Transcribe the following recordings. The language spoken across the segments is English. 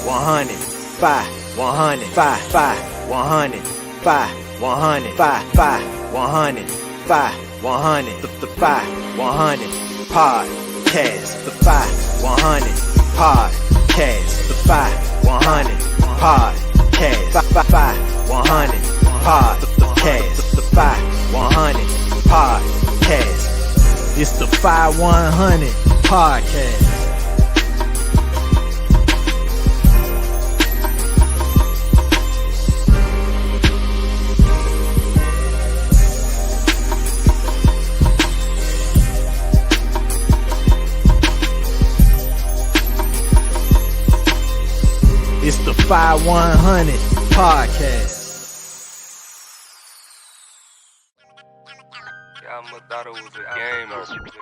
100, 5, 100, 5, 5, 100, 5, 100, 5, 5, 100, 5, 100, the 5, 100, podcast, the 5, 100, podcast, the 5, 100, podcast, 5, 5, 100, podcast, the 5, 100, podcast. It's the 5, 100 podcast. It's the 5, 100 podcast. Yeah, I thought it was a game or something.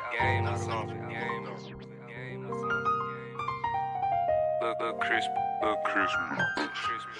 Look crispy ducks. Look crispy.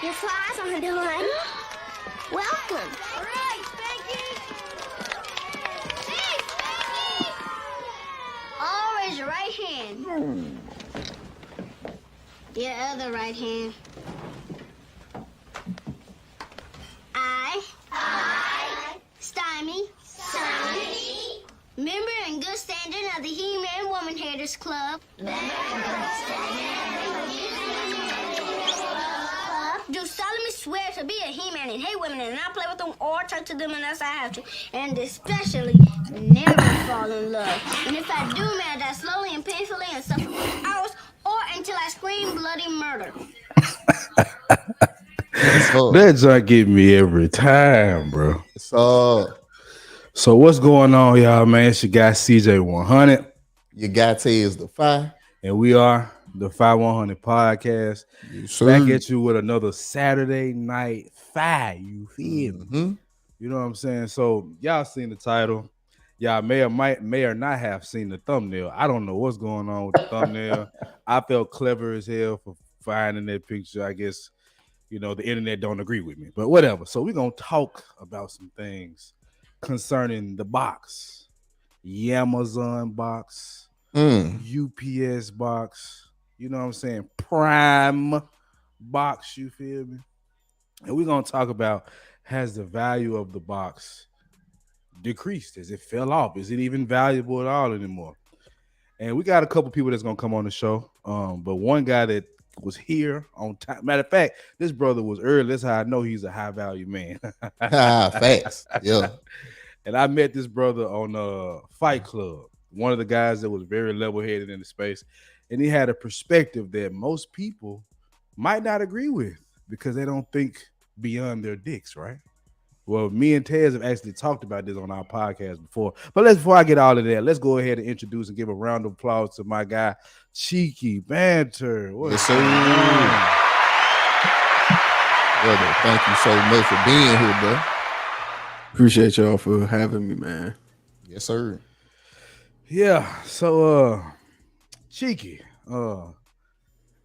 Your flies are done. Welcome. All right, Spanky. Hey, Spanky! All raise your right hand. Your other right hand. I. Stymie. Member and good standing of the He-Man Woman Haters Club. Do solemnly swear to be a He-Man and hate women and not play with them or talk to them unless I have to. And especially never fall in love. And if I do, may I die slowly and painfully and suffer for hours or until I scream bloody murder. That joint get me every time, bro. So what's going on, y'all, man? It's your guy CJ100. Your guy is the Fi. And we are the 5100 Podcast. Yes, back at you with another Saturday night Fi. You feel me? Mm-hmm. You know what I'm saying? So y'all seen the title. Y'all may or not have seen the thumbnail. I don't know what's going on with the thumbnail. I felt clever as hell for finding that picture. I guess, you know, the internet don't agree with me. But whatever. So we're going to talk about some things concerning the box. Amazon box. UPS box. You know what I'm saying? Prime box. You feel me? And we're going to talk about, has the value of the box decreased? Has it fell off? Is it even valuable at all anymore? And we got a couple people that's gonna come on the show. But one guy that was here on time. Matter of fact, this brother was early. That's how I know he's a high value man. Facts. Yeah. And I met this brother on Fight Club. One of the guys that was very level headed in the space, and he had a perspective that most people might not agree with because they don't think beyond their dicks, right? Well, me and Tez have actually talked about this on our podcast before. But before I get all of that, let's go ahead and introduce and give a round of applause to my guy, Cheeky Banter. Yes, sir. Brother, thank you so much for being here, bro. Appreciate y'all for having me, man. Yes, sir. Yeah, so Cheeky.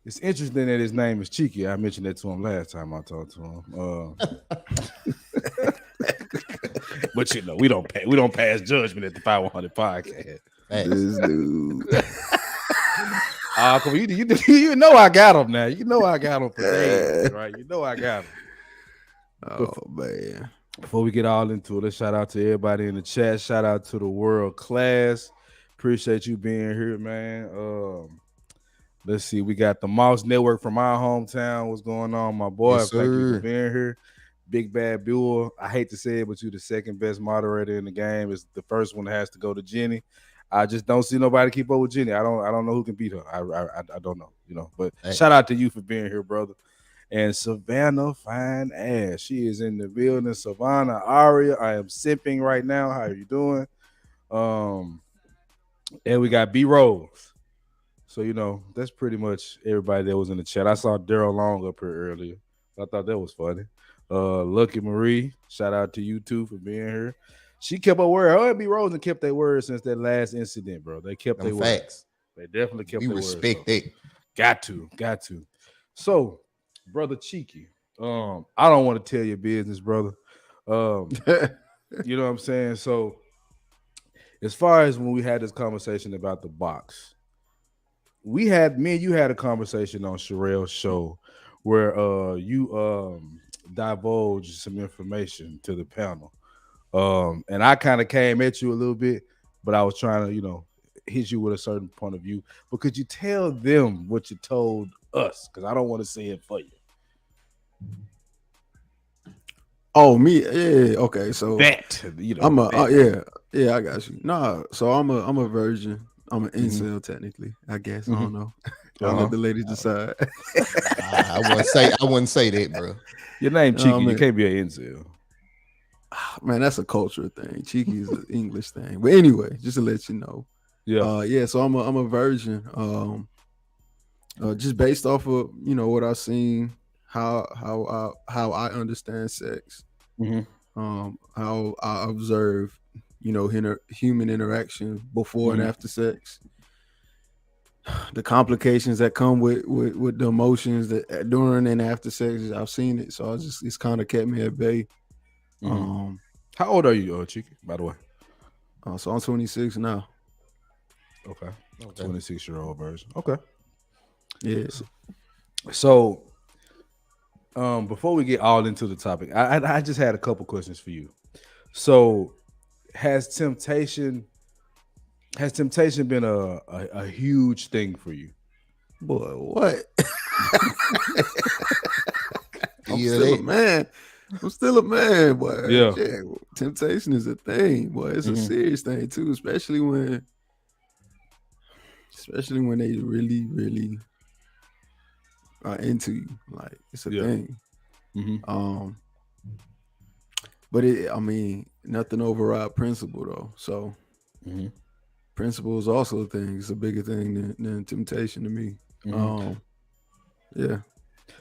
It's interesting that his name is Cheeky. I mentioned that to him last time I talked to him. But you know, we don't pass judgment at the 5100 Podcast. This dude. Come on, you know I got him now. You know I got him for days, right? You know I got him. Oh man. Before we get all into it, let's shout out to everybody in the chat. Shout out to the world class. Appreciate you being here, man. Let's see. We got the Mouse Network from our hometown. What's going on, my boy? Yes, thank you for being here. Big Bad Buell. I hate to say it, but you're the second best moderator in the game. It's the first one that has to go to Jenny. I just don't see nobody keep up with Jenny. I don't know who can beat her. I don't know, you know. But shout out to you for being here, brother. And Savannah Fine Ass. She is in the building. Savannah Aria. I am sipping right now. How are you doing? And we got B Rose. So, you know, that's pretty much everybody that was in the chat. I saw Daryl Long up here earlier. I thought that was funny. Lucky Marie, shout out to you too for being here. She kept her word. Her and B Rose and kept their word since that last incident, bro. They kept their word. Facts. They definitely kept their word. We respect it. Got to. So, brother Cheeky, I don't want to tell your business, brother. You know what I'm saying? So, as far as when we had this conversation about the box, me and you had a conversation on Sherelle's show where you divulged some information to the panel. And I kind of came at you a little bit, but I was trying to, you know, hit you with a certain point of view. But could you tell them what you told us? Because I don't want to say it for you. Oh, me, yeah, okay. So that, you know, I'm I got you. Nah, so I'm a virgin. I'm an incel technically, I guess. I don't know. I'll let the ladies decide. I wouldn't say that, bro. Your name Cheeky. You can't be an incel. Man, that's a culture thing. Cheeky is an English thing. But anyway, just to let you know. Yeah. So I'm a virgin. Just based off of, you know, what I've seen, how I understand sex, how I observe, you know, human interaction before and after sex. the complications that come with the emotions that during and after sex. I've seen it, so it's kind of kept me at bay. Mhm. How old are you, Cheeky, by the way? So I'm 26 now. Okay. 26-year-old version. Okay. Yeah. So before we get all into the topic, I just had a couple questions for you. So has temptation been a huge thing for you? Boy, what? I'm Yeah, still a man. I'm still a man, boy. Yeah. Yeah, temptation is a thing, boy. It's a serious thing too, especially when they really, really are into you. Like it's a thing. Mm-hmm. But I mean, nothing override principle though. So principle is also a thing. It's a bigger thing than temptation to me. Yeah.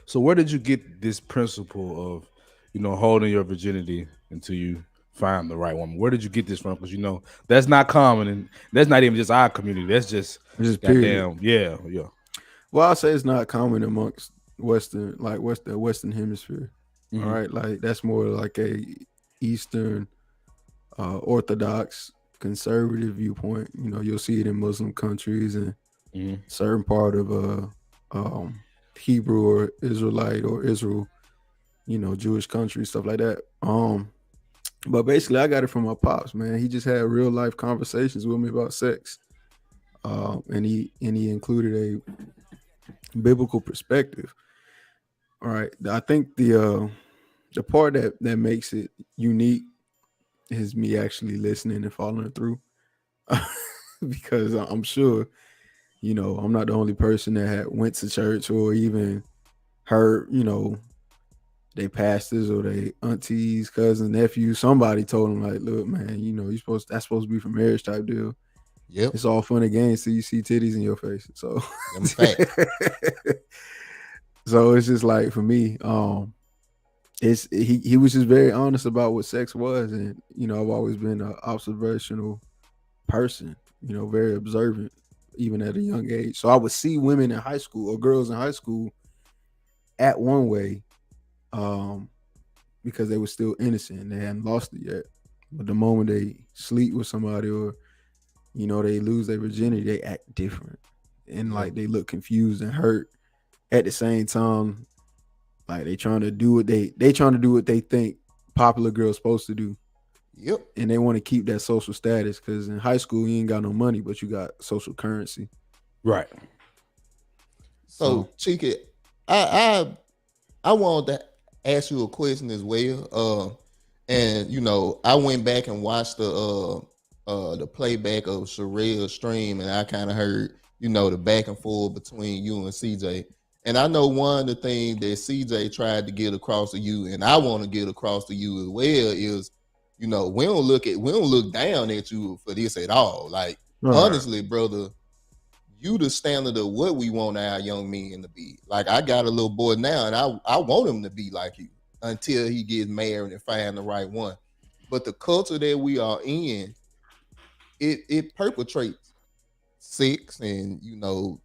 So where did you get this principle of, holding your virginity until you find the right woman? Where did you get this from? Because that's not common, and that's not even just our community. That's just period. goddamn, yeah. Well, I say it's not common amongst Western hemisphere. All right, like that's more like a Eastern Orthodox conservative viewpoint. You'll see it in Muslim countries and certain part of Hebrew or Israelite or Israel, Jewish countries, stuff like that. But basically I got it from my pops, man. He just had real life conversations with me about sex. And he included a biblical perspective. All right. I think the part that makes it unique is me actually listening and following through. Because I'm sure, I'm not the only person that had went to church or even heard, they pastors or they aunties, cousins, nephews, somebody told them like, look, man, that's supposed to be for marriage type deal. Yep. It's all fun and games till you see titties in your face. So so it's just like for me, it's he was just very honest about what sex was. And I've always been an observational person, very observant, even at a young age. So I would see women in high school or girls in high school act one way, because they were still innocent and they hadn't lost it yet. But the moment they sleep with somebody or they lose their virginity, they act different. And like they look confused and hurt at the same time. Like they trying to do what they think popular girls supposed to do. Yep. And they want to keep that social status because in high school you ain't got no money, but you got social currency. Right. So Cheeky, I wanted to ask you a question as well. And I went back and watched the playback of Sherelle's stream, and I kind of heard the back and forth between you and CJ. And I know one of the things that CJ tried to get across to you, and I want to get across to you as well, is we don't look down at you for this at all. Like honestly, brother, you the standard of what we want our young men to be. Like I got a little boy now, and I want him to be like you until he gets married and find the right one. But the culture that we are in, it perpetrates sex and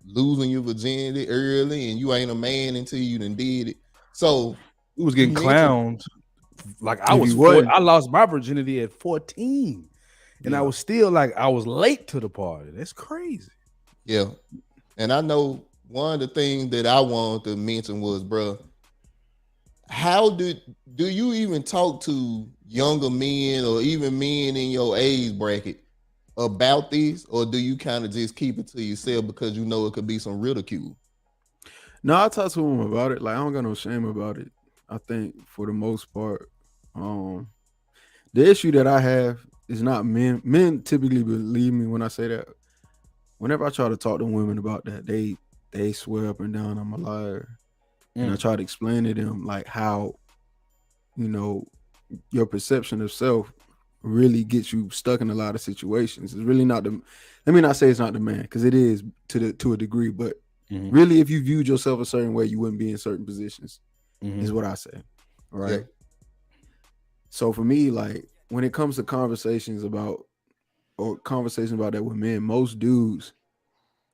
losing your virginity early, and you ain't a man until you done did it. So it was getting clowned. Like I lost my virginity at 14, and I was still like I was late to the party. That's crazy. Yeah, and I know one of the things that I wanted to mention was, bro, how do you even talk to younger men or even men in your age bracket about this, or do you kind of just keep it to yourself because it could be some ridicule? No, I talk to them about it. Like I don't got no shame about it. I think for the most part, the issue that I have is not men. Men typically believe me when I say that. Whenever I try to talk to women about that, they swear up and down I'm a liar. And I try to explain to them like how, your perception of self really gets you stuck in a lot of situations. It's really not let me not say it's not the man, because it is to a degree, but really if you viewed yourself a certain way, you wouldn't be in certain positions, is what I say. All right. Yeah. So for me, like when it comes to conversations about that with men, most dudes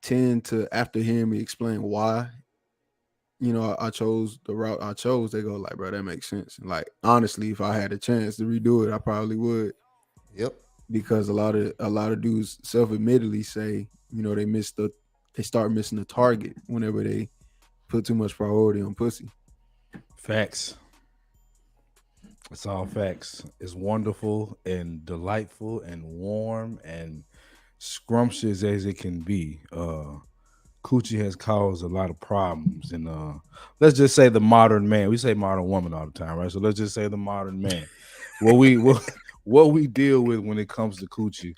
tend to, after hearing me explain why, I chose the route I chose, they go like, bro, that makes sense. And like, honestly, if I had a chance to redo it, I probably would. Yep. Because a lot of dudes self-admittedly say, they start missing the target whenever they put too much priority on pussy. Facts. It's all facts. It's wonderful and delightful and warm and scrumptious as it can be. Coochie has caused a lot of problems, and let's just say the modern man. We say modern woman all the time, right? So let's just say the modern man. what we deal with when it comes to coochie,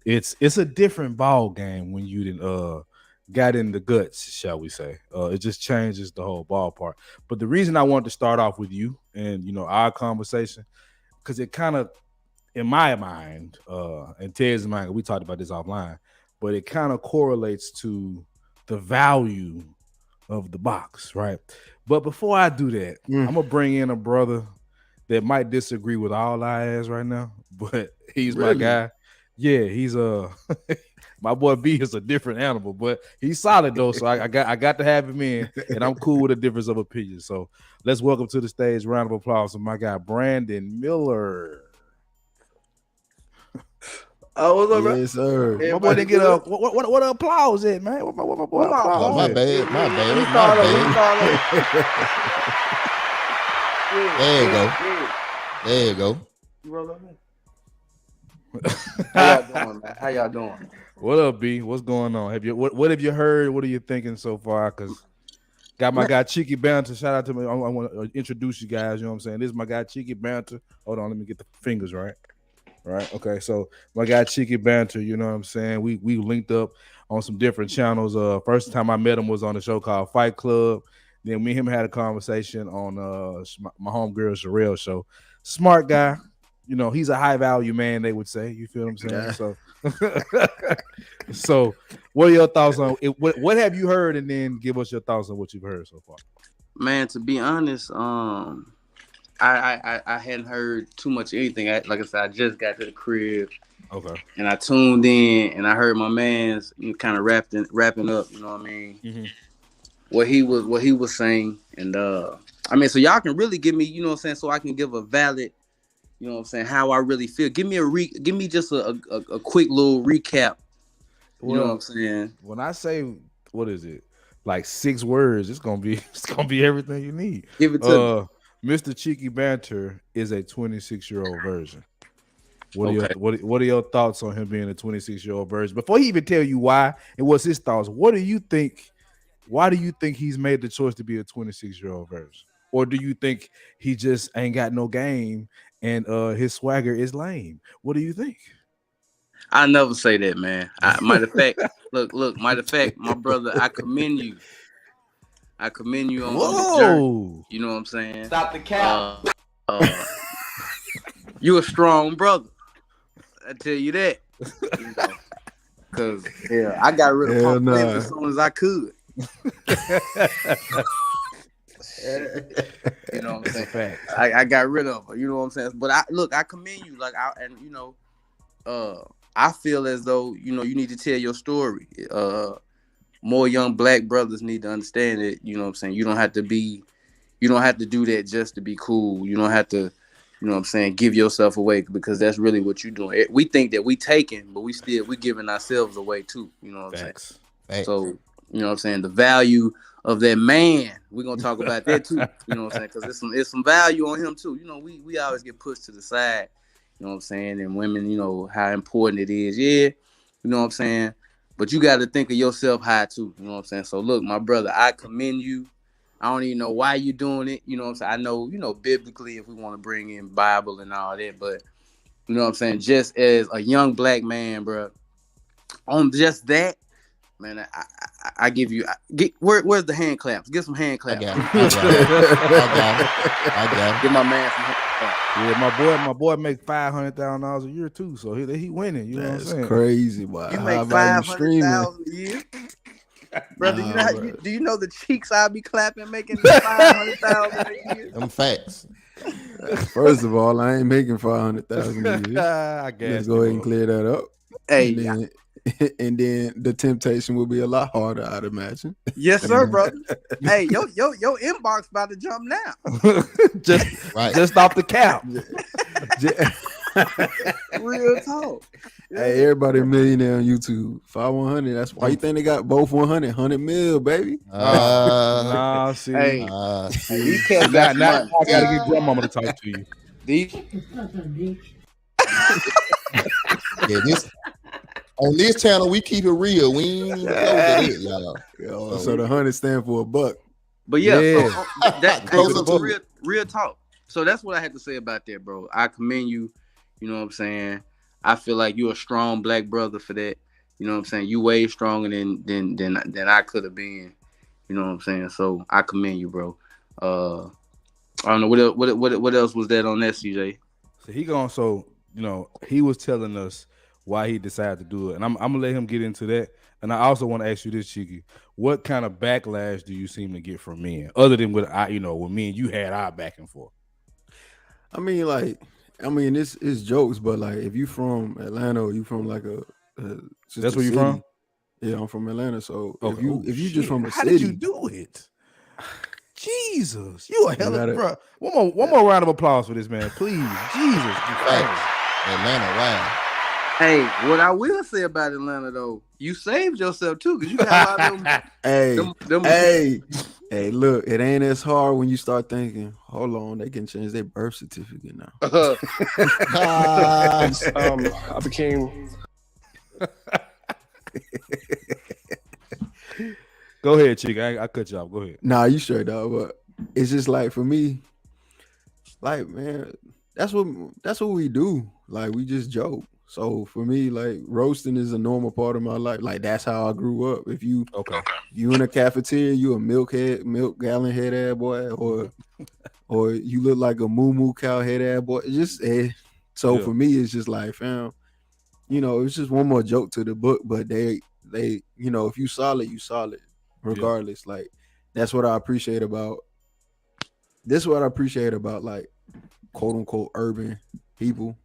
it's a different ball game when you didn't got in the guts, shall we say. It just changes the whole ballpark. But the reason I wanted to start off with you and our conversation, because it kind of, in my mind, and Ted's mind, we talked about this offline, but it kind of correlates to the value of the box, right? But before I do that, I'm gonna bring in a brother that might disagree with all our ass right now, but he's my guy. Yeah, he's my boy B is a different animal, but he's solid though. So I got to have him in, and I'm cool with a difference of opinion. So let's welcome to the stage, round of applause for my guy Brandon Miller. Oh, what's up, bro? Yes, sir. My boy didn't get a what applause at, man? What my boy applause? Oh, my at? bad. There you go. You roll up, man. How y'all doing, man? How y'all doing? What up, B? What's going on? What have you heard? What are you thinking so far? Because got my guy Cheeky Banter. Shout out to me. I want to introduce you guys. You know what I'm saying? This is my guy Cheeky Banter. Hold on, let me get the fingers right. Right. Okay. So my guy Cheeky Banter. You know what I'm saying? We linked up on some different channels. First time I met him was on a show called Fight Club. Then me and him had a conversation on my homegirl Sherelle show. Smart guy. He's a high value man, they would say. You feel what I'm saying? Yeah. So what are your thoughts on it? What have you heard? And then give us your thoughts on what you've heard so far. Man, to be honest, I hadn't heard too much of anything. Like I said, I just got to the crib. Okay. And I tuned in and I heard my man's kind of wrapping up, you know what I mean? Mm-hmm. What he was saying. And so y'all can really give me, you know what I'm saying, so I can give a valid, you know what I'm saying, how I really feel. Give me just a quick little recap. You know what I'm saying? When I say, what is it? Like 6 words, it's gonna be everything you need. Give it to me. Mr. Cheeky Banter is a 26-year-old version. What are your thoughts on him being a 26-year-old version? Before he even tell you why and what's his thoughts, what do you think? Why do you think he's made the choice to be a 26-year-old version? Or do you think he just ain't got no game and his swagger is lame? What do you think? I never say that, man. Matter of fact, look, matter of fact, my brother, I commend you. I commend you on the journey. You know what I'm saying? Stop the cap. You a strong brother. I tell you that. Cause I got rid of pump as soon as I could. You know what I'm saying? I got rid of her. You know what I'm saying? But I commend you. I feel as though you need to tell your story. More young black brothers need to understand it. You know what I'm saying? You don't have to do that just to be cool. You don't have to, you know what I'm saying, give yourself away, because that's really what you're doing. We think that we taking, but we giving ourselves away too. You know what I'm saying? So, you know what I'm saying? The value of that man, we're gonna talk about that too. You know what I'm saying? Because it's some value on him too. You know, we always get pushed to the side. You know what I'm saying? And women, how important it is. Yeah, you know what I'm saying? But you got to think of yourself high too. You know what I'm saying? So look, my brother, I commend you. I don't even know why you're doing it. You know what I'm saying? I know, biblically, if we want to bring in Bible and all that, but you know what I'm saying? Just as a young black man, bro, on just that, man, I give you. Where's the hand claps? Get some hand claps. I got it. Give my man some hand claps. Yeah, my boy make $500,000 a year too, so he winning. You know what I'm saying? Crazy, boy. You make $500,000 a year, brother. Do you know the cheeks I be clapping making $500,000 a year? Them facts. First of all, I ain't making $500,000 a year. I guess. Let's go ahead and clear that up. Hey, and then the temptation will be a lot harder, I'd imagine. Yes, sir, brother. Hey, yo, inbox about to jump now. just off the cap. Real talk. Hey, everybody a millionaire on YouTube. 5100. That's why you think they got both 100 mil, baby. Nah, see. Hey, See, now I gotta get grandmama to talk to you. Yeah, on this channel we keep it real. We ain't even close to it, y'all. So the 100 stand for a buck. But yeah, Yeah. So, that Closer to real talk. So that's what I had to say about that, bro. I commend you. You know what I'm saying? I feel like you're a strong black brother for that. You know what I'm saying? You way stronger than I could have been. You know what I'm saying? So I commend you, bro. I don't know what else was that on that, CJ. So he was telling us why he decided to do it, and I'm gonna let him get into that. And I also want to ask you this, Cheeky: what kind of backlash do you seem to get from men, other than with me and you had our back and forth? I mean, it's jokes, but like if you from Atlanta or you from like that's where you from? Yeah, I'm from Atlanta. So okay. if you just from a how city, did you do it? Jesus, you a hell of bro. One more round of applause for this man, please. Jesus, Atlanta, wow. Hey, what I will say about Atlanta though, you saved yourself too, because you got a lot of them. Hey, look, it ain't as hard when you start thinking, hold on, they can change their birth certificate now. I became. Go ahead, Chick. I cut you off. Go ahead. Nah, you straight up, but it's just like for me, like man, that's what we do. Like we just joke. So for me, like roasting is a normal part of my life. Like that's how I grew up. If you in a cafeteria, you a milk gallon head ass boy, or you look like a moo cow head ass boy. For me, it's just like fam, it's just one more joke to the book. But they if you solid, you solid regardless. Yeah. Like that's what I appreciate about. This is what I appreciate about like quote unquote urban people.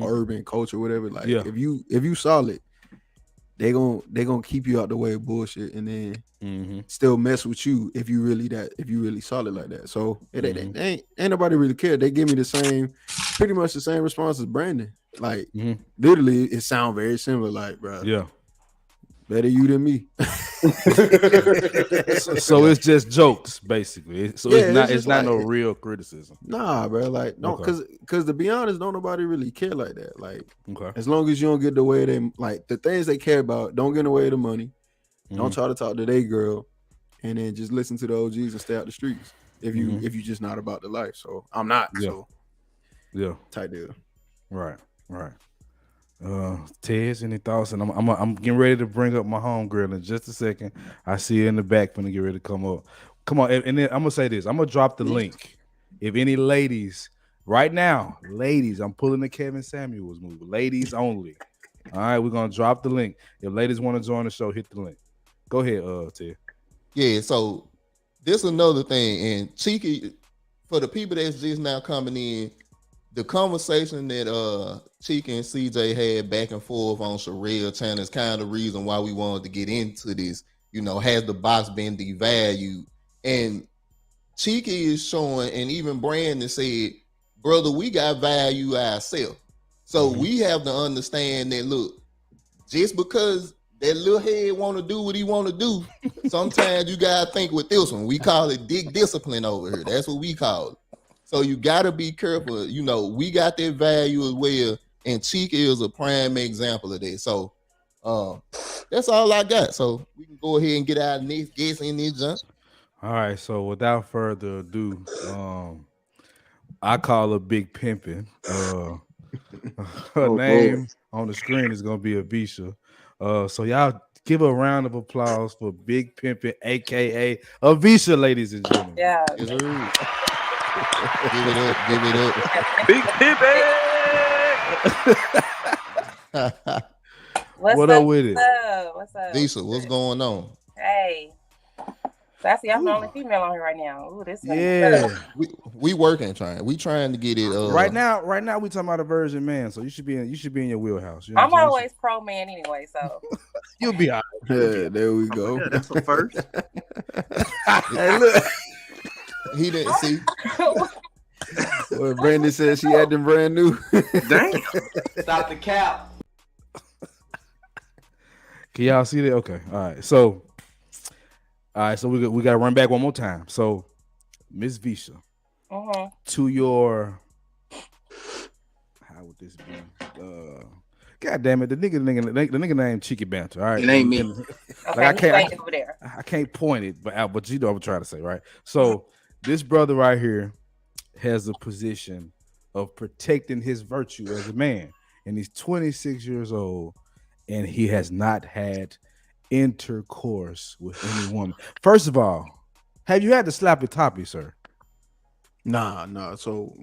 Urban culture, whatever. Like if you solid, they gonna keep you out the way of bullshit, and then still mess with you if you really solid like that. So it ain't nobody really care. They give me pretty much the same response as Brandon. Like literally, it sounds very similar. Like, bro, yeah, better you than me. so it's just jokes, basically. It's not no real criticism. Nah, bro. Like, no, because to be honest, don't nobody really care like that. Like, as long as you don't get the way they like the things they care about, don't get in the way of the money. Don't try to talk to their girl, and then just listen to the OGs and stay out the streets. If you just not about the life, so I'm not. So tight deal. Right. Tez, any thoughts? And I'm getting ready to bring up my homegirl in just a second. I see her in the back finna get ready to come up. Come on, and then I'm gonna say this. I'm gonna drop the link. If any ladies right now, I'm pulling the Kevin Samuels movie. Ladies only. All right, we're gonna drop the link. If ladies want to join the show, hit the link. Go ahead, Ted. Yeah, so this is another thing, and Cheeky, for the people that's just now coming in, the conversation that Cheeky and CJ had back and forth on Sherelle channel is kind of the reason why we wanted to get into this. Has the box been devalued? And Cheeky is showing, and even Brandon said, brother, we got value ourselves. So we have to understand that, look, just because that little head want to do what he want to do, sometimes you got to think with this one. We call it dick discipline over here. That's what we call it. So you got to be careful. We got that value as well. And Cheeky is a prime example of that. So that's all I got. So we can go ahead and get our next guest in this jump. All right. So without further ado, I call her Big Pimpin'. Her name on the screen is going to be Avisha. So y'all give a round of applause for Big Pimpin', a.k.a. Avisha, ladies and gentlemen. Yeah. Give it up. Big Pimpin'. What's up with it? What's up? Lisa, what's going on? Hey. So I see I'm the only female on here right now. Ooh, this Yeah. We working trying. We trying to get it. Right now we talking about a virgin man, so you should be in your wheelhouse. You know I'm what always pro man anyway, so you'll be all right. Yeah, there we go. Yeah, that's a first. Hey, look. He didn't see. Well, Brandy said she had them brand new. Damn. Stop the cap. Can y'all see that? Okay. All right. So we got to run back one more time. So, Miss Visha, to your, how would this be? God damn it, the nigga named Cheeky Banter. All right, It ain't me. Like I can't point it, but you know what I'm trying to say, right? So this brother right here has a position of protecting his virtue as a man, and he's 26 years old, and he has not had intercourse with any woman. First of all, have you had to slap a toppy, sir? Nah. So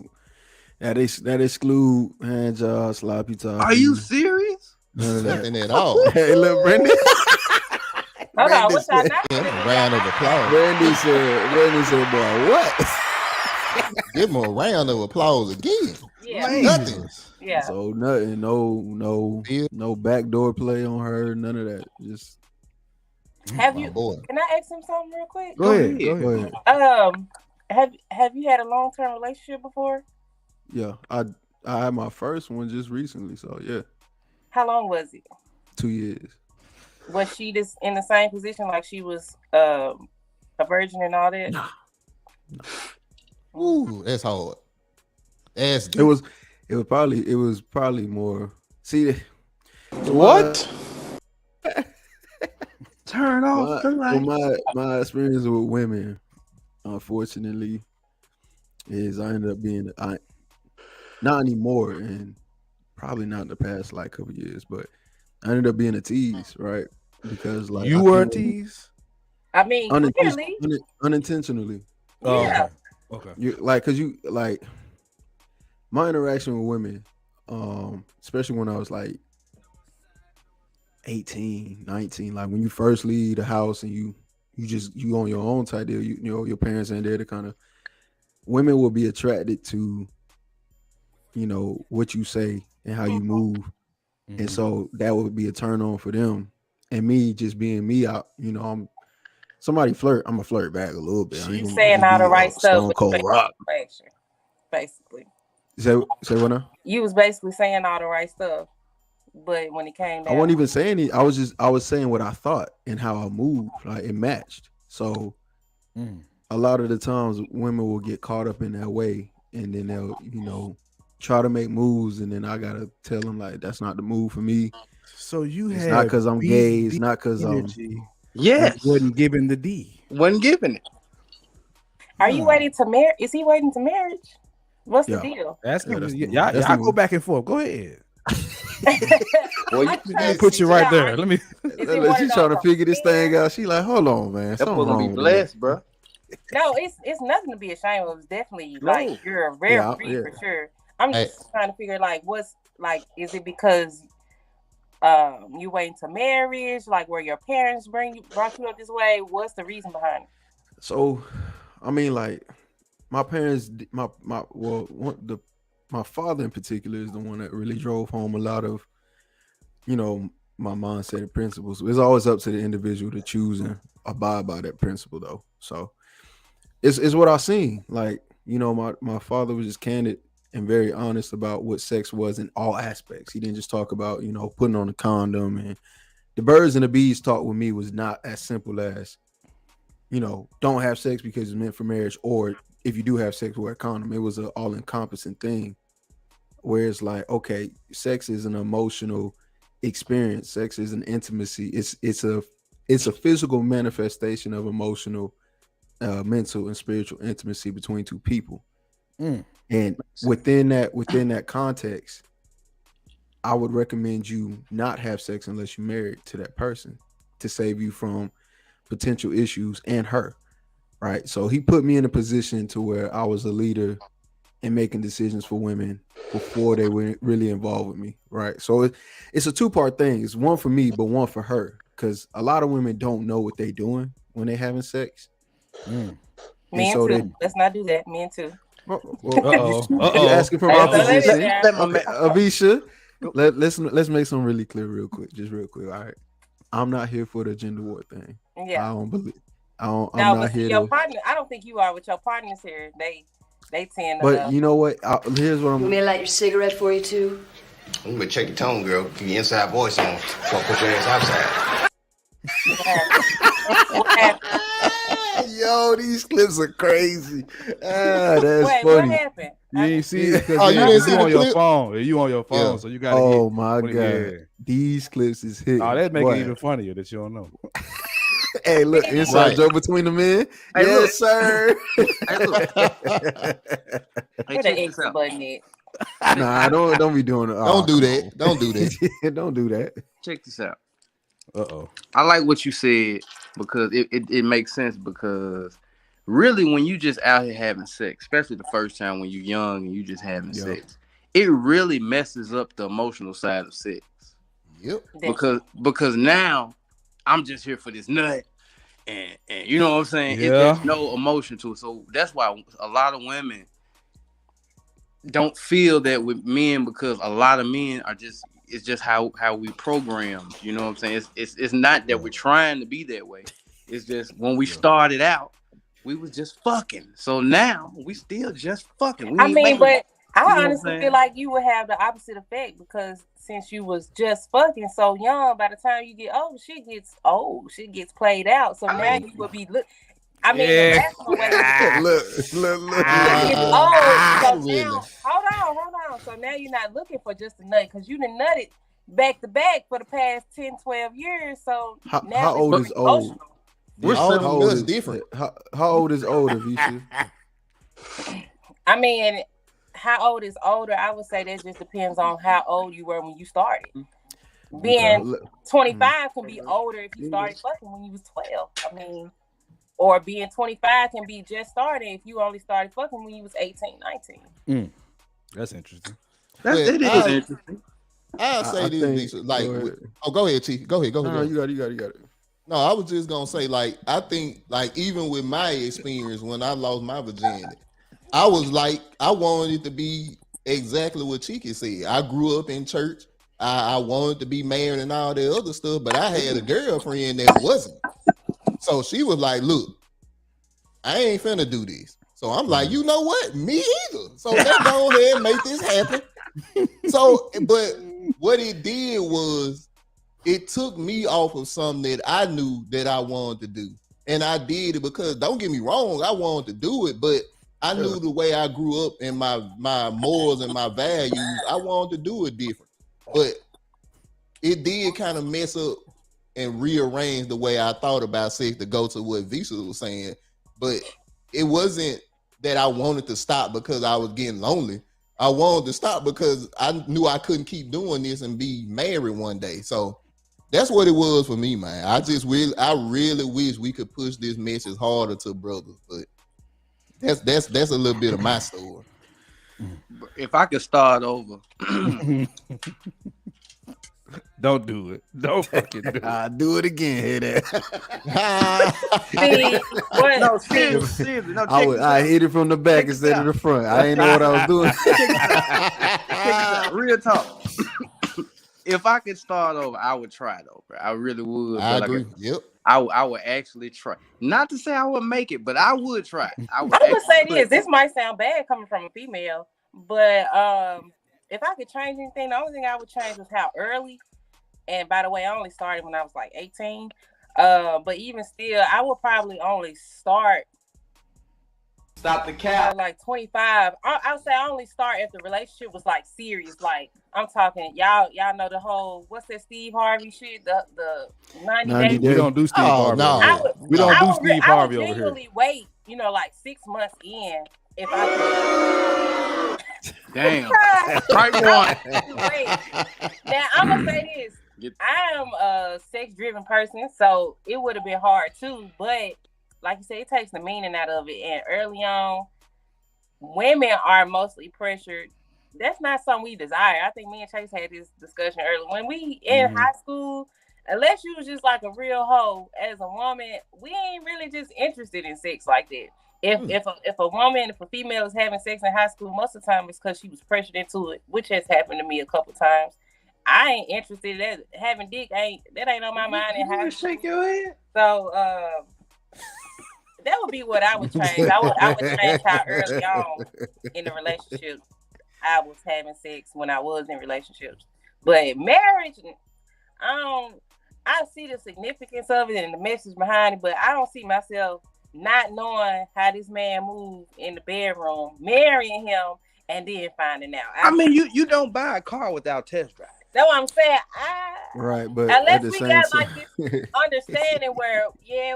that exclude hand job, sloppy top. Are you serious? None of that. Nothing at all. Hey, look, Brandy. hold on, what y'all not? Round of applause. Brandy said, boy, what? Give him a round of applause again. Yeah. Nothing. Yeah. So nothing, no backdoor play on her, none of that. Just Have My you? boy. Can I ask him something real quick? Go ahead. Have you had a long-term relationship before? yeah. I had my first one just recently, so yeah, How long was it? 2 years. Was she just in the same position like she was a virgin and all that? Nah. Ooh, that's hard. That's It was probably more. See, What? Turn off the light. my experience with women, unfortunately, is I ended up being not anymore, and probably not in the past like couple years, but I ended up being a tease, right? Because like You were a tease. I mean, clearly. unintentionally. Yeah. Okay. You like, cause you like my interaction with women, especially when I was like 18, 19, like when you first leave the house and you on your own type deal, you know, your parents ain't there to kind of, women will be attracted to, you know, what you say and how you move. Mm-hmm. And so that would be a turn on for them. And me just being me out, you know, I'm gonna flirt back a little bit. She's saying all the right stuff. Stone Cold Rock. Basically. Say what now? You was basically saying all the right stuff. But when it came down, I wasn't even saying it. I was saying what I thought and how I moved. Like it matched. So a lot of the times women will get caught up in that way, and then they'll, you know, try to make moves, and then I gotta tell them like that's not the move for me. So it's not because I'm gay. It's not because I'm. Yes. Wasn't given the D. Wasn't giving it. Are you waiting to marry? Is he waiting to marriage? What's the deal? Y'all go back and forth. Go ahead. Boy, Let me put you right there. Let me. She's trying to figure this thing out. She like, hold on, man. That boy gonna be blessed, bro. No, it's nothing to be ashamed of. It's definitely like you're very free for sure. I'm just trying to figure like what's like. Is it because you waiting to marriage? Like where your parents brought you up this way? What's the reason behind it? So, I mean, like my parents, my father in particular is the one that really drove home a lot of, you know, my mindset and principles. It's always up to the individual to choose and abide by that principle, though. So it's what I seen. Like, you know, my father was just candid and very honest about what sex was in all aspects. He didn't just talk about, you know, putting on a condom, and the birds and the bees talk with me was not as simple as, you know, don't have sex because it's meant for marriage, or if you do have sex, wear a condom. It was an all-encompassing thing. Where it's like, okay, sex is an emotional experience. Sex is an intimacy. It's a physical manifestation of emotional, mental, and spiritual intimacy between two people. And within that context, I would recommend you not have sex unless you're married to that person to save you from potential issues and her. Right. So he put me in a position to where I was a leader and making decisions for women before they were really involved with me, right? So it's a two-part thing. It's one for me, but one for her, because a lot of women don't know what they're doing when they're having sex. Men so too. Let's not do that. Men too. You asking from our position, Avisha? Let's make some really clear, real quick. All right, I'm not here for the gender war thing. Yeah, I don't believe. I'm not here. Your partner, I don't think you are with your partners here. They tend to. But you know what? Here's what I'm. You may light your cigarette for you too. You better check your tone, girl. Keep your inside voice on. Don't put your ass outside. What happened? Yo, these clips are crazy. That's Wait, funny. what happened? You ain't see it because you didn't see you the on your clip? phone. You on your phone, so you gotta. Oh my god, these clips is hit. Oh, that make it even funnier that you don't know. Hey, look, inside joke between the men. Hey, yes, look. sir. Hey, look. Where the exit button is? Nah, don't be doing it. Don't do that. Don't do that. Don't do that. Check this out. Uh-oh. I like what you said because it makes sense because really when you just out here having sex, especially the first time when you're young and you just having sex, it really messes up the emotional side of sex. Yep. Because now I'm just here for this nut and you know what I'm saying? Yeah. There's no emotion to it. So that's why a lot of women don't feel that with men because a lot of men are just it's just how we program. You know what I'm saying? It's not that we're trying to be that way. It's just when we started out, we was just fucking. So now we still just fucking. But I honestly feel like you would have the opposite effect because since you was just fucking so young, by the time you get old, she gets played out. So now you would be the rational way. Look. So now, hold on. So now you're not looking for just a nut because you done nutted back to back for the past 10, 12 years. So how old is old? How old is different? How old is old, Avisha? I mean, how old is older? I would say that just depends on how old you were when you started. Being 25 can be older if you started fucking when you was 12. I mean, or being 25 can be just starting if you only started fucking when you was 18, 19. That's interesting. It is interesting. I'll say this, like, go ahead, Chief. Go ahead. No, you got it. No, I was just gonna say, like, I think, like, even with my experience when I lost my virginity, I was like, I wanted it to be exactly what Cheeky said. I grew up in church. I wanted to be married and all that other stuff, but I had a girlfriend that wasn't. So she was like, look, I ain't finna do this. So I'm like, you know what? Me either. So let's go ahead and make this happen. So, but what it did was it took me off of something that I knew that I wanted to do. And I did it because, don't get me wrong, I wanted to do it, but I knew the way I grew up and my morals and my values, I wanted to do it different. But it did kind of mess up and rearrange the way I thought about sex to go to what Visa was saying. But it wasn't that I wanted to stop because I was getting lonely. I wanted to stop because I knew I couldn't keep doing this and be married one day. So that's what it was for me, man. I really wish we could push this message harder to brothers, but that's a little bit of my story. If I could start over. Don't do it. Don't fucking do it. Do it again. Hear that? Seriously. No, I hit it from the back instead of the front. I ain't know what I was doing. Real talk. If I could start over, I would try though, bro. I really would. I agree. Yep. I would actually try. Not to say I would make it, but I would try. I would say this might sound bad coming from a female, but if I could change anything, the only thing I would change was how early. And by the way, I only started when I was like 18. But even still, I would probably only stop the cap like 25. I would say I only start if the relationship was like serious. Like I'm talking, y'all know the whole what's that Steve Harvey shit? The 90 days. We don't do Steve Harvey. No. We don't do Steve Harvey over here. I would genuinely wait, like 6 months in if I could. Damn. Right one. Now I'm gonna say this. I am a sex-driven person, so it would have been hard too. But like you said, it takes the meaning out of it. And early on, women are mostly pressured. That's not something we desire. I think me and Chase had this discussion earlier. When we in high school, unless you was just like a real hoe as a woman, we ain't really just interested in sex like that. If a female is having sex in high school, most of the time it's because she was pressured into it, which has happened to me a couple times. I ain't interested in having dick. That ain't on my mind. And how shake your head. So that would be what I would change. I would change how early on in the relationship I was having sex when I was in relationships. But marriage, I see the significance of it and the message behind it, but I don't see myself not knowing how this man moved in the bedroom, marrying him, and then finding out. I mean, you don't buy a car without test drive. That's what I'm saying. Right, but unless we got like this understanding where,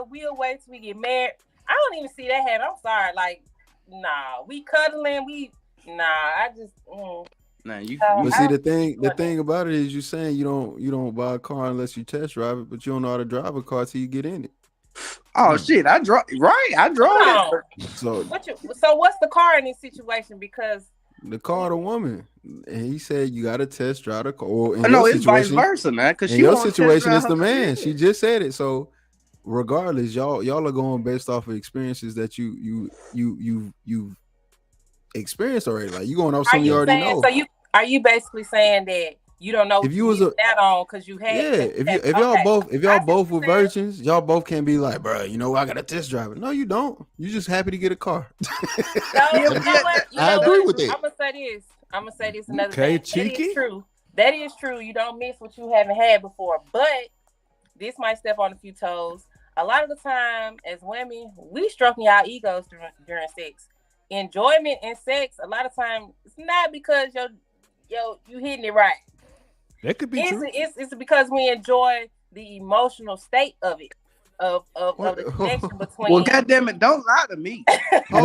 we'll wait till we get married. I don't even see that happen. I'm sorry. Like, nah, we cuddling. I just. Nah, But see, the thing about it is, you saying you don't buy a car unless you test drive it, but you don't know how to drive a car till you get in it. Oh shit! I drove it. So what's the car in this situation? Because the car, the woman, and he said you got to test drive the car. Or no, it's vice versa, man. Because in your situation, it's the man. She just said it. So regardless, y'all are going based off of experiences that you've experienced already. Like you going off something you already know. So are you basically saying that you don't know if you was that on because you had if y'all both were virgins, y'all both can't be like, bro, I got a test drive it. No, you don't. You just happy to get a car. I agree with it. I'm gonna say this another thing. That is true. You don't miss what you haven't had before. But this might step on a few toes. A lot of the time, as women, we stroking our egos during sex. Enjoyment in sex, a lot of time, it's not because you hitting it right. That could be true. It's because we enjoy the emotional state of it, of the connection between. Well, goddamn it, don't lie to me. No,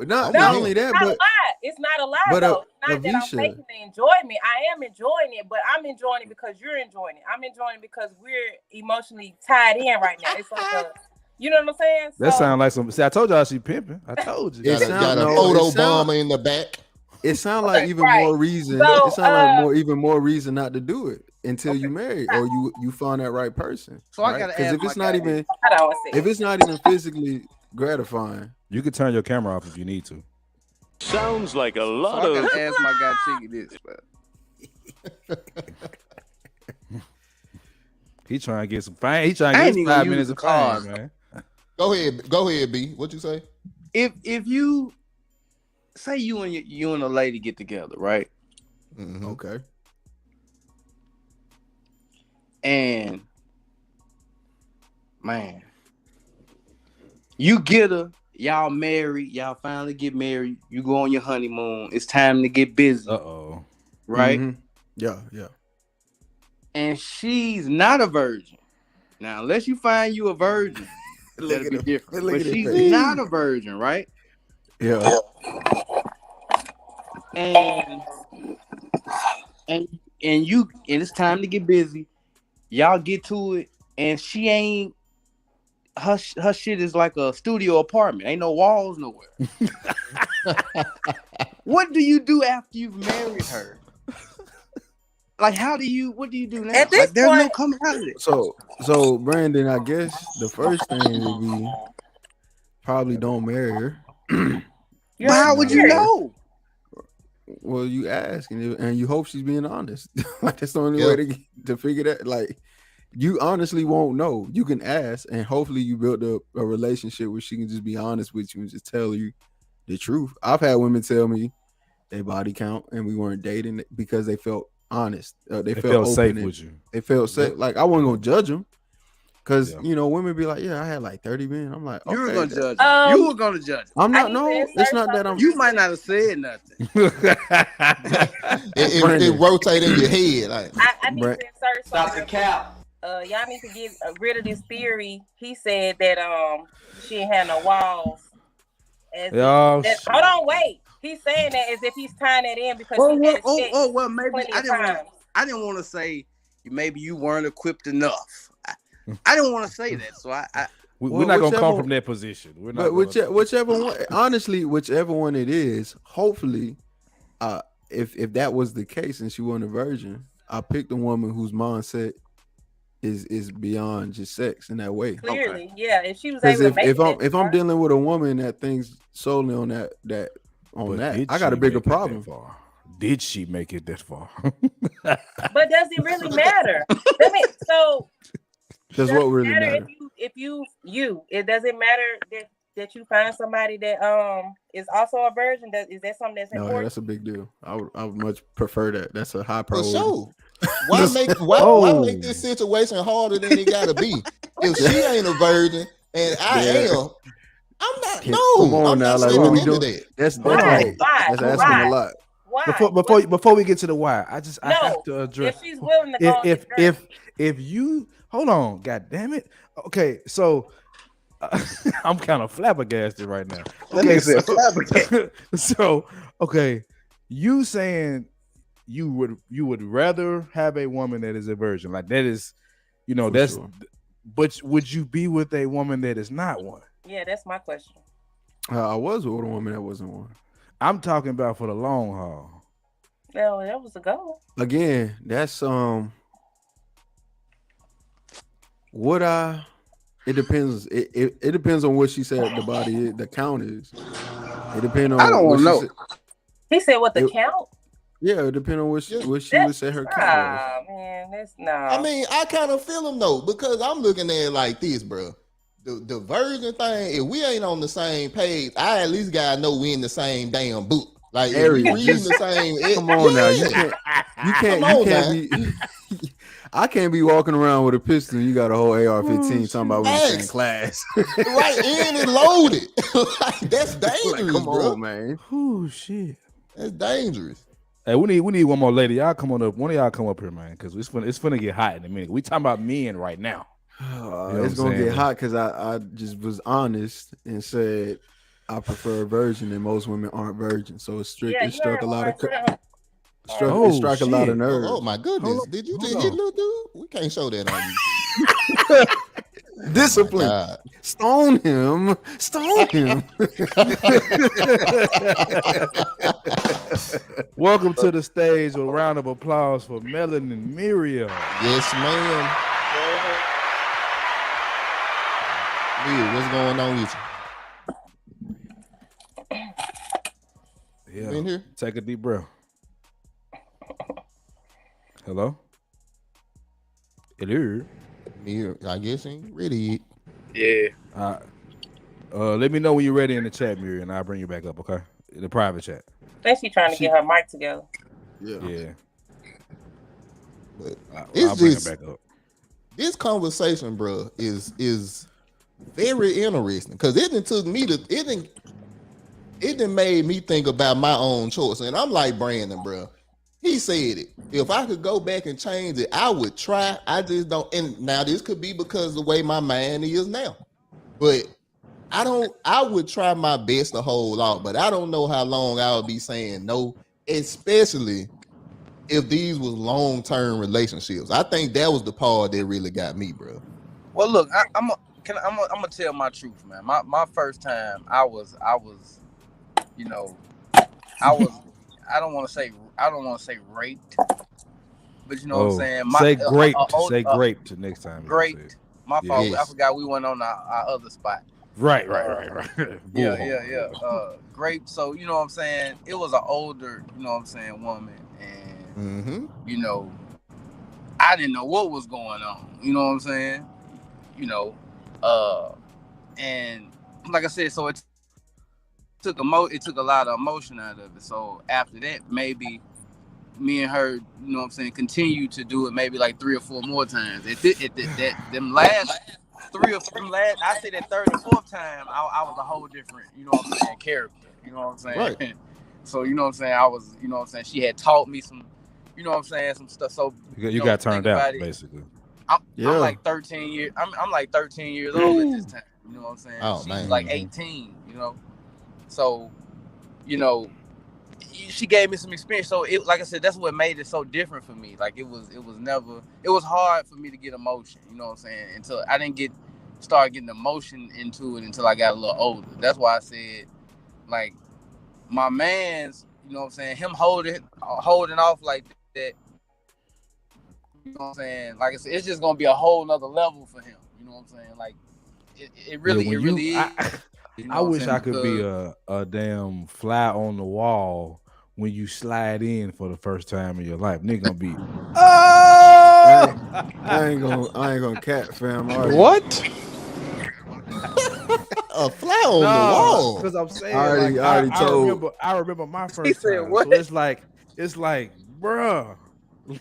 not only that, but it's not a lie though. It's not that I'm making the enjoyment. I am enjoying it, but I'm enjoying it because you're enjoying it. I'm enjoying it because we're emotionally tied in right now. It's like you know what I'm saying? That sounds like some. See, I told y'all she pimping. I told you. Got a photo bomber in the back. It sounds like even more reason. So, it sounds like even more reason not to do it until you marry or you find that right person. So right? I gotta ask. If it's not even physically gratifying, you can turn your camera off if you need to. Sounds like a lot of. I gotta ask my guy Cheeky this. He trying to get some fine. He trying to get 5 minutes of fame, man. Go ahead, B. What you say? If you say you and a lady get together, right? Mm-hmm. Okay. And man, you get her, y'all married, y'all finally get married, you go on your honeymoon, it's time to get busy. Right? Mm-hmm. Yeah. And she's not a virgin. Now, unless you find you a virgin, that'll be different. But she's not a virgin, right? Yeah. And it's time to get busy. Y'all get to it, and she ain't her shit is like a studio apartment. Ain't no walls nowhere. What do you do after you've married her? Like, what do you do now? At this there's point, no coming out of it. So Brandon, I guess the first thing would be probably don't marry her. But how would you know? Well, you ask and you hope she's being honest. Like that's the only way to figure that. Like you honestly won't know. You can ask, and hopefully you build a relationship where she can just be honest with you and just tell you the truth. I've had women tell me they body count and we weren't dating because they felt honest. They felt safe with you. They felt safe. Like I wasn't gonna judge them. Because women be like, I had like 30 men. I'm like, okay, you were gonna judge him. You were gonna judge him. I'm not. No, it's not that I'm. You might not have said nothing. it rotate in your head. Like I need to insert something. Dr. Cap. Y'all need to get rid of this theory. He said that she ain't had no walls. Hold on, wait. He's saying that as if he's tying that in because well, maybe I didn't want to say maybe you weren't equipped enough. I didn't want to say that, so we're not gonna come from that position. We're not. But whichever one, honestly, whichever one it is, hopefully, if that was the case and she wasn't a virgin, I picked a woman whose mindset is beyond just sex in that way. Clearly, yeah. If she was Because able to make it, if I'm dealing with a woman that thinks solely on that, I got a bigger problem. Did she make it that far? But does it really matter? Does what really matter? If you it doesn't matter that you find somebody that is also a virgin. Is that something that's important? No, that's a big deal. I would much prefer that. That's a high priority. For sure. Why make this situation harder than it gotta be? If she ain't a virgin and I am, I'm not. No, come on I'm now, not like saying what we into doing? that. That's asking a lot. Why? Before we get to the why, I have to address. If she's willing to go, if you hold on, god damn it. Okay, so I'm kind of flabbergasted right now. Okay, so okay, you saying you would rather have a woman that is a virgin, like that is, that's. Sure. But would you be with a woman that is not one? Yeah, that's my question. I was with a woman that wasn't one. I'm talking about for the long haul. Well, that was a goal. Again, that's it depends. It depends on what she said the body is, the count is. It depends on I don't want to know. He said what the count? Yeah, it depends on what she would say her count was. Man, that's no. I mean, I kind of feel him though, because I'm looking at it like this, bro. The virgin thing, if we ain't on the same page, I at least gotta know we in the same damn book. Like if we reading the same. Come on now, you can't be. I can't be walking around with a pistol and you got a whole AR-15 talking about we in the same class. Right, and it loaded. Like, that's dangerous, come bro. on, man. Oh shit, that's dangerous. Hey, we need one more lady. Y'all come on up. One of y'all come up here, man, because it's finna get hot in a minute. We talking about men right now. It's gonna get hot because I just was honest and said I prefer a virgin and most women aren't virgins. So it struck a lot of a lot of nerves. Oh my goodness! Did you just hit little dude? We can't show that on you. Discipline. Oh, Stone him. Welcome to the stage. A round of applause for Melon and Miriam. Yes, ma'am. Miriam, what's going on with you? Yeah. In here? Take a deep breath. Hello? Hello? Miriam, I guess ain't ready yet. Yeah. Let me know when you're ready in the chat, Miriam, and I'll bring you back up, okay? In the private chat. I think she's trying to get her mic together. Yeah. But I'll bring it back up. This conversation, bro, is very interesting because it done made me think about my own choice. And I'm like Brandon, bro. He said it. If I could go back and change it, I would try. I just don't. And now this could be because of the way my mind is now. But I would try my best to hold out, but I don't know how long I would be saying no, especially if these was long-term relationships. I think that was the part that really got me, bro. Well, look, I'm gonna tell my truth, man. My first time, I was, I don't want to say raped, but you know what I'm saying. Say graped next time. Graped. My fault. Yes. I forgot we went on our other spot. Right. Yeah. Grape. So you know what I'm saying. It was an older, woman, and I didn't know what was going on. You know what I'm saying. And like I said, so it took a lot of emotion out of it. So after that, maybe me and her, continued to do it maybe like 3 or 4 more times. I say that third and fourth time, I was a whole different, character. You know what I'm saying? Right. So I was, she had taught me some, some stuff. So you got turned out basically. I'm like 13 years. I'm like 13 years old at this time. You know what I'm saying? Oh, She's man. like 18. So, she gave me some experience. So it, like I said, that's what made it so different for me. Like it was hard for me to get emotion. You know what I'm saying? Until I didn't start getting emotion into it until I got a little older. That's why I said, like, my man's, him holding off like that. You know what I'm saying? Like I said, it's just gonna be a whole nother level for him. You know what I'm saying? Like it really is. You know I wish I because could be a damn fly on the wall when you slide in for the first time in your life. Nigga gonna be I ain't gonna cat, fam. What? A fly on the wall. Because I'm saying I remember my first time. What? So it's like, bruh,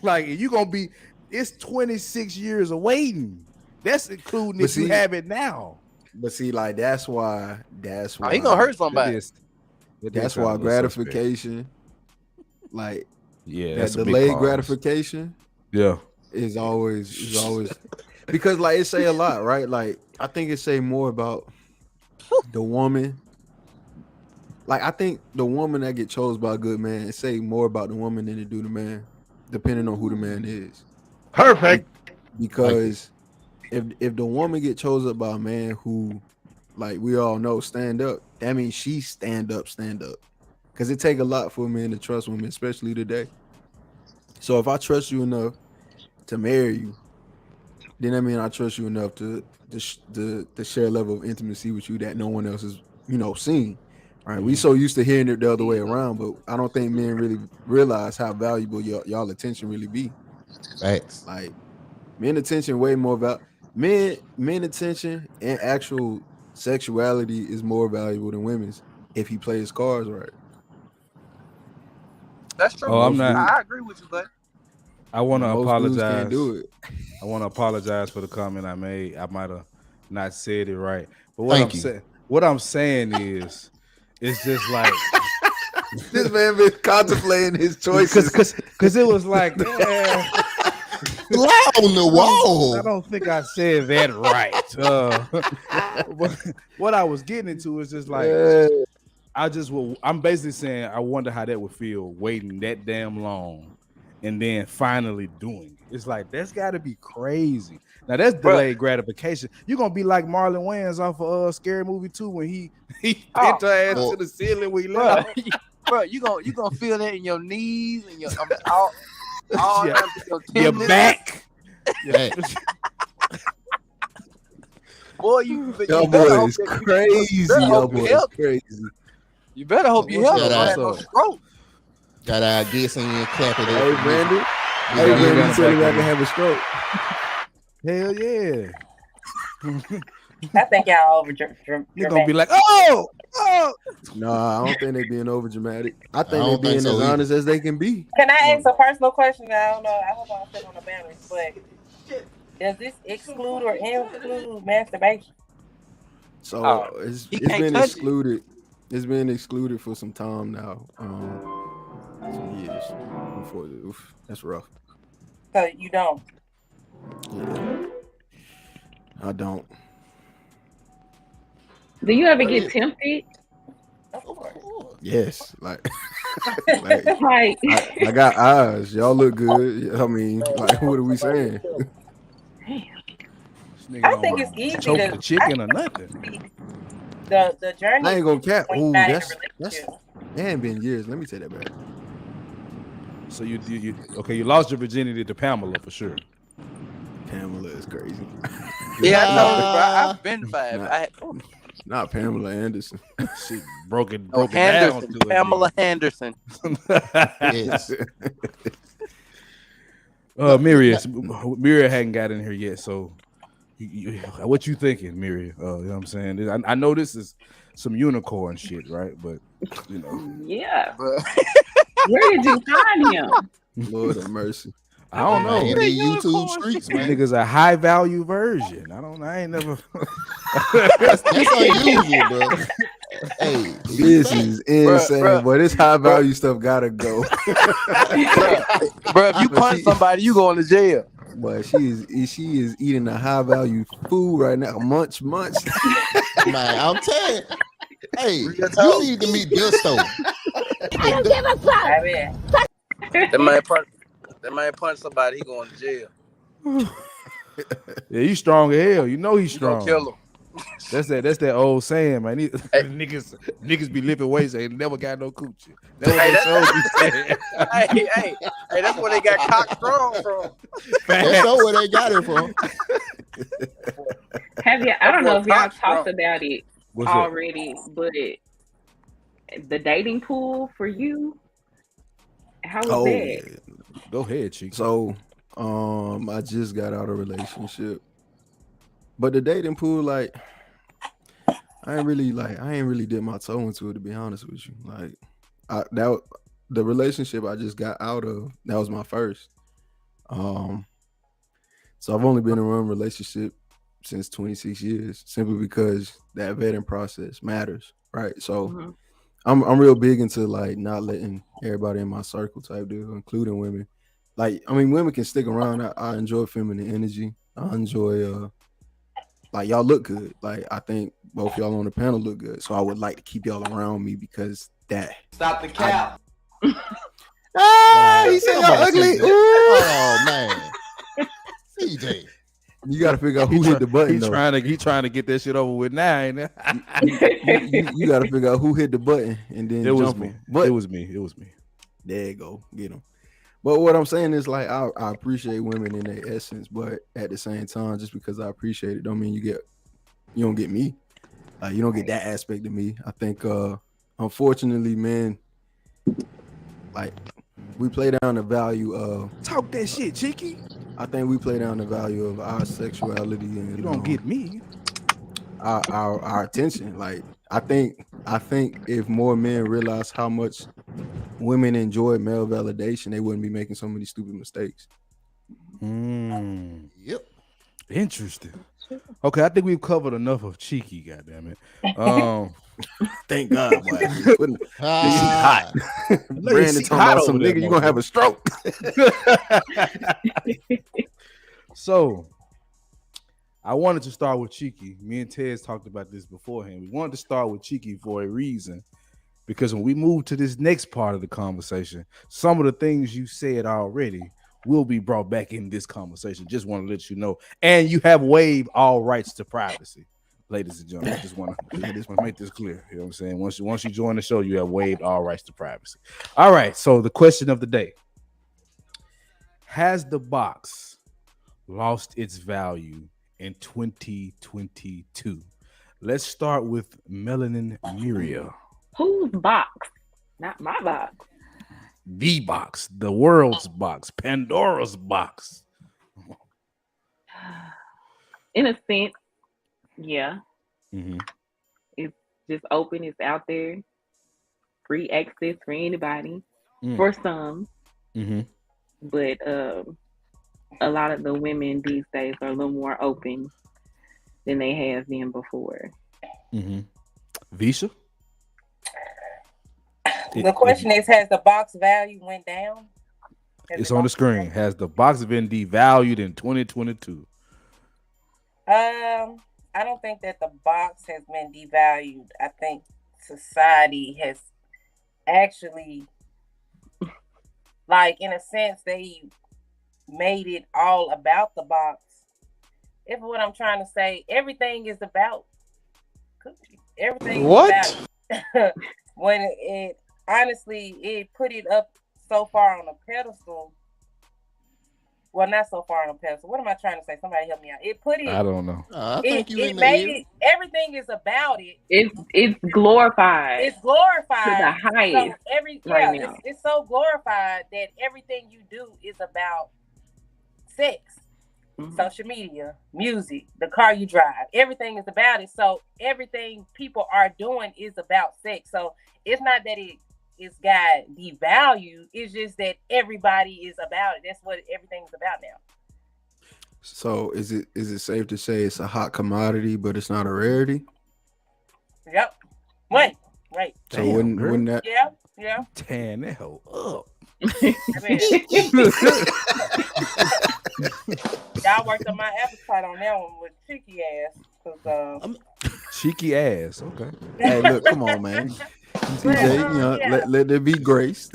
like you gonna be. It's 26 years of waiting. That's including if you have it now. But see, like that's why he gonna hurt somebody. That's why gratification, like that's that delayed gratification, is always because like it say a lot, right? Like I think it say more about the woman. Like I think the woman that get chose by a good man, it say more about the woman than it do the man, depending on who the man is. Perfect. Because if the woman get chosen by a man who, like we all know, stand up, that means she stand up. Because it take a lot for men to trust women, especially today. So if I trust you enough to marry you, then that means I trust you enough to share a level of intimacy with you that no one else has, seen. All right, we so used to hearing it the other way around, but I don't think men really realize how valuable y'all attention really be. Facts. Like men attention way more about men attention and actual sexuality is more valuable than women's if he plays cards right. That's true. I'm not. I agree with you, but I want to apologize. Can't do it. I want to apologize for the comment I made. I might have not said it right, but what I'm saying is, it's just like this man been contemplating his choices because it was like. Fly on the wall. I don't think I said that right. What I was getting into is just like I'm basically saying I wonder how that would feel waiting that damn long and then finally doing it. It's like that's got to be crazy. Now that's delayed gratification. You're gonna be like Marlon Wayans off of Scary Movie 2 when he pinned her ass to the ceiling when he left. Bro, you gonna feel that in your knees and your your back. Boy, you boy is crazy. Your boy is crazy. You better hope you help. No stroke. Gotta guess and clap it. Hey, Brandon. You said you can have a stroke. Hell yeah. I think y'all over dramatic. You're gonna be like, oh. No, I don't think they being over dramatic. I think they being as honest as they can be. Can I ask a personal question? I don't know. I hope I don't step on the boundaries, but does this exclude or include masturbation? So it's been excluded. It's been excluded for some time now. Some years before. That's rough. So you don't? Yeah, I don't. Do you ever get tempted? Yes, like I got eyes. Y'all look good. I mean, like, what are we saying? I think it's easy choke to the chicken or nothing. The journey. I ain't gonna cap. Ooh, that's it ain't been years. Let me take that back. So you lost your virginity to Pamela for sure. Pamela is crazy. Yeah, I know, bro. I've been 5. Not Pamela Anderson. She broke it Anderson, down. Pamela Anderson. Yes. Miria hadn't got in here yet, so what you thinking, Miria? You know what I'm saying? I know this is some unicorn shit, right? But yeah. Where did you find him? Lord have mercy. I don't know. In the YouTube streets, man. Niggas a high value version. I ain't never. That's unusual, bro. Hey, this is insane, but this high value stuff gotta go. Bro, if you punch somebody, you going to jail. But she is eating a high value food right now. Munch. Man, I'm telling you. Hey, you need to meet Gusto. I don't give a fuck. That man punch somebody, he going to jail. Yeah, he's strong as hell. You know he's strong. Gonna kill him. That's that old saying, man. Niggas be lifting weights, ain't never got no coochie. That's what they showed me. hey, that's where they got cock strong from. That's not where they got it from. Have you? I don't know if y'all talked about it already, but the dating pool for you, how was that? Yeah. Go ahead, Cheek. So, I just got out of a relationship, but the dating pool, like, I ain't really dip my toe into it, to be honest with you. Like, the relationship I just got out of, that was my first. So I've only been in one relationship since 26 years, simply because that vetting process matters, right? So I'm real big into like not letting everybody in my circle type deal, including women. Like, I mean, women can stick around. I enjoy feminine energy. I enjoy like, y'all look good. Like, I think both y'all on the panel look good. So I would like to keep y'all around me because that. Stop the cap. He said y'all ugly. Oh man, CJ. You got to figure out who hit the button. He trying to get that shit over with now, ain't it? you got to figure out who hit the button and then It was jump me. 'em. But It was me. there you go, get them. But what I'm saying is, like, I appreciate women in their essence, but at the same time, just because I appreciate it, don't mean you don't get me. You don't get that aspect of me. I think, unfortunately, men, like, we play down the value of talk that shit, Cheeky. I think we play down the value of our sexuality and you don't get me. Our attention. Like, I think if more men realize how much women enjoy male validation, they wouldn't be making so many stupid mistakes. Yep. Interesting. Okay, I think we've covered enough of Cheeky, goddammit. Thank God, boy. This is hot. Brandon talking about some nigga, you gonna have a stroke. So I wanted to start with Cheeky. Me and Tez talked about this beforehand. We wanted to start with Cheeky for a reason, because when we move to this next part of the conversation, some of the things you said already will be brought back in this conversation. Just want to let you know. And you have waived all rights to privacy, ladies and gentlemen. I just want to make this clear. You know what I'm saying? Once you join the show, you have waived all rights to privacy. All right. So the question of the day: has the box lost its value in 2022? Let's start with Melanin Miria. Whose box? Not my box. The box, the world's box, Pandora's box. In a sense, yeah. Mm-hmm. It's just open, it's out there. Free access for anybody. Mm. For some. Mm-hmm. But a lot of the women these days are a little more open than they have been before. Mm-hmm. Visha? The question is, has the box value went down? It's on the screen. Has the box been devalued in 2022? I don't think that the box has been devalued. I think society has actually, like, in a sense, they made it all about the box. If what I'm trying to say, everything is about coochie. Everything is about when it honestly, it put it up so far on a pedestal. Well, not so far on a pedestal. What am I trying to say? Somebody help me out. It put it. I don't know. I think it made it. Everything is about it. It's glorified. It's glorified to the highest. So now. It's so glorified that everything you do is about sex. Mm-hmm. Social media, music, the car you drive, everything is about it. So everything people are doing is about sex. So it's not that it's got devalued. It's just that everybody is about it. That's what everything's about now. So is it safe to say it's a hot commodity, but it's not a rarity? Yep. Right. So wouldn't that? Yeah. Tan that hoe up. Y'all worked on my appetite on that one with cheeky ass. Cheeky ass. Okay. Hey, look, come on, man. TJ, yeah. let there be grace.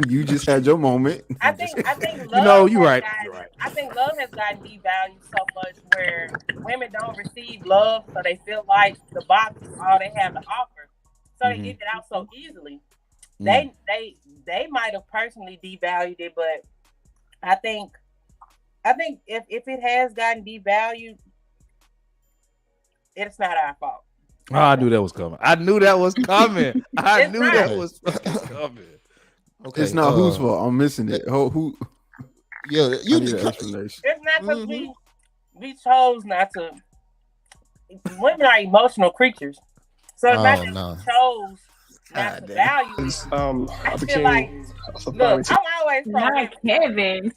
You just had your moment. I think love. you're right. I think love has gotten devalued so much where women don't receive love, so they feel like the box is all they have to offer. So they give it out so easily. They might have personally devalued it, but I think if it has gotten devalued, it's not our fault. Oh, I knew that was coming. I knew that was coming. That was fucking coming. Okay, it's not whose fault. I'm missing it. Who? Yeah, you need an explanation. It's not because we chose not to. Women are emotional creatures, so it's not that we chose not to value. I feel like, look, I'm always pro Kevin.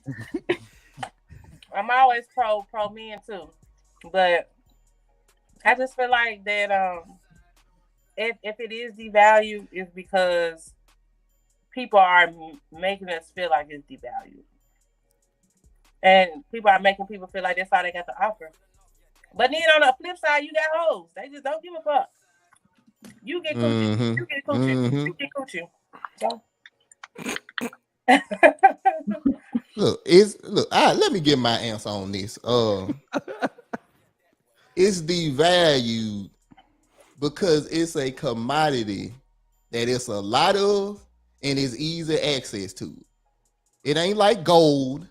I'm always pro men too, but I just feel like that if it is devalued, it's because people are making us feel like it's devalued, and people are making people feel like that's all they got to offer. But then on the flip side, you got hoes. They just don't give a fuck. You get coochie. You get coochie. You get coochie. So. Let me get my answer on this. It's devalued because it's a commodity that it's a lot of and it's easy access to. It ain't like gold.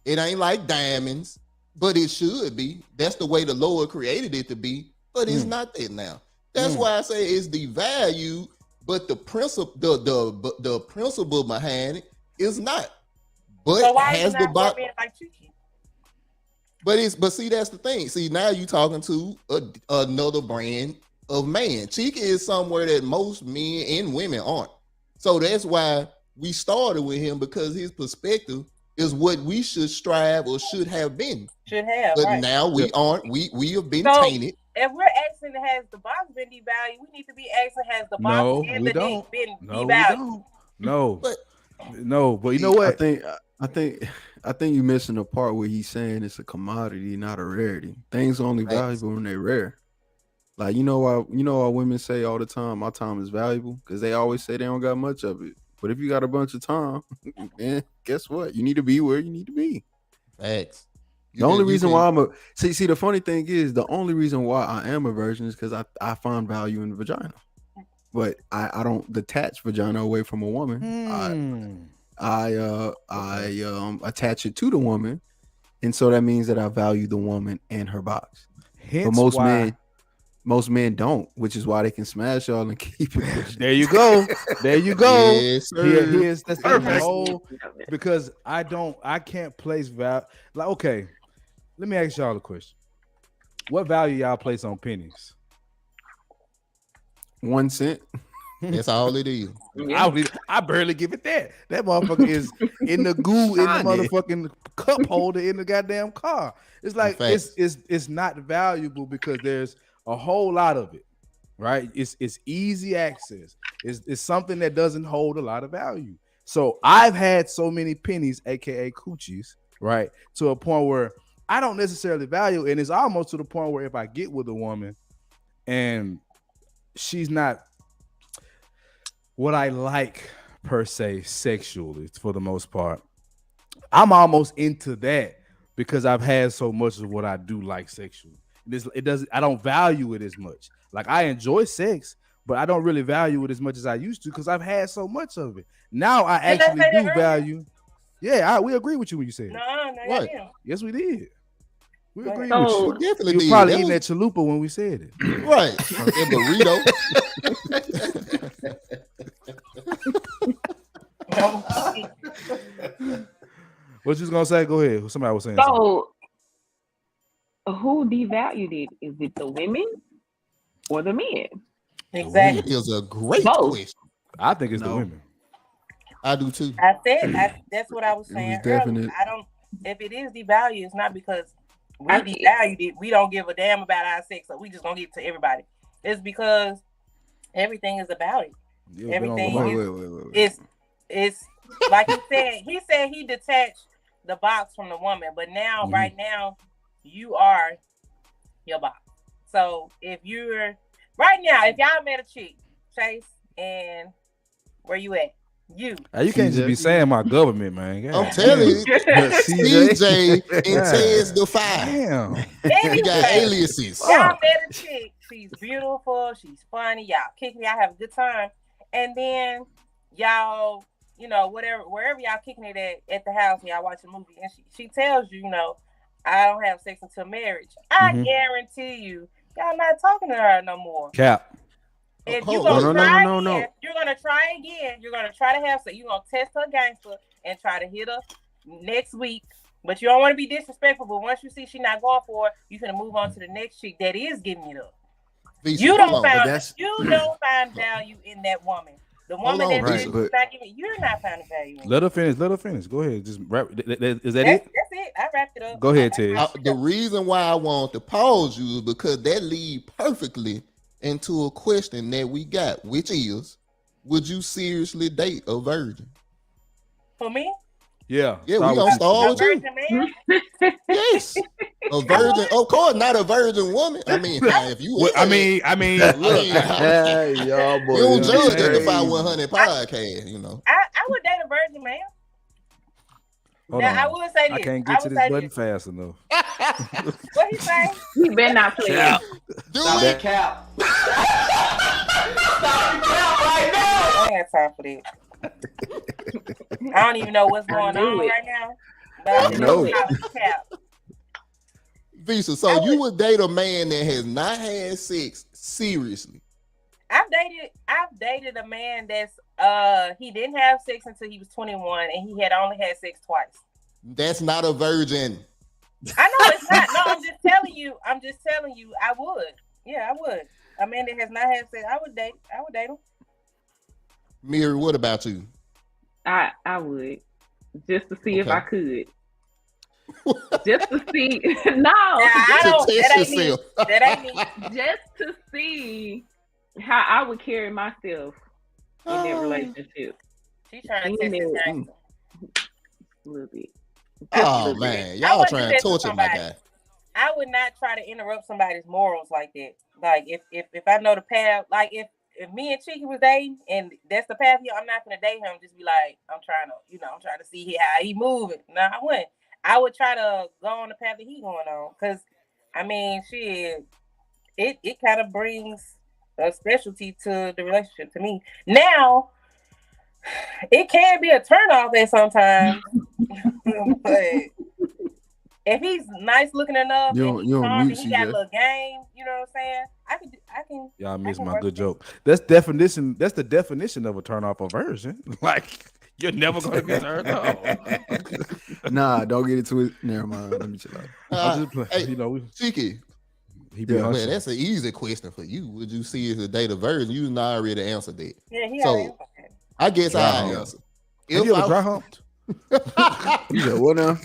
It ain't like diamonds, but it should be. That's the way the Lord created it to be, but it's not that now. That's why I say it's devalued, but the principle, the principle behind it is not. But so why has is the box? Like Cheeky? But see, that's the thing. See, now you talking to another brand of man. Cheeky is somewhere that most men and women aren't. So that's why we started with him, because his perspective is what we should strive or should have been. But right. now we aren't. We have been tainted. If we're asking, has the box been devalued? We need to be asking, has the box and the dick been devalued? No, but you know what? I think you're missing the part where he's saying it's a commodity, not a rarity. Things are only valuable when they're rare. Like, you know why women say all the time, my time is valuable? Because they always say they don't got much of it. But if you got a bunch of time, then guess what? You need to be where you need to be. Facts. The only reason why I'm a see the funny thing is the only reason why I am a virgin is because I find value in the vagina. But I don't detach vagina away from a woman. I attach it to the woman, and so that means that I value the woman and her box. But most men don't, which is why they can smash y'all and keep it. There you go. Yes, sir. That's the whole, because I can't place value. Like, okay, let me ask y'all a question. What value y'all place on pennies? 1 cent. That's all it is. I barely give it that. That motherfucker is in the goo in the motherfucking cup holder in the goddamn car. It's like it's not valuable because there's a whole lot of it, right? It's easy access. It's something that doesn't hold a lot of value. So I've had so many pennies, aka coochies, right, to a point where I don't necessarily value it, and it's almost to the point where if I get with a woman and she's not what I like per se sexually for the most part, I'm almost into that because I've had so much of what I do like sexually. I don't value it as much. Like, I enjoy sex, but I don't really value it as much as I used to because I've had so much of it. Now I actually do value. Yeah, we agree with you when you said No, what? Yes, we did. We agree So, with you. We definitely You did. probably eating that chalupa when we said it. Right. That burrito. What you was gonna say? Go ahead. Somebody was saying something. So who devalued it? Is it the women or the men? Exactly. That is a great Both. question. I think it's the women. I do too. I said that's what I was saying earlier. definite. I don't. If it is devalued, it's not because we devalued it. We don't give a damn about our sex, so we just gonna give it to everybody. It's because everything is about it. Yeah, Everything Wait. is like he said. He said he detached the box from the woman, but now, right now, you are your box. So if you're right now, if y'all met a chick, Chase, And where you at? You can't just be saying my government, man. God, I'm telling you, CJ and Ted's the five. Damn. You got aliases. Y'all met a chick. She's beautiful. She's funny. Y'all kick me. Y'all have a good time. And then y'all, wherever y'all kicking it at the house, and y'all watch a movie, and she tells you, I don't have sex until marriage. I guarantee you, y'all not talking to her no more. Cap. If you're gonna try again, you're gonna try again. You're gonna try to have sex. You're gonna test her gangster and try to hit her next week. But you don't want to be disrespectful. But once you see she's not going for it, you're gonna move on to the next chick that is getting it up. You don't find value in that woman. The woman you're not finding value in. Let her finish. Go ahead. Just wrap. Is that it? That's it. I wrapped it up. Go ahead, Ted. The reason why I want to pause you is because that leads perfectly into a question that we got, which is, would you seriously date a virgin? For me? Yeah. Yeah, we gonna start with you. Yes. A virgin, of course, not a virgin woman. I mean, if you look, hey, y'all boy, we don't judge at the 5100 podcast, I would date a virgin man. I will say this. I can't get to this button fast enough. What he say? He better not play. Stop that cap. Stop the cap right now. I ain't got time for that. I don't even know what's going on right now. But I know cap. Visa, so you would date a man that has not had sex seriously? I've dated a man that's he didn't have sex until he was 21 and he had only had sex twice. That's not a virgin. I know it's not. No, I'm just telling you I would. Yeah, I would. A man that has not had sex, I would date him. Miri, what about you? I would. Just to see if I could. Just to see. No. That ain't me. Just to see how I would carry myself in that relationship. She's trying to test his gangster. A little bit. Oh man, y'all trying to torture my guy. I would not try to interrupt somebody's morals like that. Like if I know the path, like if me and Cheeky was dating and that's the path, I'm not gonna date him. Just be like, I'm trying to see how he moving. No, I wouldn't. I would try to go on the path that he going on, because I mean, it kind of brings a specialty to the relationship to me. Now, it can be a turnoff at sometimes, but if he's nice looking enough, he got a little game, you know what I'm saying? I can. Y'all missed my good joke. That's the definition of a turn off aversion. Like, you're never gonna be turned off. Nah, don't get into it. Never mind. Let me chill out. Cheeky. Man, that's an easy question for you. Would you see as a date a virgin? You not already answered that. Yeah, so I guess I answer. If you ever dry humped? You said what now?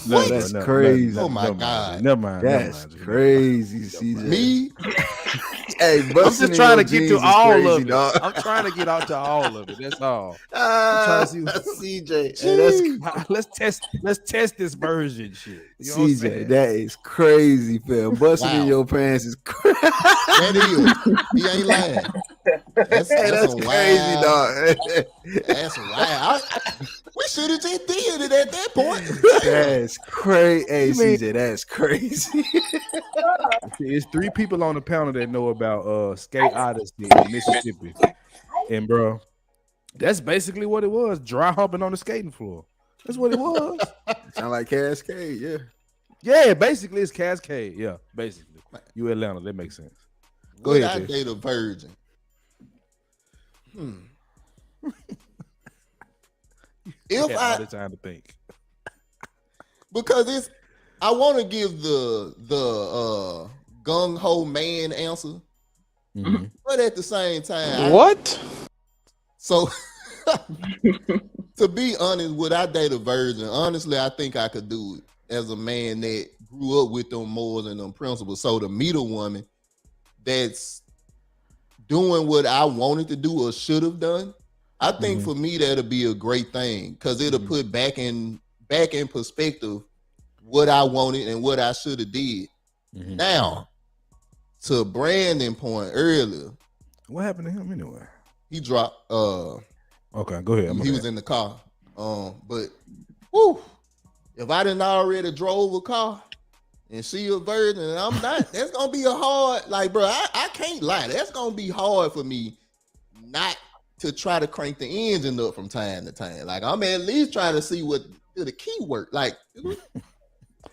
No, that's crazy. Oh my God. Never mind. That's crazy, CJ. Me? Hey, I'm just trying to get to all of it. Dog. I'm trying to get out to all of it. That's all. I'm trying to see CJ. Hey, let's test this version shit. You know CJ, that is crazy, fam. Busting in your pants is crazy. That is. He ain't lying. That's crazy, dog. That's wild. We should have just did it at that point. That's crazy. Hey, CJ, that's crazy. It's 3 people on the panel that know about Skate Odyssey in Mississippi. And bro, that's basically what it was. Dry humping on the skating floor. That's what it was. Sound like Cascade, yeah. Yeah, basically it's Cascade. Yeah, basically. You Atlanta, that makes sense. Go ahead. I date a virgin. If all the time to think. Because I want to give the gung ho man answer, but at the same time, what? So, to be honest, would I date a virgin? Honestly, I think I could do it as a man that grew up with them morals and them principles. So to meet a woman that's doing what I wanted to do or should have done, I think for me that'll be a great thing, because it'll put back in perspective what I wanted and what I should have did. Now, to Brandon's point earlier, what happened to him anyway? he dropped. Okay, go ahead. He was in the car. But whoo, if I didn't already drove a car and see a virgin and I'm not, that's gonna be a hard, like, bro, I can't lie. That's gonna be hard for me not to try to crank the engine up from time to time. Like, I'm at least trying to see what the key work. Like,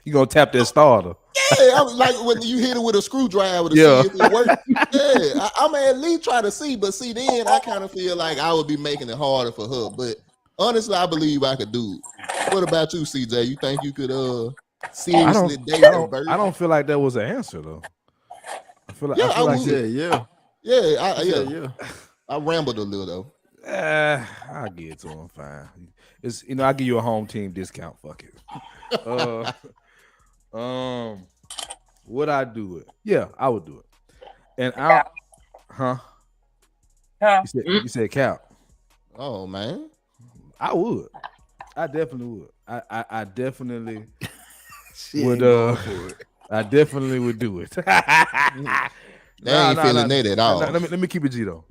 you gonna tap that starter. yeah, I was like when you hit it with a screwdriver to see if it works. Yeah, I'm at least try to see, but see, then I kind of feel like I would be making it harder for her. But honestly, I believe I could do it. What about you, CJ? You think you could seriously date a virgin? I don't feel like that was an answer though. I feel like yeah. I rambled a little though. I'll give it to him. Fine. It's I'll give you a home team discount. Fuck it. Would I do it? Yeah, I would do it. And you said Cal. Oh man, I would. I definitely would. I definitely would. I definitely would do it. They ain't feeling it at all. Let me keep it G though.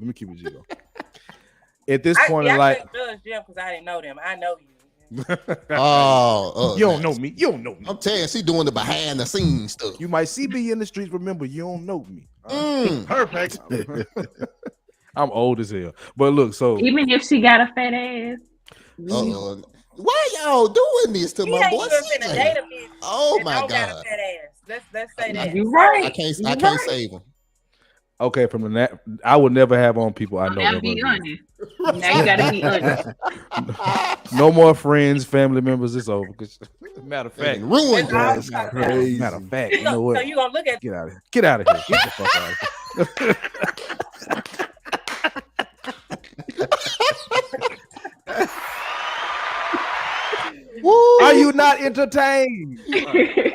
At this point in life, judge them because I didn't know them. I know you. You don't know me. You don't know me. I'm telling you, she doing the behind the scenes stuff. You might see me in the streets. Remember, you don't know me. Perfect. I'm old as hell. But look, so even if she got a fat ass. Why y'all doing this to my boy? Oh my God. Let's say that. You're right. I can't save him. Okay, from the I would never have on people I know. Now be honest. Now you gotta be honest. No more friends, family members. It's over. Matter of fact, ruined. That's crazy. Matter of fact, you know what? So you gonna look at? Get out of here. Get out of here. Get the fuck out of here. Are you not entertained?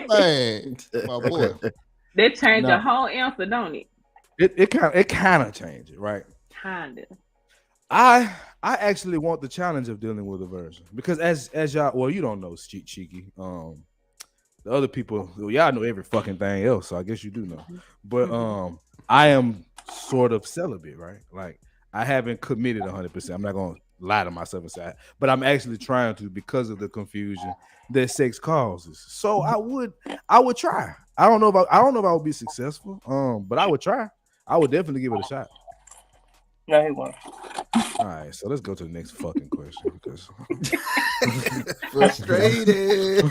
Man, my boy. That changed the whole answer, don't it? It kind of changed it, right? Kinda. I actually want the challenge of dealing with a virgin because as y'all, well, you don't know Cheeky. The other people, well, y'all know every fucking thing else, so I guess you do know. But I am sort of celibate, right? Like I haven't committed 100%. I'm not gonna lie to myself and say, but I'm actually trying to because of the confusion that sex causes. So I would try. I don't know if I would be successful. But I would try. I would definitely give it a shot. No, he won't. All right, so let's go to the next fucking question because frustrated.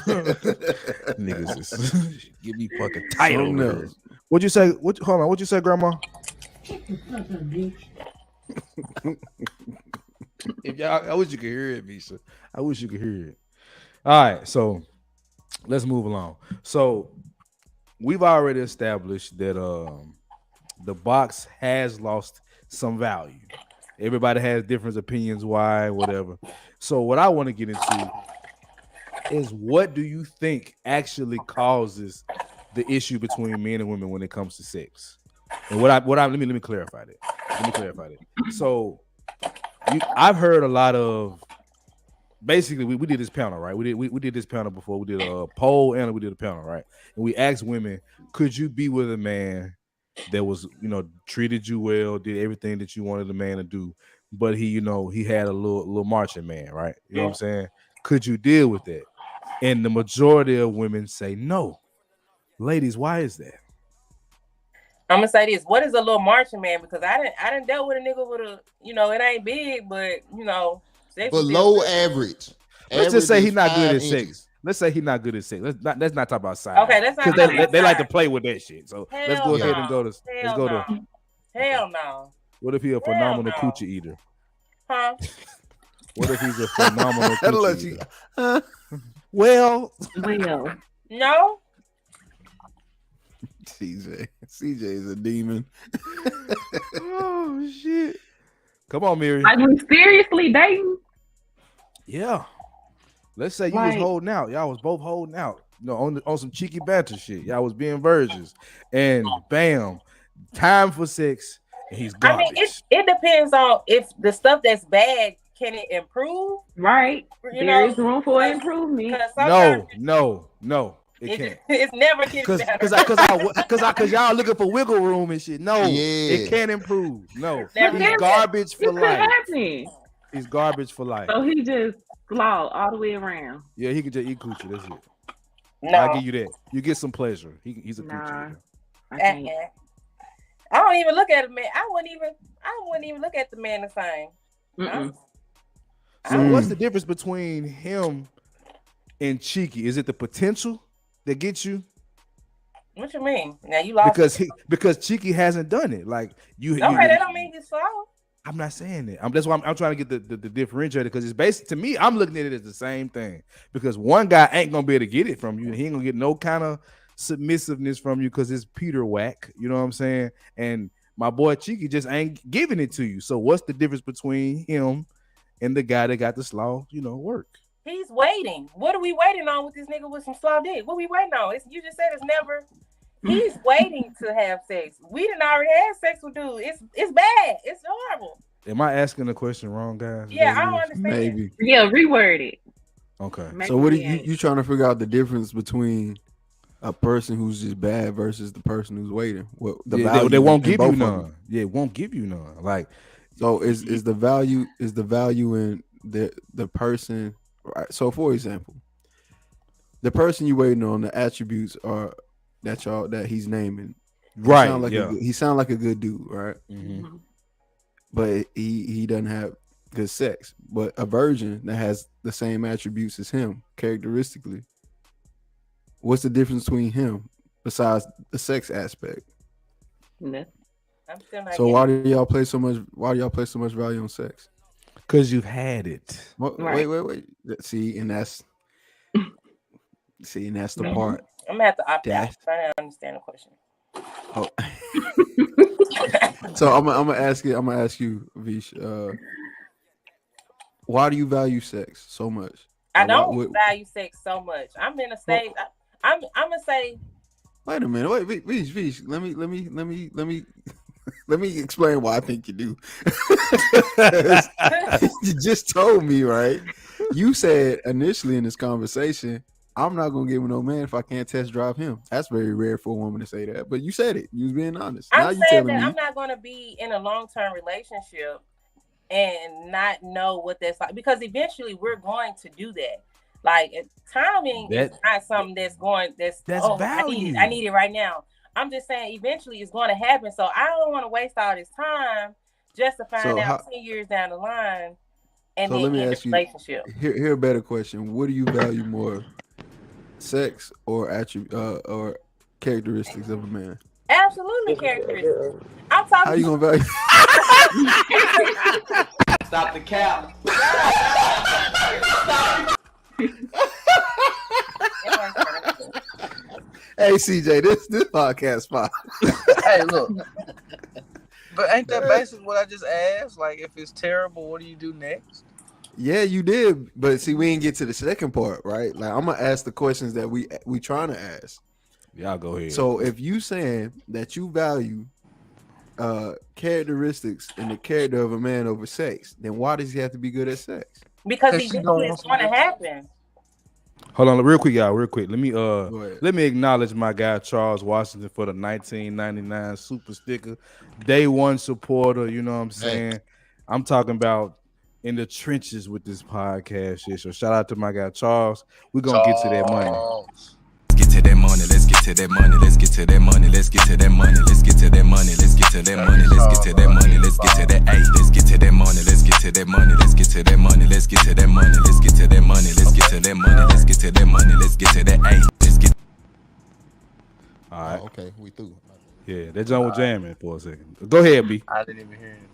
Niggas is give me fucking title. What'd you say? Hold on. What'd you say, Grandma? If y'all, I wish you could hear it, Misha. I wish you could hear it. All right, so let's move along. So we've already established that the box has lost some value. Everybody has different opinions, why, whatever. So what I want to get into is what do you think actually causes the issue between men and women when it comes to sex? And let me clarify that. So I've heard a lot of basically we did this panel, right? We did this panel before. We did a poll and we did a panel, right? And we asked women, could you be with a man that was, treated you well, did everything that you wanted a man to do, but he had a little marching man, right? You know what I'm saying? Could you deal with that? And the majority of women say no. Ladies, why is that? I'm gonna say this. What is a little marching man? Because I didn't dealt with a nigga with a, it ain't big, but below average. Let's just say he's not good at sex. Let's say he's not good at sex. Let's not talk about size. Okay, let's not. Because they like to play with that shit. So let's go ahead and go to. Hell no. What if he's a phenomenal coochie eater? Huh? What if he's a phenomenal coochie eater? Well. No. CJ is a demon. Oh shit! Come on, Mary. Are you seriously dating? Yeah. Let's say you was holding out. Y'all was both holding out. On some cheeky banter shit. Y'all was being virgins, and bam, time for sex, and he's garbage. I mean, it depends on if the stuff that's bad can it improve. Right. There is room for improvement. No. It can't. It's never getting better. Cause y'all looking for wiggle room and shit. No, it can't improve. No, he's garbage for life. He's garbage for life. So he just flawed all the way around. Yeah, he can just eat coochie. That's it. No. I'll give you that. You get some pleasure. He's a coochie. I don't even look at a man. I wouldn't even look at the man the same. So what's the difference between him and Cheeky? Is it the potential that gets you? What you mean? Now you lost because Cheeky hasn't done it. Like you. That don't mean he's slow. I'm not saying that. That's why I'm trying to get the differentiator, because it's basically, to me, I'm looking at it as the same thing. Because one guy ain't gonna be able to get it from you. He ain't gonna get no kind of submissiveness from you because it's Peter whack. You know what I'm saying? And my boy Cheeky just ain't giving it to you. So what's the difference between him and the guy that got the slow, work? He's waiting. What are we waiting on with this nigga with some slow dick? What we waiting on? You just said it's never. He's waiting to have sex. We done already had sex with dude. It's bad. It's horrible. Am I asking the question wrong, guys? Yeah, I don't understand. Maybe. Yeah, reword it. Okay. So what are you trying to figure out the difference between a person who's just bad versus the person who's waiting? What the value they won't give you none. Yeah, it won't give you none. Like, so is the value in the person? Right. So for example, the person you waiting on, the attributes are that he's naming. Right. He sound like a good dude, right? Mm-hmm. But he doesn't have good sex. But a virgin that has the same attributes as him, characteristically, what's the difference between him besides the sex aspect? So why do y'all place so much value on sex? Because you've had it. Wait. See, and that's the part. I'm gonna have to opt out. Trying to understand the question. Oh. So I'm gonna ask you, Vish. Why do you value sex so much? I don't value sex so much. I'm in a stage. I'm gonna say. Wait a minute. Wait, Vish. Let me explain why I think you do. You just told me, right? You said initially in this conversation, I'm not gonna give him no man if I can't test drive him. That's very rare for a woman to say that, but you said it. You was being honest. I'm saying that I'm not gonna be in a long-term relationship and not know what that's like, because eventually we're going to do that. Like, timing is not something that's value. I need it right now. I'm just saying eventually it's going to happen. So I don't want to waste all this time just to find out 10 years down the line and then end the relationship. Here a better question. What do you value more? Sex or or characteristics of a man? Absolutely characteristics. I'm talking. How you gonna value? Stop the cap. Hey CJ, this podcast spot. Hey, look. But ain't that basically what I just asked? Like, if it's terrible, what do you do next? Yeah, you did, but see, we didn't get to the second part, right? Like, I'm gonna ask the questions that we trying to ask. Y'all go ahead. So, if you saying that you value characteristics and the character of a man over sex, then why does he have to be good at sex? Because it's going to happen. Hold on, real quick, y'all. Real quick. Let me acknowledge my guy Charles Washington for the 1999 super sticker, day one supporter. You know what I'm saying? Hey. I'm talking about in the trenches with this podcast shit. So shout out to my guy Charles. We're gonna get to that money. Get to that money. Let's get to that money. Let's get to that money. Let's get to that money. Let's get to that money. Let's get to that money. Let's get to that money. Let's get to that Let's get to that money. Let's get to that money. Let's get to that money. Let's get to that money. Let's get to that money. Let's get to that money. Let's get to that money. Let's get to that Let's get. All right. Okay, we through. Yeah, that John was jamming for a second. Go ahead, B. I didn't even hear anything.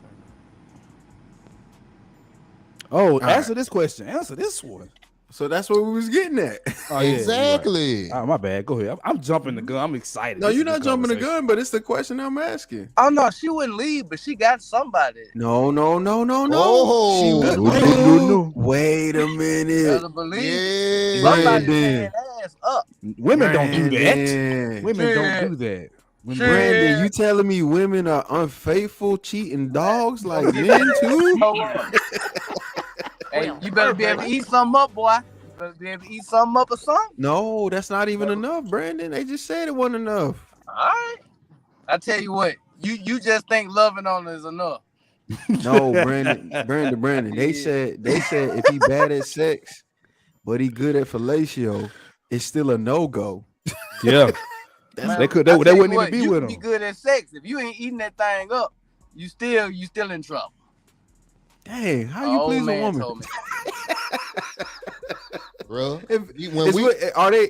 Oh, answer this question. Answer this one. So that's what we was getting at. Oh, exactly. Right. My bad. Go ahead. I'm jumping the gun. I'm excited. No, you're not jumping the gun, but it's the question I'm asking. Oh no, she wouldn't leave, but she got somebody. No. Oh, wait a minute. Yeah. Somebody's laying ass up. Women don't do that. Women don't do that. Brandon, you telling me women are unfaithful, cheating dogs like men too? Hey, you better be able to eat something up, boy. better be able to eat something up or something. No, that's not even enough, Brandon. They just said it wasn't enough. All right. I tell you what, you just think loving on her is enough. No, Brandon. They said if he bad at sex, but he good at fellatio, it's still a no-go. Yeah. They wouldn't even be you with can him. be good at sex. If you ain't eating that thing up, you still in trouble. Dang, how you please a woman? Told me. Bro,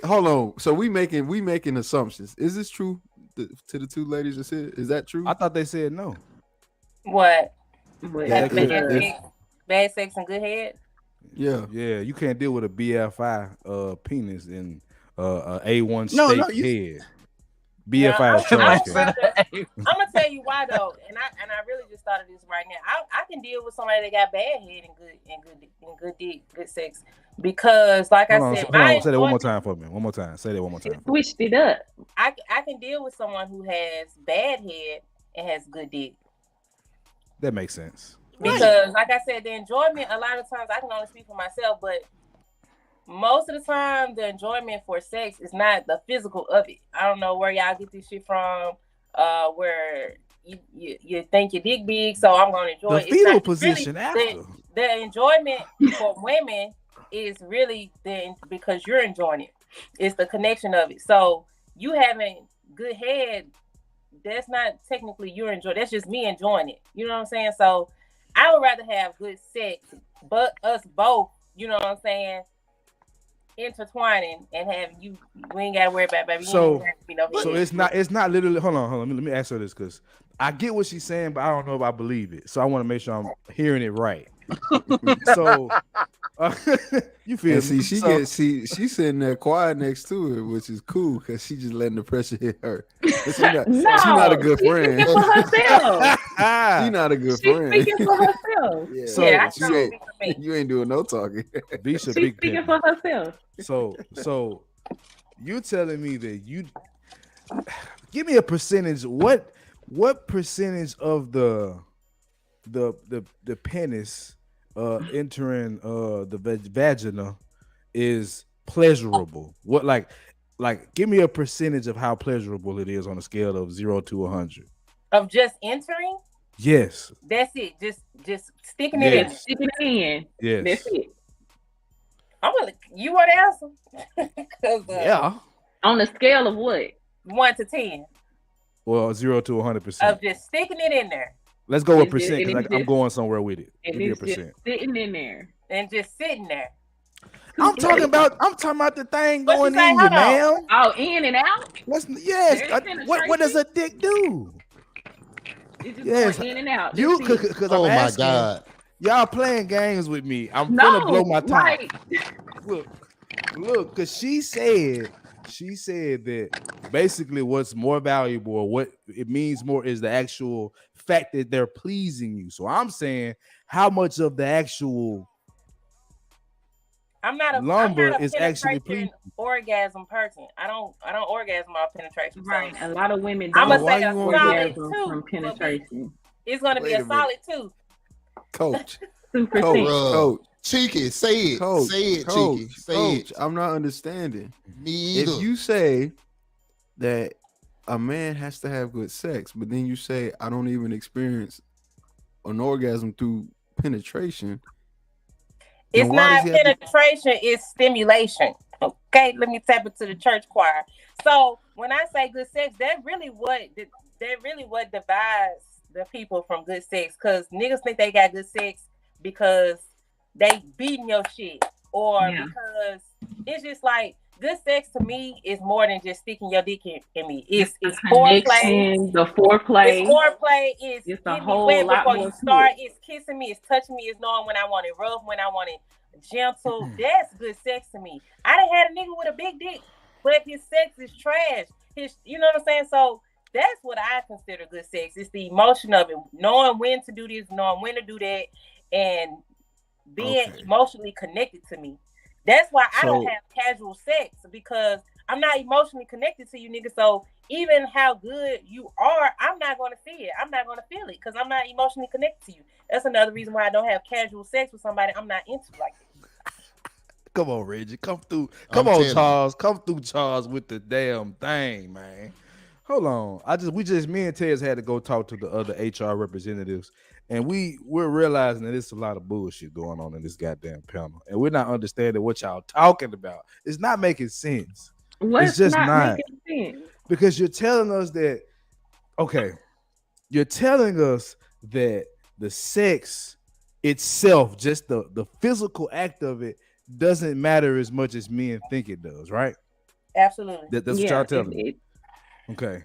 hold on. So we making assumptions. Is this true to the two ladies that said? Is that true? I thought they said no. What? Yeah, bad sex and good head? Yeah. Yeah, you can't deal with a BFI penis and A1 steak head. BFI is trash. I'm gonna tell you why though, and I really just started this right now. I can deal with somebody that got bad head and good dick, good sex, because like I said, say that one more time for me. One more time. Say that one more time. Switched it up. I can deal with someone who has bad head and has good dick. That makes sense. Because like I said, the enjoyment, a lot of times I can only speak for myself, but most of the time the enjoyment for sex is not the physical of it. I don't know where y'all get this shit from, where you think your dick big, so I'm gonna enjoy the fetal position really, after. The enjoyment for women is really because you're enjoying it. It's the connection of it. So you having good head, that's not technically you enjoying. That's just me enjoying it. You know what I'm saying? So I would rather have good sex, but us both, you know what I'm saying, intertwining and having you. We ain't gotta worry about baby. So it's not literally. Hold on. Let me ask her this because I get what she's saying, but I don't know if I believe it. So I want to make sure I'm hearing it right. So you feel me? She's sitting there quiet next to her, which is cool because she just letting the pressure hit her. She's not a good friend. Speaking for herself. She's not a good friend. Speaking for herself. You ain't doing no talking. She's speaking for herself. So you telling me that you give me a percentage? What percentage of the penis entering the vagina is pleasurable? What like give me a percentage of how pleasurable it is on a scale of 0 to 100 of just entering? Yes, that's it. Just sticking it in. Sticking it in. Yes, that's it. You want to answer? Yeah. On a scale of what? 1 to 10. Well, 0 to 100%. Of just sticking it in there. Let's go with percent because I'm going somewhere with it. Give me a percent. Sitting in there. And just sitting there. I'm talking about the thing going in you, ma'am. Oh, in and out? What does a dick do? It's just going in and out. You because oh I'm my asking, God. Y'all playing games with me. I'm gonna blow my top. Right. Look, because she said that basically what's more valuable or what it means more is the actual fact that they're pleasing you. So I'm saying how much of the actual lumber is actually pleasing. Orgasm person. I don't orgasm off penetration. Right. A lot of women I'm don't gonna say a solid 2 from penetration. It's gonna be a solid 2. Coach. 2%. Coach. Cheeky, say it. Coach, say it, Coach, Cheeky. Say Coach, it. I'm not understanding. Me either. If you say that a man has to have good sex, but then you say I don't even experience an orgasm through penetration. It's not penetration, it's stimulation. Okay, let me tap into the church choir. So when I say good sex, that really what divides the people from good sex. Because niggas think they got good sex because they beating your shit, or because it's just like good sex to me is more than just sticking your dick in me. It's foreplay. The foreplay. It's foreplay. It's a getting whole me wet lot before more you start. it. It's kissing me. It's touching me. It's knowing when I want it rough, when I want it gentle. That's good sex to me. I done had a nigga with a big dick, but his sex is trash. You know what I'm saying? So that's what I consider good sex. It's the emotion of it, knowing when to do this, knowing when to do that, and being emotionally connected to me. That's why I don't have casual sex, because I'm not emotionally connected to you, nigga. So even how good you are, I'm not going to see it. I'm not going to feel it because I'm not emotionally connected to you. That's another reason why I don't have casual sex with somebody I'm not into like this. Come on, Reggie. Come through. Come I'm on, telling Charles. Come through, Charles, with the damn thing, man. Hold on. Me and Tez had to go talk to the other HR representatives, and we're realizing that it's a lot of bullshit going on in this goddamn panel, and we're not understanding what y'all talking about. It's not making sense. What's it's just not not making sense? because you're telling us that. Okay, you're telling us that the sex itself, just the physical act of it, doesn't matter as much as men think it does, right? Absolutely. That's what y'all telling me. Okay,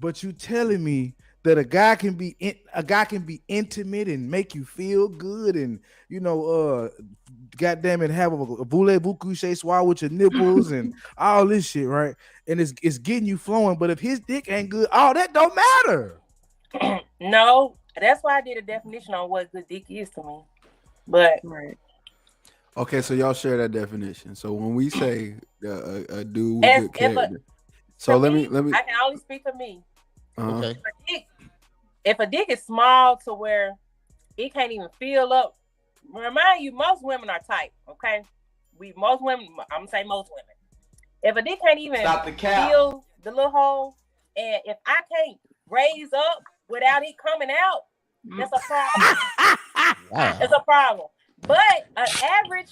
but you telling me that a guy can be intimate and make you feel good, and goddamn it, have a voulez-vous coucher soir with your nipples and all this shit, right? And it's getting you flowing, but if his dick ain't good, all that don't matter. No, that's why I did a definition on what good dick is to me. But right. Okay, so y'all share that definition. So when we say a dude with good character, let me. I can only speak for me. Okay. If a dick is small to where it can't even fill up, remind you, most women are tight. Okay, most women. I'm gonna say most women. If a dick can't even fill the little hole, and if I can't raise up without it coming out, that's a problem. It's a problem. But an average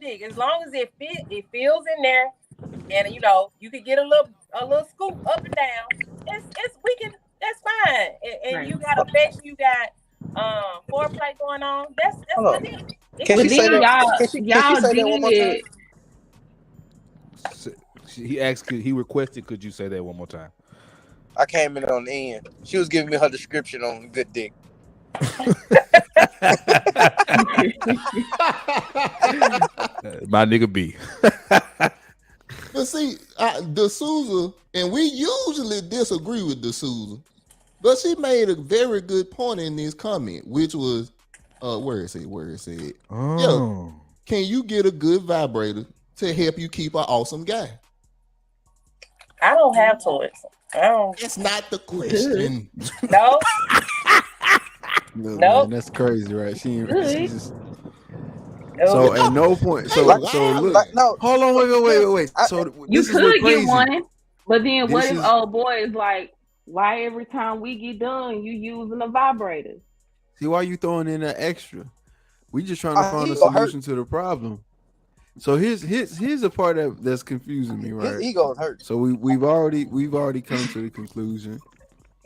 dick, as long as it fills in there, and you can get a little scoop up and down. That's fine. And right. You got affection, you got foreplay going on. That's good dick. Can she say that? Can she say that one more time? He asked. He requested. Could you say that one more time? I came in on the end. She was giving me her description on good dick. My nigga B. But see, D'Souza, and we usually disagree with D'Souza, but she made a very good point in this comment, which was, where is it? Oh. Yo, can you get a good vibrator to help you keep an awesome guy? I don't have toys. That's not the question. No. No, man, that's crazy, right? She just. So at no point. So look. No. Hold on. Wait. So you this is get one, but then this what if is... old boy is like, why every time we get done, you using a vibrator? See, why you throwing in that extra? We just trying to find a solution to the problem. So here's a part that's confusing me, right? His ego hurt. So we've already come to the conclusion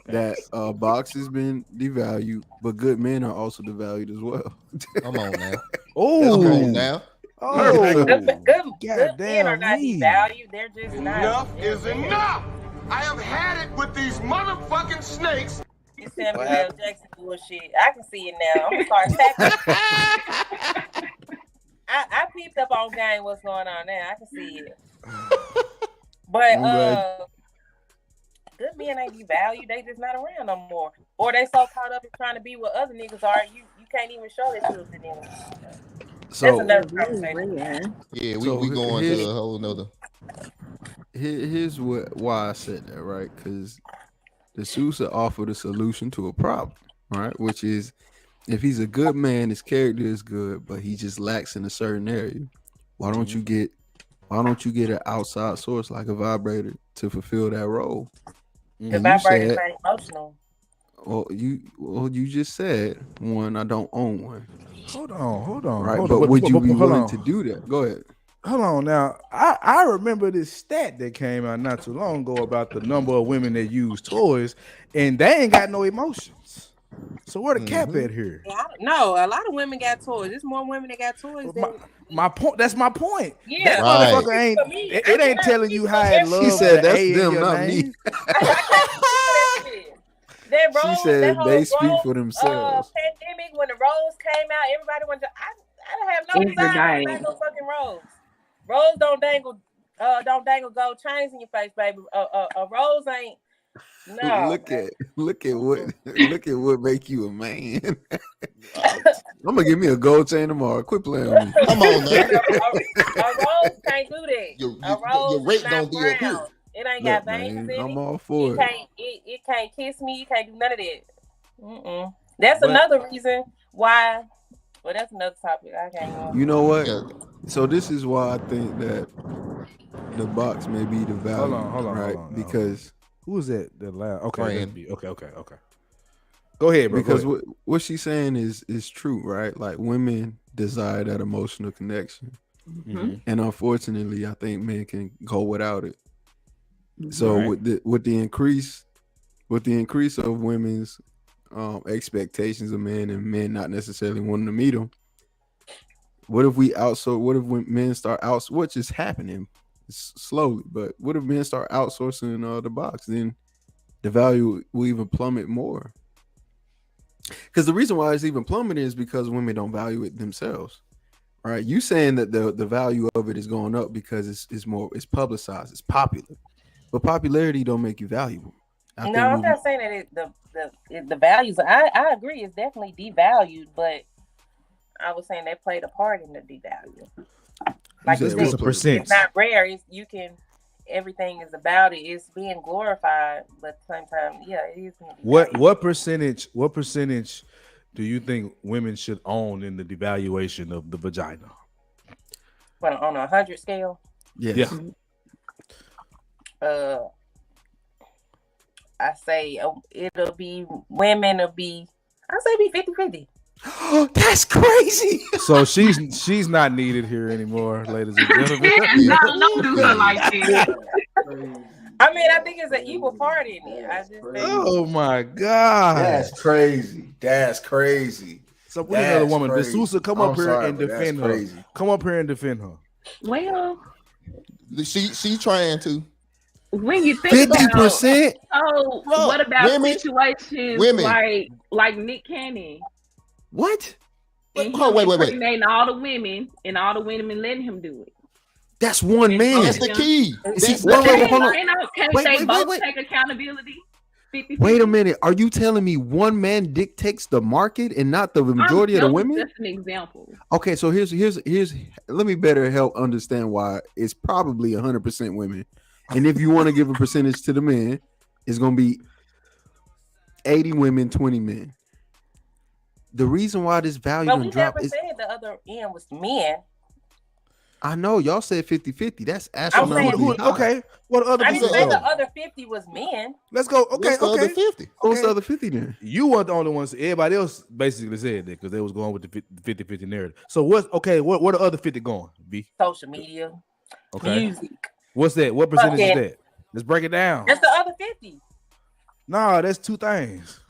that box has been devalued, but good men are also devalued as well. Come on now. Oh, come on now. Oh, good men are not devalued. They're just not. Enough is enough. I have had it with these motherfucking snakes. It's Samuel L. Jackson bullshit. I can see it now. I'm gonna start tackling. I peeped up on game what's going on now. I can see it. But good men ain't devalued. They just not around no more. Or they so caught up in trying to be what other niggas are, you can't even show that to them. So that's another conversation. Yeah, we going to a whole nother. Here's why I said that, right? Because D'Souza offered a solution to a problem, right? Which is, if he's a good man, his character is good, but he just lacks in a certain area. Why don't you get an outside source like a vibrator to fulfill that role? The vibrator is not emotional. Well, you just said one. I don't own one. Hold on. Right, but would you be willing to do that? Go ahead. Hold on now. I remember this stat that came out not too long ago about the number of women that use toys, and they ain't got no emotions. So where the cap at here? No, a lot of women got toys. There's more women that got toys. My point. That's my point. Yeah, that motherfucker ain't. It ain't telling you how it love. She said that's them, not me. She said they speak for themselves. Pandemic, when the rose came out, everybody went to. I have no desire to dangle fucking rose. Rose don't dangle gold chains in your face, baby. A rose ain't. No. Look at what make you a man. I'm gonna give me a gold chain tomorrow. Quit playing with me. Come on, man. A rose can't do that. Your rate don't be up here. It ain't got veins in it. I'm all for it. It can't kiss me. You can't do none of that. That's another reason why. Well, that's another topic. I can't. You know what? So this is why I think that the box may be the value. Hold on, right? Because who is that? The loud. Okay, Fran. okay. Go ahead, bro. Because what she's saying is true, right? Like women desire that emotional connection, and unfortunately, I think men can go without it. So with the increase of women's expectations of men and men not necessarily wanting to meet them, what if we outsource? What if when men start outsourcing? Which is happening slowly, but what if men start outsourcing the box? Then the value will even plummet more. Because the reason why it's even plummeting is because women don't value it themselves, right? You saying that the value of it is going up because it's publicized, it's popular, but popularity don't make you valuable. I'm not saying that the values. I agree, it's definitely devalued, but I was saying that played a part in the devalue. Like you said, it's not rare. Everything is about it. It's being glorified, but at the same time, yeah, it is. What percentage do you think women should own in the devaluation of the vagina? Well, on 100 scale? Yes. Yeah. I say it'll be women. I say be 50-50. That's crazy. So she's not needed here anymore, ladies and gentlemen. Don't do her like this. I mean, I think it's an equal part in it. I just think, oh my God, that's crazy. So we another woman, D'Souza, come up here and defend her. Come up here and defend her. Well, she trying to. When you think 50%. So what about situations like Nick Cannon? What? And wait. And all the women letting him do it. That's one man. That's the key. Can't they both take accountability? 50-50? Wait a minute. Are you telling me one man dictates the market and not the majority of the women? That's an example. Okay, so here's let me better help understand why it's probably 100% women. And if you want to give a percentage to the men, it's going to be 80 women, 20 men. The reason why this value but we drop never is said the other end was men. I know y'all said 50-50. That's astronomically high. Okay. What other? I didn't say the other 50 was men. Let's go. Okay. The other 50. What's the other 50 then? You weren't the only ones. Everybody else basically said that because they was going with the 50-50 narrative. So what's okay? What the other 50 going? B. Social media. Okay. Music. What's that? What percentage is that? Let's break it down. That's the other 50. No, that's two things.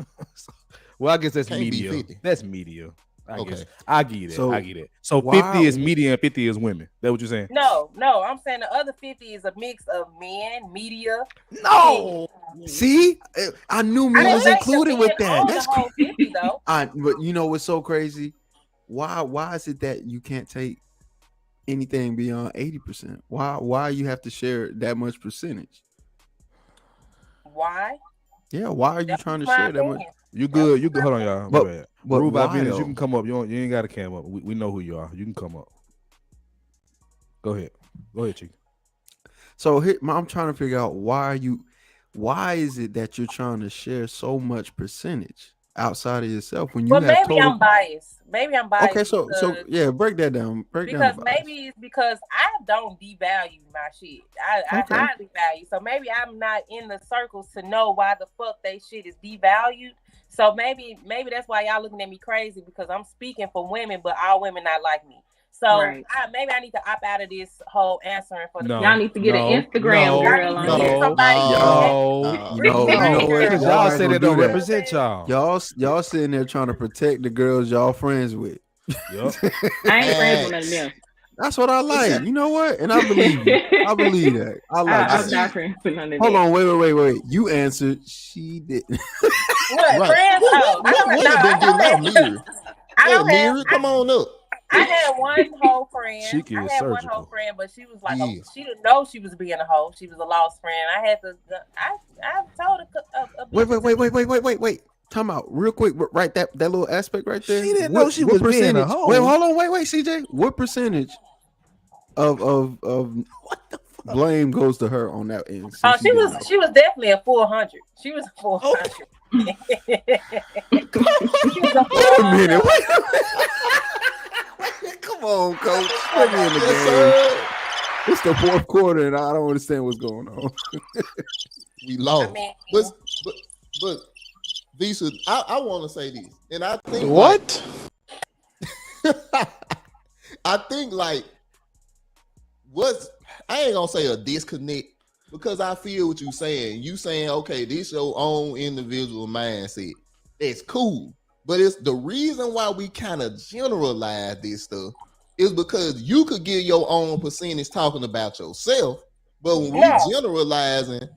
Well, I guess that's media. That's media. I guess. I get it. I get it. So 50 is media and 50 is women. That what you're saying? No. I'm saying the other 50 is a mix of men, media. No. See, I knew men was included with that. That's the whole 50 though. But you know what's so crazy? Why is it that you can't take anything beyond 80%? Why you have to share that much percentage? Why? Yeah, why are you trying to share that much? You good? You good? Hold on, y'all. But why, you can come up. You ain't got to cam up. We know who you are. You can come up. Go ahead, Cheeky. So here, I'm trying to figure out why is it that you're trying to share so much percentage outside of yourself when you have maybe I'm biased. Maybe I'm biased. Okay, so yeah, break that down. Because maybe it's because I don't devalue my shit. I highly value. So maybe I'm not in the circles to know why the fuck they shit is devalued. So maybe that's why y'all looking at me crazy because I'm speaking for women, but all women not like me. So maybe I need to opt out of this whole answering for the y'all need to get an Instagram girl on here. Y'all say they don't represent y'all. Y'all sitting there trying to protect the girls y'all friends with. Yep. I ain't friends with none of them. That's what I like. You know what? And I believe it. I believe that. I like I'm not friends with none of them. Hold on, wait. You answered. She didn't. What? Friends? Mirror, come on up. I had one whole friend. One whole friend, but she was like, she didn't know she was being a hoe. She was a lost friend. I told her. Wait. Time out real quick. Right, that little aspect right there. She didn't know she was being a hoe. Wait, hold on. Wait, CJ. What percentage of what the fuck? Blame goes to her on that end? She was definitely a 400. She was a 400. Wait a minute. Wait. Come Come on, coach. Put me in the game. It's the fourth quarter, and I don't understand what's going on. We lost. But Visa, I want to say this, and I think what? I think like what's I ain't gonna say a disconnect because I feel what you're saying. You saying okay, this your own individual mindset. That's cool, but it's the reason why we kind of generalize this stuff is because you could get your own percentage talking about yourself, but when we generalizing,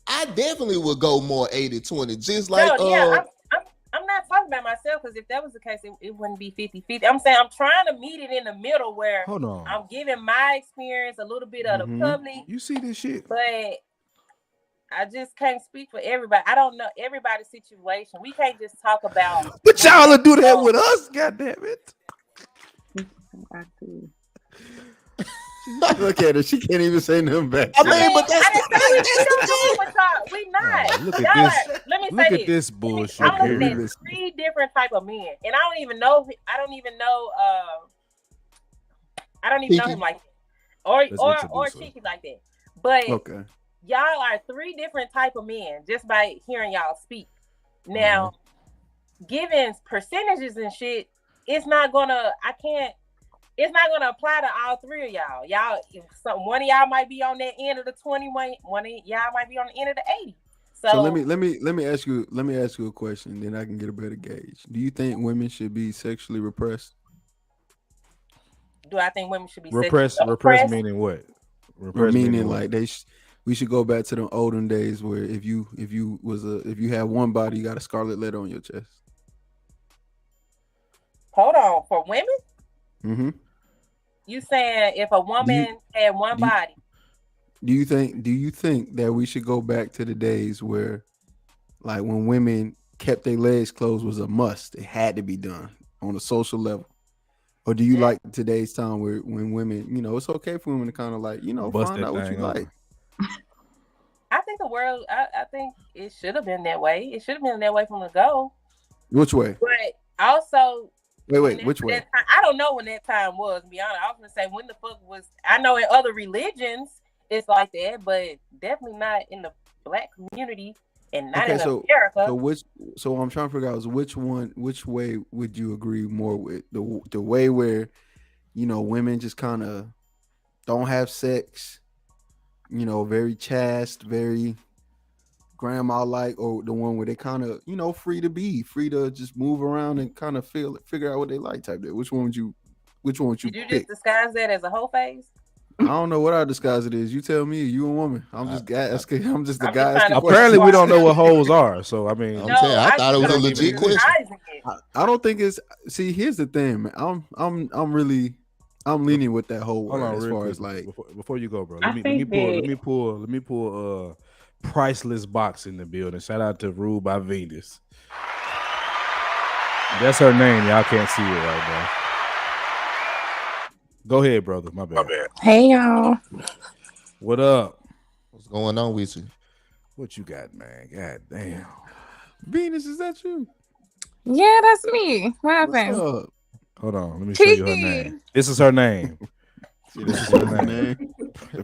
I definitely would go more 80-20. Just like I'm not talking about myself because if that was the case, it wouldn't be 50-50. I'm saying I'm trying to meet it in the middle where I'm giving my experience a little bit of the public. You see this shit, but I just can't speak for everybody. I don't know everybody's situation. We can't just talk about. But y'all will do that with us, goddamn it. Look at her. She can't even say nothing back. I mean, but that's we not. Look at this. Let me Look say at this bullshit. I'm looking at 3 different type of men, and I don't even know him like that, or Cheeky like that. But y'all are 3 different type of men just by hearing y'all speak. Now, given percentages and shit, it's not gonna apply to all 3 of y'all. One of y'all might be on that end of the 21. One of y'all might be on the end of the 80. So let me ask you a question, then I can get a better gauge. Do you think women should be sexually repressed? Do I think women should be repressed? Repressed meaning what? Repressed meaning like we should go back to the olden days where if you had one body, you got a scarlet letter on your chest. Hold on, for women? Mm-hmm. You saying if a woman had one body? Do you think that we should go back to the days where, like, when women kept their legs closed was a must? It had to be done on a social level. Or do you like today's time when women, it's okay for women to kind of like, find out what you like? I think the world, I think it should have been that way. It should have been that way from the go. Which way? But also, wait, which way? I don't know when that time was, to be honest. I was gonna say when the fuck was. I know in other religions it's like that, but definitely not in the Black community and not in America. So what I'm trying to figure out is which way would you agree more with? The way where, women just kind of don't have sex, very chaste, very grandma-like, or the one where they kind of, free to just move around and kind of figure out what they like type there. Which one would you Did you pick? just disguise that as a whole phase? I don't know what I disguise it is. You tell me. You a woman. I'm just the guy. Apparently, we don't know what hoes are. So I mean, I thought it was a legit question. I don't think it's. See, here's the thing, man. I'm leaning with that whole word as far as like. Before you go, bro. Let me pull Priceless Box in the building. Shout out to Rule by Venus. That's her name. Y'all can't see it right now. Go ahead, brother. My bad. Hey, y'all. What up? What's going on with you? What you got, man? God damn. Venus, is that you? Yeah, that's me. What happened? Hold on. Let me show you her name. This is her name. This is her name.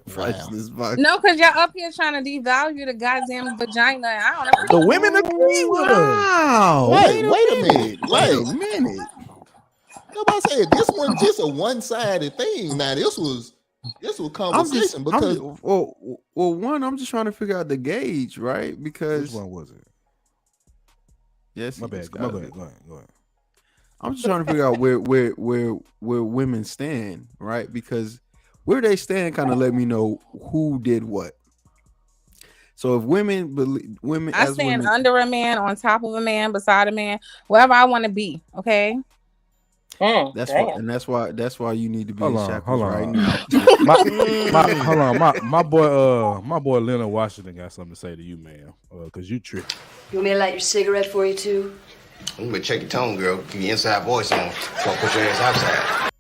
Priceless Box. No, because y'all up here trying to devalue the goddamn vagina. I don't know. The women agree with her. Wow. Wait a minute. Nobody said this wasn't just a one-sided thing. Now this was conversation because one, I'm just trying to figure out the gauge, right? Because which one was it? Yes, my bad. Go ahead. I'm just trying to figure out where women stand, right? Because where they stand kind of let me know who did what. So if women, I stand under a man, on top of a man, beside a man, wherever I want to be. Okay. That's why you need to be in shackles right now. My boy Leonard Washington got something to say to you, man. Cause you tripping. You want me to light your cigarette for you too? You better check your tone, girl. Keep your inside voice on. Don't put your ass outside.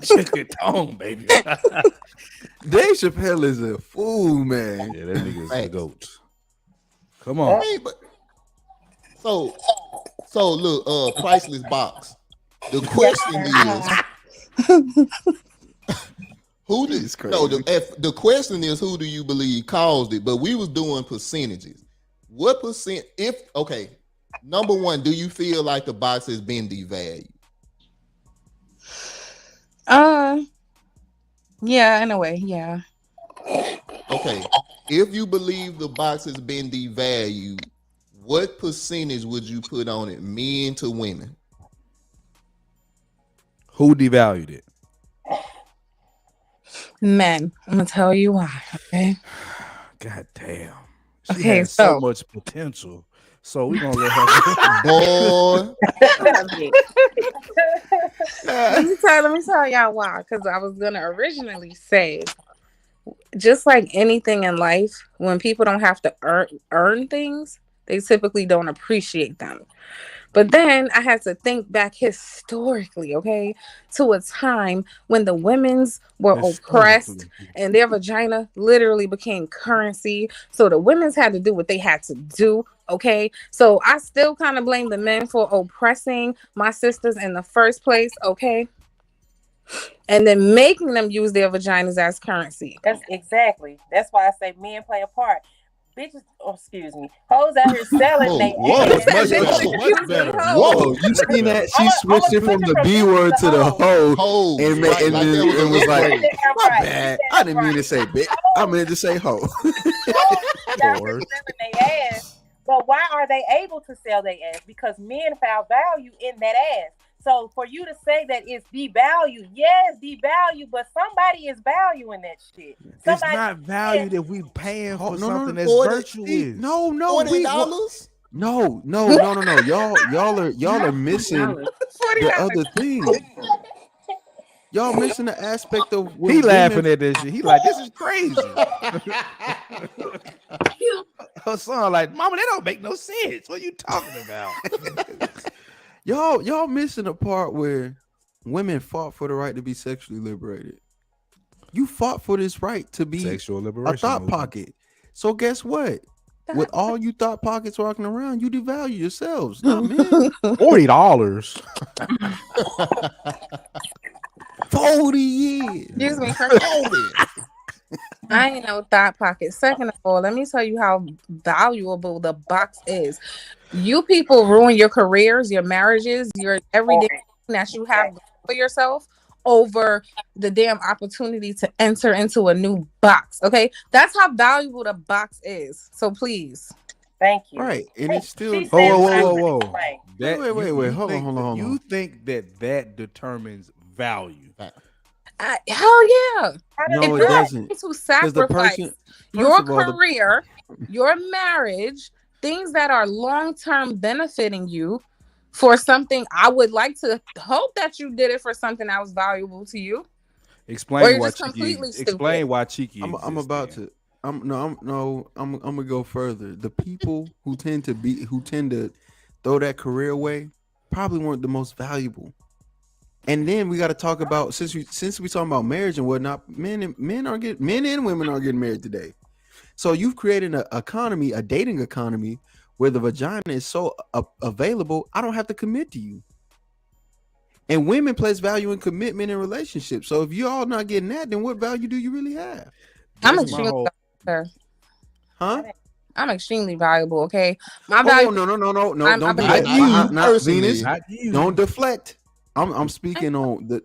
check your tone, baby. Dave Chappelle is a fool, man. Yeah, that nigga is a goat. Come on. Hey, but So look, priceless box. The question is, who did? No, the question is, who do you believe caused it? But we was doing percentages. What percent? Number one, do you feel like the box has been devalued? Yeah, in a way, yeah. Okay, if you believe the box has been devalued, what percentage would you put on it, men to women? Who devalued it? Men. I'm gonna tell you why. Okay. God damn. She Okay, has so much potential. So we're gonna let her boy. Let me tell y'all why. Because I was gonna originally say, just like anything in life, when people don't have to earn things, they typically don't appreciate them. But then I had to think back historically, okay, to a time when the women's were oppressed and their vagina literally became currency. So the women's had to do what they had to do, okay? So I still kind of blame the men for oppressing my sisters in the first place, okay? And then making them use their vaginas as currency. That's why I say men play a part. Bitches, excuse me, hoes out here selling they much better. Whoa, you seen that? She switching from the B word to the hoe, and was like, my bad. I didn't mean to say bitch. I meant to say hoe. But why are they able to sell their ass? Because men found value in that ass. So for you to say that it's devalued, yes, devalued, but somebody is valuing that shit. It's not valued if we paying for something that's virtuous. No, $40? No. Y'all are missing the other thing. Y'all missing the aspect of he laughing at this shit. He like, this is crazy. Her son like, mama, that don't make no sense. What are you talking about? Y'all missing a part where women fought for the right to be sexually liberated. You fought for this right to be sexual liberation, a thought pocket. So guess what? With all you thought pockets walking around, you devalue yourselves, not men. $40. 40 years. Excuse me. I ain't no thought pocket. Second of all, let me tell you how valuable the box is. You people ruin your careers, your marriages, your everyday that you have for yourself over the damn opportunity to enter into a new box. Okay, that's how valuable the box is. So please, thank you. Right, and it's still. Whoa. Wait. Hold on. You think that determines value? Hell yeah. No, it doesn't. To sacrifice your career, your marriage, things that are long-term benefiting you for something. I would like to hope that you did it for something that was valuable to you. Explain why Cheeky. I'm about to. I'm gonna go further. The people who tend to throw that career away probably weren't the most valuable. And then we got to talk about, since we talking about marriage and whatnot, men and women aren't getting married today. So you've created an economy, a dating economy, where the vagina is so available. I don't have to commit to you. And women place value in commitment in relationships. So if you all not getting that, then what value do you really have? I'm extremely valuable. Huh? I'm extremely valuable. Okay, my value. No. Don't do that. Not Venus. Not you. Don't deflect. I'm speaking on the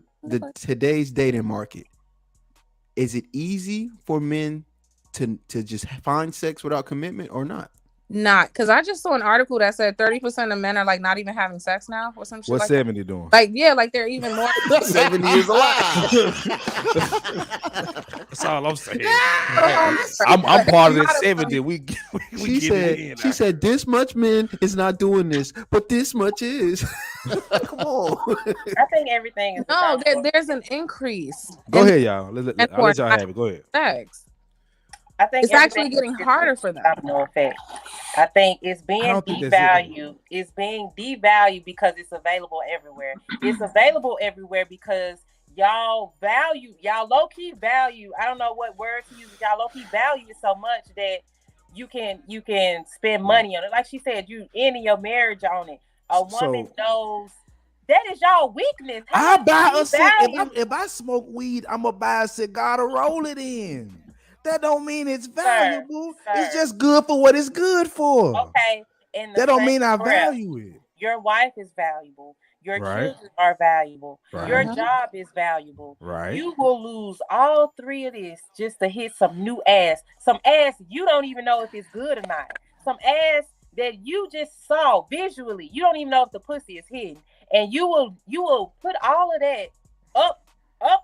today's dating market. Is it easy for men to just find sex without commitment or not? Not, because I just saw an article that said 30% of men are like not even having sex now or some shit. What's like 70 doing? Like, yeah, like they're even more 70 is alive. That's all I'm saying. I'm part of that 70. She said this much men is not doing this, but this much is. Come on. I think everything is there's an increase. Go ahead, y'all. I'll let y'all have it. Go ahead. Sex. I think it's actually getting harder for them. I think it's being devalued. It's being devalued because it's available everywhere. It's available everywhere because y'all low-key value. I don't know what word to use. Y'all low-key value it so much that you can spend money on it. Like she said, you ending your marriage on it. A woman knows that is y'all weakness. I buy a cigar. If I smoke weed, I'm gonna buy a cigar to roll it in. That don't mean it's valuable. It's just good for what it's good for. Okay. That don't mean I value it. Your wife is valuable. Your Right. children are valuable. Right. Your job is valuable. Right. You will lose all three of this just to hit some new ass. Some ass you don't even know if it's good or not. Some ass that you just saw visually. You don't even know if the pussy is hidden. And you will put all of that up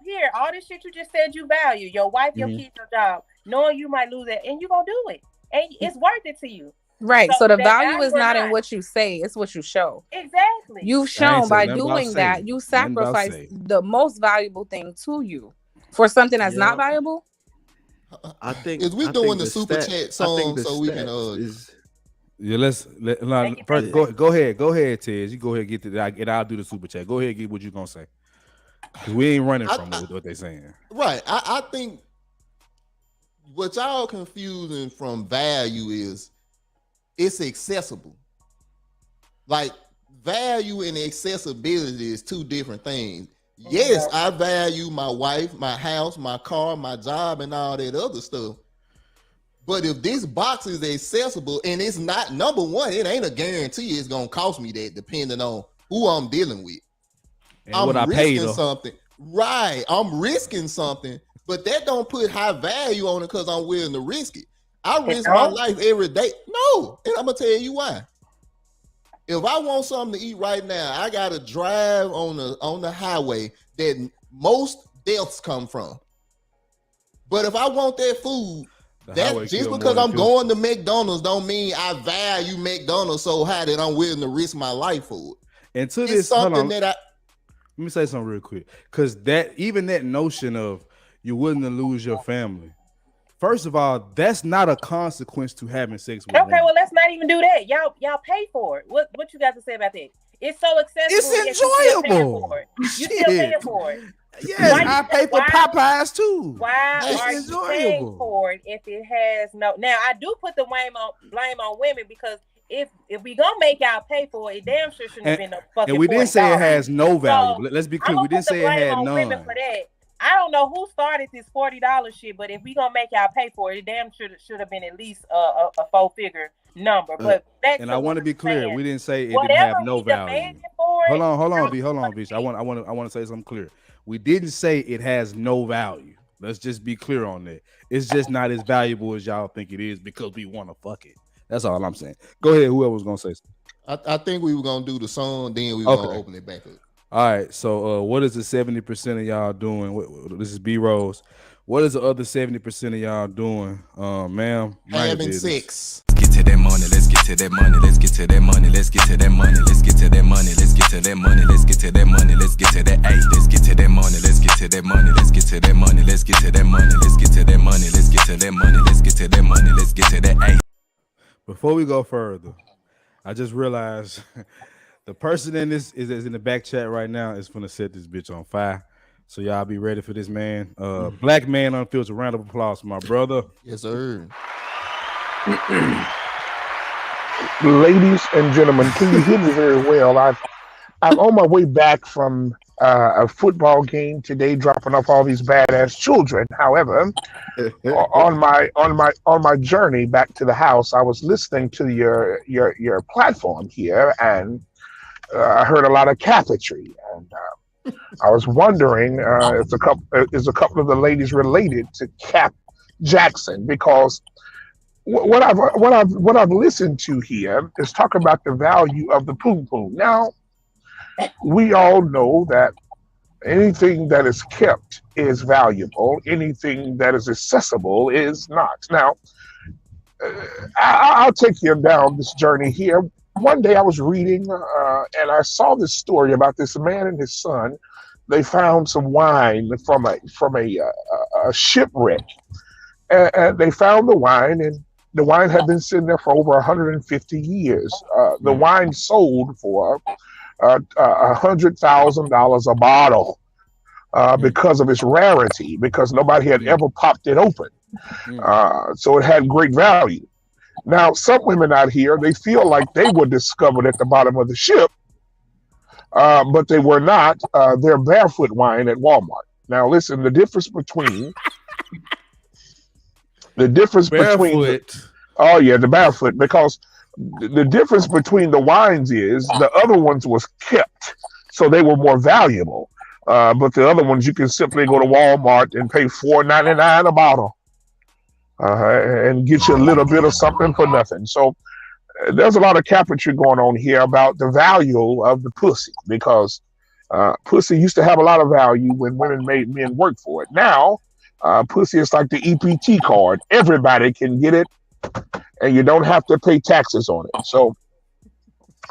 here. All this shit you just said you value. Your wife, your kids, your job. Knowing you might lose that. And you gonna do it. And it's worth it to you. Right. So the value is not in what you say, it's what you show. Exactly. You've shown by doing that, you sacrifice the most valuable thing to you for something that's not valuable. I think is we doing the super chat song so we can Yeah, first, go ahead, Ted. You go ahead and get to that, and I'll do the super chat. Go ahead and get what you're gonna say. Because we ain't running from what they're saying. Right. I think what y'all confusing from value is it's accessible. Like value and accessibility is two different things. Yes, I value my wife, my house, my car, my job, and all that other stuff. But if this box is accessible and it's not, number one, it ain't a guarantee it's gonna cost me that, depending on who I'm dealing with. And I'm what I paid something. Right. I'm risking something, but that don't put high value on it because I'm willing to risk it. I risk my life every day. No, and I'm gonna tell you why. If I want something to eat right now, I gotta drive on the highway that most deaths come from. But if I want that food, that just because I'm going to McDonald's don't mean I value McDonald's so high that I'm willing to risk my life for it. And to this, something that let me say something real quick, because that notion of you're willing to lose your family. First of all, that's not a consequence to having sex with. Okay, well, let's not even do that. Y'all pay for it. What you got to say about that? It's so accessible. It's enjoyable. You still paying for it. Yes, I pay for Popeyes too. Why are you paying for it if it has no? Now I do put the blame on women because if we gonna make y'all pay for it, it damn sure shouldn't have been no fucking. And we didn't say it has no value. So, let's be clear. We didn't say it had none. For that. I don't know who started this $40 shit, but if we gonna make y'all pay for it, it damn should have been at least a 4-figure number. But and I want to be clear, we didn't say it didn't have no value. Hold on, bitch. I want to say something clear. We didn't say it has no value. Let's just be clear on that. It's just not as valuable as y'all think it is because we want to fuck it. That's all I'm saying. Go ahead. Whoever was gonna say something. I think we were gonna do the song, then we were gonna open it back up. All right. So, what is the 70% of y'all doing? This is B Rose. What is the other 70% of y'all doing, ma'am? Having sex. Get to that money. Let's get to that money. Let's get to that money. Let's get to that money. Let's get to that money. Let's get to that money. Let's get to that money. Let's get to that Let's get to that money. Let's get to that money. Let's get to that money. Let's get to that money. Let's get to that money. Let's get to that money. Let's get to that money. Let's get to that Before we go further, I just realized the person in this is in the back chat right now is gonna set this bitch on fire. So y'all be ready for this man. Black Man Unfiltered. Round of applause for my brother. Yes, sir. Ladies and gentlemen, can you hear me very well? I'm on my way back from a football game today, dropping off all these badass children. However, on my journey back to the house, I was listening to your platform here, and I heard a lot of Catholicy, and I was wondering if is a couple of the ladies related to Cap Jackson, because what I've listened to here is talk about the value of the poom poom. Now, we all know that anything that is kept is valuable. Anything that is accessible is not. Now, I'll take you down this journey here. One day I was reading and I saw this story about this man and his son. They found some wine from a shipwreck. And they found the wine, and the wine had been sitting there for over 150 years. The wine sold for $100,000 a bottle because of its rarity, because nobody had ever popped it open. So it had great value. Now, some women out here, they feel like they were discovered at the bottom of the ship, but they were not. They're barefoot wine at Walmart. Now, listen, the difference between barefoot. Oh yeah, the barefoot, because the difference between the wines is the other ones was kept, so they were more valuable. But the other ones, you can simply go to Walmart and pay $4.99 a bottle, and get you a little bit of something for nothing. So there's a lot of caricature going on here about the value of the pussy, because pussy used to have a lot of value when women made men work for it. Now, pussy is like the EPT card. Everybody can get it, and you don't have to pay taxes on it. So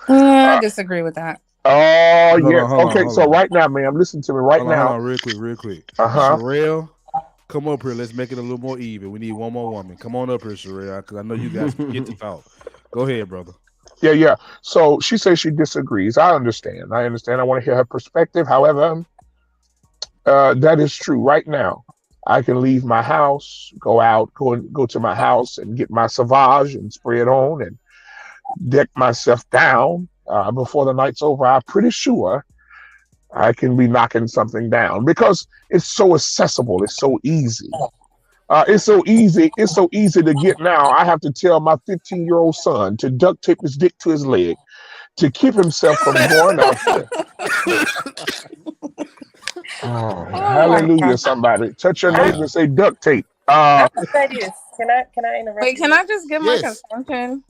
I disagree with that. Oh, yeah. Okay, so right now, ma'am, listen to me right now. Hold on, real quick. Uh-huh. Sherelle, come up here. Let's make it a little more even. We need one more woman. Come on up here, Sherelle, because I know you guys get to talk. Go ahead, brother. Yeah. So she says she disagrees. I understand. I want to hear her perspective. However, that is true. Right now, I can leave my house, go to my house and get my Sauvage and spray it on and deck myself down. Before the night's over, I'm pretty sure I can be knocking something down because it's so accessible. It's so easy. It's so easy to get now. I have to tell my 15-year-old son to duct tape his dick to his leg to keep himself from going out there. Oh, hallelujah, somebody. Touch your neighbor and say duct tape. I can say this. Can I interrupt? Wait, can I just give my consumption?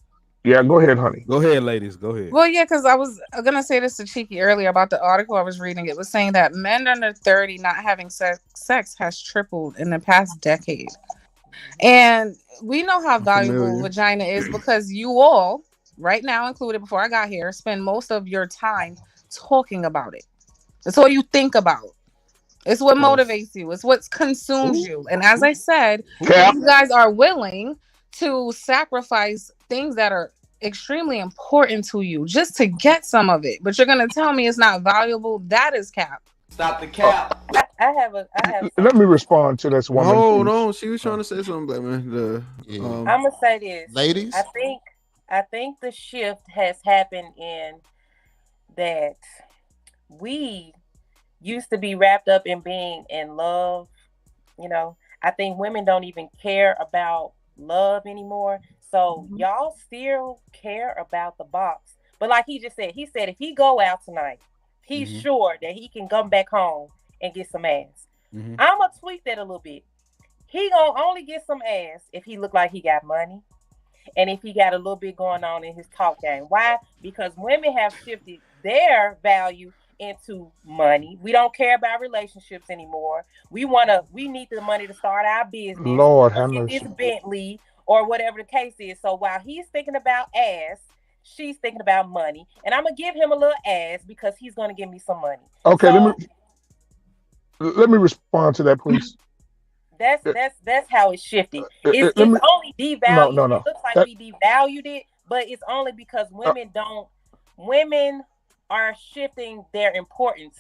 Yeah, go ahead, honey. Go ahead, ladies. Go ahead. Well, yeah, because I was going to say this to Cheeky earlier about the article I was reading. It was saying that men under 30 not having sex has tripled in the past decade. And we know how valuable vagina is because you all, right now included before I got here, spend most of your time talking about it. It's all you think about. It's what motivates you. It's what consumes you. And as I said, you guys are willing to sacrifice things that are extremely important to you just to get some of it. But you're going to tell me it's not valuable? That is cap. Stop the cap. I have. Let me respond to this woman. Hold on. She was trying to say something, Black man. I'm going to say this. Ladies? I think the shift has happened in that we used to be wrapped up in being in love. You know, I think women don't even care about love anymore. So y'all still care about the box. But like he just said, if he go out tonight, he's sure that he can come back home and get some ass. I'm going to tweak that a little bit. He going to only get some ass if he look like he got money and if he got a little bit going on in his talk game. Why? Because women have shifted their value into money. We don't care about relationships anymore. We need the money to start our business. Lord have mercy. It's Bentley or whatever the case is. So while he's thinking about ass, she's thinking about money. And I'm going to give him a little ass because he's going to give me some money. Okay, so, let me respond to that, please. That's how it shifted. It's only devalued. No. It looks like we devalued it, but it's only because women are shifting their importance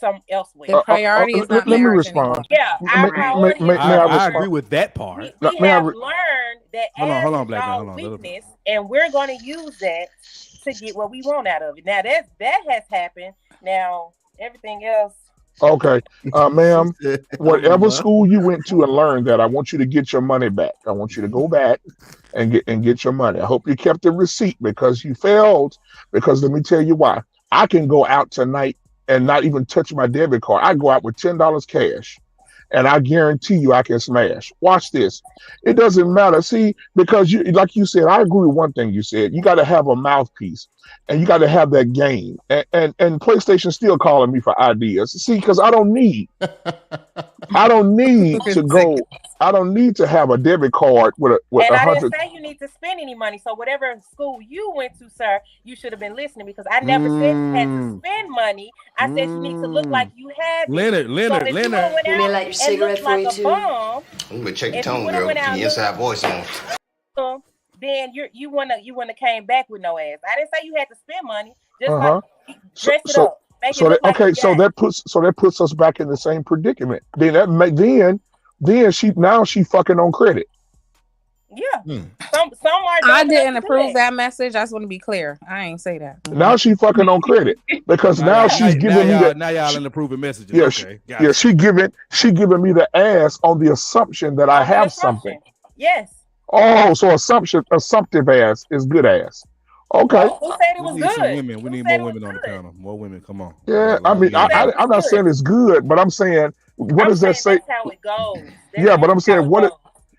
some elsewhere. The priority is not let me marriage respond. anymore. Yeah, our priority is I agree with that part. We have learned that hold on, is Black man, our hold on. weakness, and we're going to use that to get what we want out of it. Now that has happened. Now everything else. Okay, ma'am, whatever school you went to and learned that, I want you to get your money back. I want you to go back and get your money. I hope you kept the receipt because you failed. Because let me tell you why. I can go out tonight and not even touch my debit card. I go out with $10 cash, and I guarantee you I can smash. Watch this. It doesn't matter. See, because you, like you said, I agree with one thing you said. You got to have a mouthpiece, and you got to have that game. And PlayStation still calling me for ideas. See, because I don't need to go. I don't need to have a debit card with and 100. I didn't say you need to spend any money. So whatever school you went to, sir, you should have been listening because I never said you had to spend money. I said you need to look like you have it. Leonard. You may light your cigarette for you too. I'm gonna check your tone, girl. Keep your inside voice on. Then you wouldn't have came back with no ass. I didn't say you had to spend money. Just like dress it up. Make it look like you got it. That puts us back in the same predicament. Then she fucking on credit. Yeah. Mm. Some are. I didn't approve that message. I just want to be clear. I ain't say that. Now she fucking on credit because now she's giving me that. Now y'all in approving messages. Yeah, Okay, yeah. She giving me the ass on the assumption that I have something. Yes. Oh, so assumptive ass is good ass. Okay. Who said it was we need some good? women. We need more women on the panel. More women. Come on. Yeah, I mean, I'm not saying it's good, but I'm saying, what does that say? That's how it goes. Yeah, but I'm saying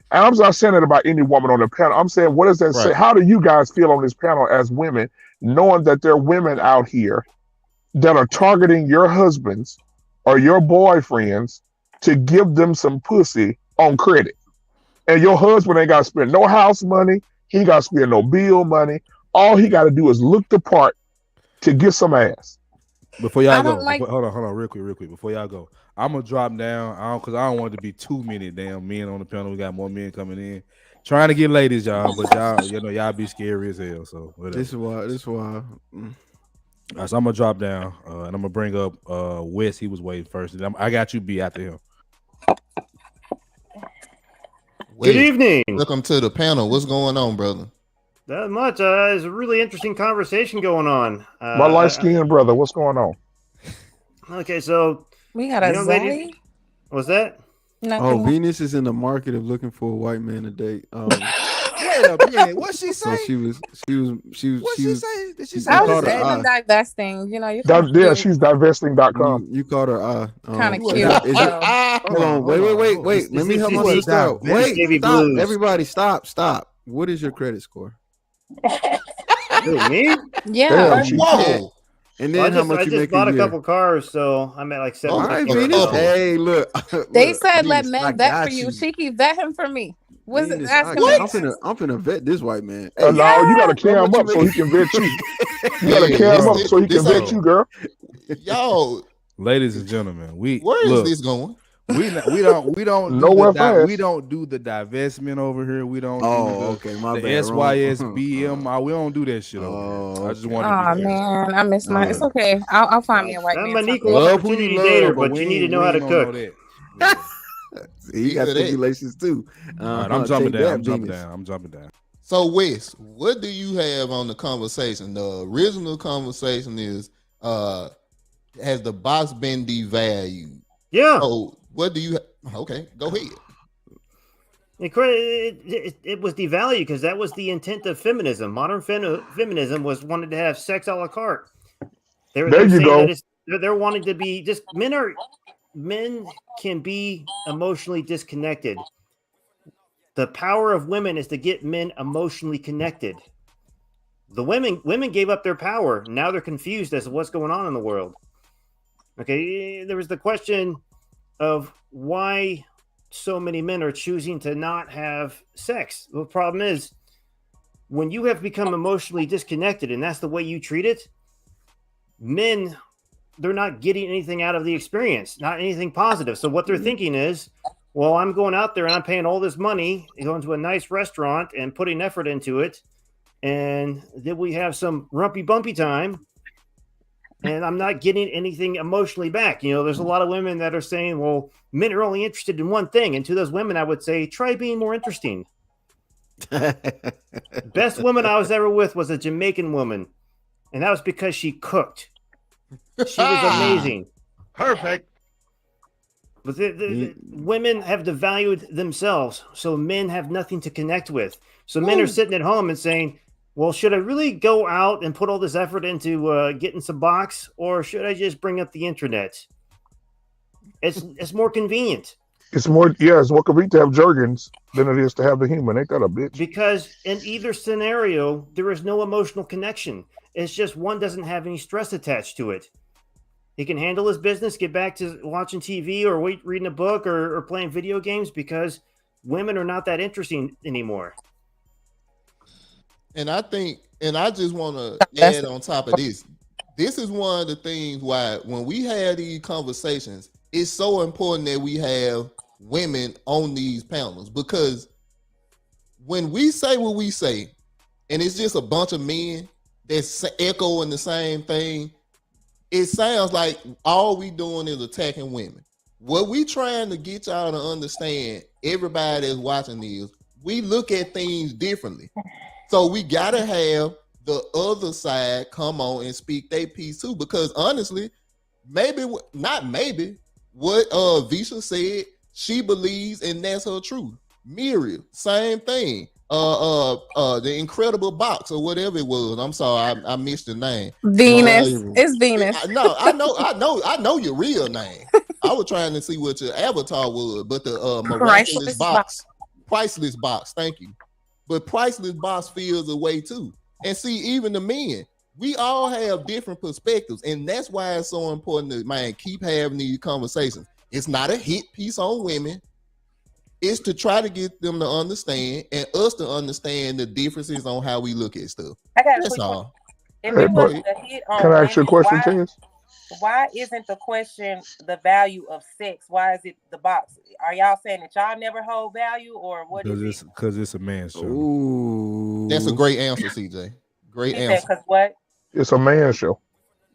I'm not saying it about any woman on the panel. I'm saying, what does that say? How do you guys feel on this panel as women, knowing that there are women out here that are targeting your husbands or your boyfriends to give them some pussy on credit? And your husband ain't got to spend no house money. He got to spend no bill money. All he got to do is look the part to get some ass. Before y'all go, hold on, real quick. Before y'all go, I'm gonna drop down because I don't want it to be too many damn men on the panel. We got more men coming in, trying to get ladies, y'all. But y'all be scary as hell. So whatever. This is why. All right, so I'm gonna drop down and I'm gonna bring up Wes. He was waiting first. And I got you, B, after him. Good evening. Welcome to the panel. What's going on, brother? Not much. There's a really interesting conversation going on. My light-skinned brother, what's going on? Okay, so we got a Zoe. What's that? Nothing. Oh, Venus is in the market of looking for a white man to date. Wait a minute, what's she say? So she was. What's she say? Did she say? I was saying I'm divesting. You know, you. Yeah, she's divesting.com. You caught her eye. Kind of cute. Hold on. Wait. Let me help my sister out. Wait, stop. Everybody, stop. What is your credit score? Me? Yeah. Whoa. And then how much I you just make bought a a year? couple cars, so I'm at like 7. All right, Venus. Hey, look. They said let Venus, men I vet got for you. Cheeky, vet him for me. What's it Venus, asking me? I'm finna vet this white man. No, you gotta cam him up so he can vet you. You gotta cam him up so he can vet you, girl. Yo, ladies and gentlemen, where is this going? We don't nowhere fast. We don't do the divestment over here. We don't. My the bad. SYSBM. We don't do that shit over here. I just wanted. Oh man, I missed my. It's okay. I'll find me a white man. I'm an equal opportunity dater, but you need to know how to cook. He got stipulations too. All right, I'm jumping down. So, Wes, what do you have on the conversation? The original conversation is, has the box been devalued? Yeah. So, what do you? Okay, go ahead. It was devalued because that was the intent of feminism. Modern feminism was wanted to have sex a la carte. They're saying that they're wanting to be just men can be emotionally disconnected. The power of women is to get men emotionally connected. The women gave up their power. Now they're confused as to what's going on in the world. Okay, there was the question of why so many men are choosing to not have sex. The problem is when you have become emotionally disconnected and that's the way you treat it, men, they're not getting anything out of the experience, not anything positive. So what they're thinking is, well, I'm going out there and I'm paying all this money, going to a nice restaurant and putting effort into it. And then we have some rumpy bumpy time and I'm not getting anything emotionally back. You know, there's a lot of women that are saying, well, men are only interested in one thing. And to those women, I would say, try being more interesting. Best woman I was ever with was a Jamaican woman. And that was because she cooked. She was amazing. Perfect. But the women have devalued themselves. So men have nothing to connect with. So men are sitting at home and saying, well, should I really go out and put all this effort into getting some box, or should I just bring up the internet? It's more convenient. It's more convenient to have Jergens than it is to have the human. Ain't that a bitch? Because in either scenario, there is no emotional connection. It's just one doesn't have any stress attached to it. He can handle his business, get back to watching TV or reading a book or playing video games because women are not that interesting anymore. And I just want to add on top of this. This is one of the things why when we have these conversations, it's so important that we have women on these panels, because when we say what we say, and it's just a bunch of men that's echoing the same thing, it sounds like all we doing is attacking women. What we trying to get y'all to understand, everybody that's watching is, we look at things differently. So we gotta have the other side come on and speak their piece too. Because honestly, maybe not maybe what Visha said, she believes, and that's her truth. Miriam, same thing. The Incredible Box or whatever it was. I'm sorry, I missed the name. Venus. It's Venus. No, I know your real name. I was trying to see what your avatar was, but the miraculous box, priceless box. Thank you. But priceless box feels a way too. And see, even the men, we all have different perspectives, and that's why it's so important to, man, keep having these conversations. It's not a hit piece on women. It's to try to get them to understand and us to understand the differences on how we look at stuff. That's all. If it was a hit on Can I ask you a question, women, Tez? why isn't the question the value of sex? Why is it the box? Are y'all saying that y'all never hold value, or what is it? Because it's a man's show. Ooh. That's a great answer, CJ. Great answer. Because what? It's a man show.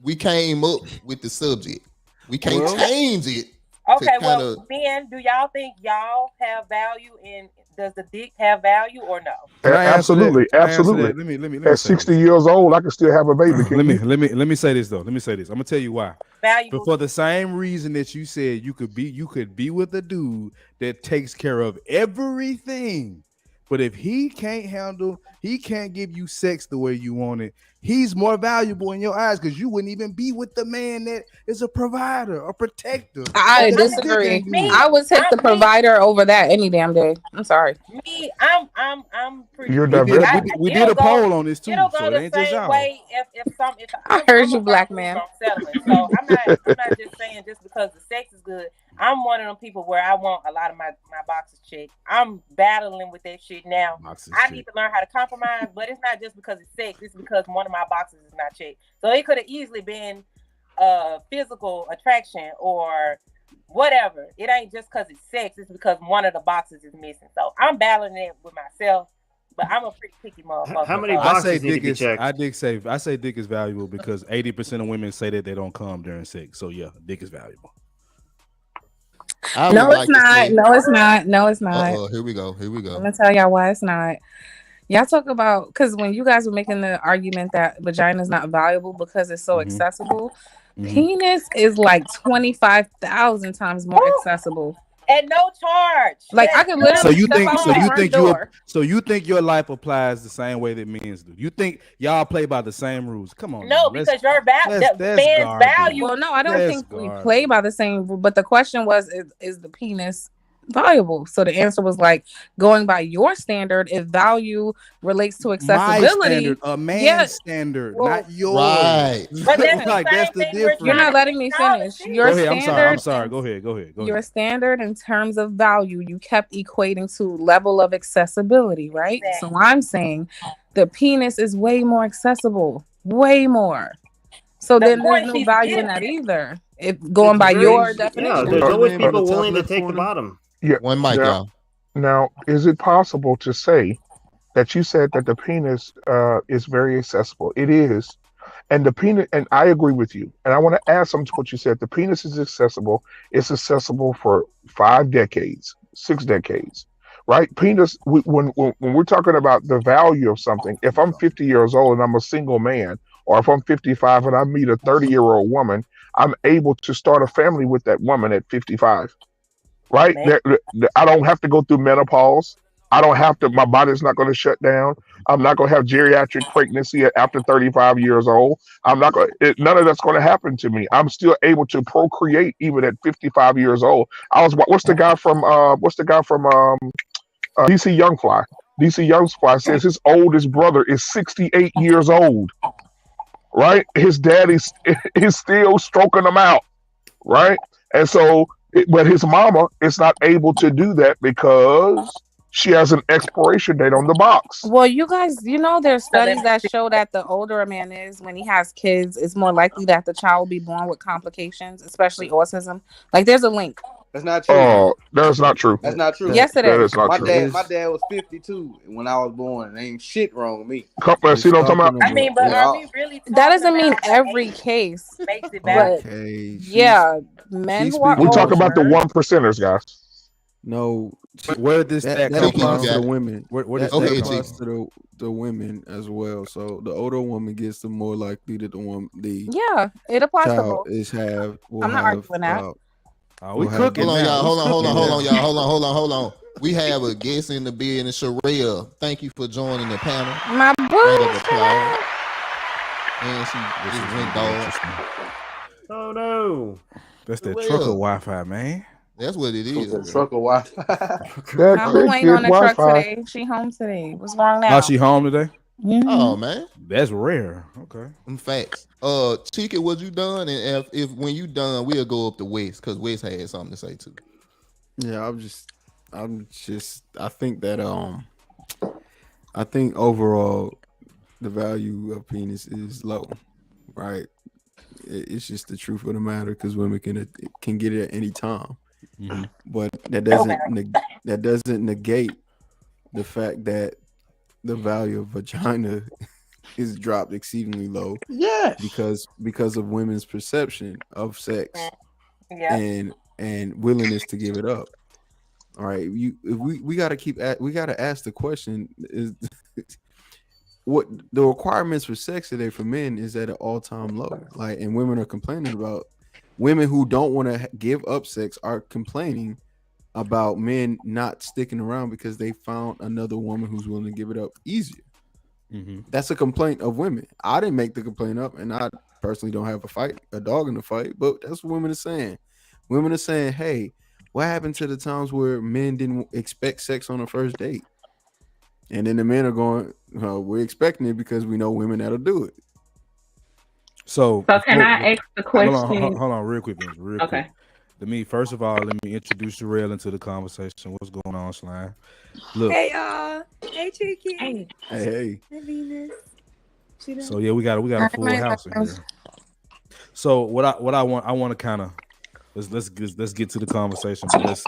We came up with the subject. We can't change it. Okay, well, then, do y'all think y'all have value, and does the dick have value or no? Absolutely. Let me At 60 years old, I can still have a baby. Let me say this though. I'm gonna tell you why. But for the same reason that you said you could be with a dude that takes care of everything. But if he can't give you sex the way you want it, he's more valuable in your eyes because you wouldn't even be with the man that is a provider, a protector. I disagree. I would take the provider over that any damn day. I'm sorry. Me, I'm pretty. You're diverse. We did a poll on this too, It'll go so it the ain't just same y'all. way if I heard you, black man. Settling. So I'm not just saying just because the sex is good. I'm one of them people where I want a lot of my boxes checked. I'm battling with that shit now. I need to learn how to compromise, but it's not just because it's sex. It's because one of my boxes is not checked. So it could have easily been physical attraction or whatever. It ain't just because it's sex. It's because one of the boxes is missing. So I'm battling it with myself, but I'm a pretty picky motherfucker. How many boxes need to be checked? I say dick is valuable because 80% of women say that they don't come during sex. So yeah, dick is valuable. No, it's not. Here we go. I'm gonna tell y'all why it's not. Y'all talk about because when you guys were making the argument that vagina is not valuable because it's so accessible, penis is like 25,000 times more accessible. At no charge. Like I could literally. So you think your life applies the same way that men's do? You think y'all play by the same rules? Come on. No, because your man's value. Well, no, I don't think we play by the same rule. But the question was, is the penis valuable? So the answer was like going by your standard. If value relates to accessibility, my standard, a man's standard, not yours. Right. But that's that's the difference. You're not letting me finish. Your go ahead, standard. I'm sorry. Go ahead. Your standard in terms of value, you kept equating to level of accessibility, right? Exactly. So I'm saying the penis is way more accessible, way more. So then there's no value in that either. If going by your definition, yeah, there's always people willing to take the bottom. Yeah, one mic, y'all. Now, is it possible to say that you said that the penis is very accessible? It is, and the penis, and I agree with you. And I want to add something to what you said. The penis is accessible. It's accessible for 5 decades, 6 decades, right? Penis. When we're talking about the value of something, if I'm 50 years old and I'm a single man, or if I'm 55 and I meet a 30-year-old woman, I'm able to start a family with that woman at 55. Right? I don't have to go through menopause. I don't have to, my body's not going to shut down. I'm not going to have geriatric pregnancy after 35 years old. none of that's going to happen to me. I'm still able to procreate even at 55 years old. What's the guy from DC Youngfly? DC Youngfly says his oldest brother is 68 years old. Right? His daddy's is still stroking him out. Right? And so, but his mama is not able to do that because she has an expiration date on the box. Well, you guys, there's studies that show that the older a man is when he has kids, it's more likely that the child will be born with complications, especially autism. Like, there's a link. That's not true. Oh, that's not true. That's not true. Yes, it is. That is not true. My dad was 52 when I was born. There ain't shit wrong with me. See what I'm talking about? I mean, but are we really? That doesn't mean every case. Makes it bad. Yeah, men who are we talk older, about the 1%ers, guys. No, where this that come applies from? to the women. Where that okay, applies to the women as well. So the older woman gets, the more likely that the Yeah, it applies to child both. will I'm not have. arguing that. We cooking Hold on, now. y'all. Hold on, hold on, cooking hold on, now. y'all. Hold on. We have a guest in the building, Sherelle. Thank you for joining the panel. My Round of boo. applause. And she just went dog. Oh no. That's that Sherelle. trucker Wi-Fi, man. That's what it is. Trucker Wi-Fi. That My boo ain't cricket on the truck Wi-Fi. today. She home today. What's wrong now? Oh, she home today? Mhm. Oh man, that's rare. Okay, in facts. Cheeky, was you done? And if when you done, we'll go up to West because West had something to say too. Yeah, I think that I think overall the value of penis is low, right? It's just the truth of the matter because women can get it at any time, but that doesn't negate the fact that the value of vagina is dropped exceedingly low. Yes, because of women's perception of sex and willingness to give it up. All right, we got to ask the question: is what the requirements for sex today for men is at an all-time low? Like, and women are complaining about women who don't want to give up sex are complaining about men not sticking around because they found another woman who's willing to give it up easier. That's a complaint of women. I didn't make the complaint up, and I personally don't have a dog in the fight, but that's what women are saying. Women are saying, hey, what happened to the times where men didn't expect sex on the first date? And then the men are going, we're expecting it because we know women that'll do it. So can I ask the question? Hold on, real quick, Vince, real Okay. quick. First of all, let me introduce Sherelle into the conversation. What's going on, Slime? Look. Hey y'all. Hey Cheeky. Hey. Hey Venus. So yeah, we got a full house in here. So what I want to kind of let's get to the conversation, but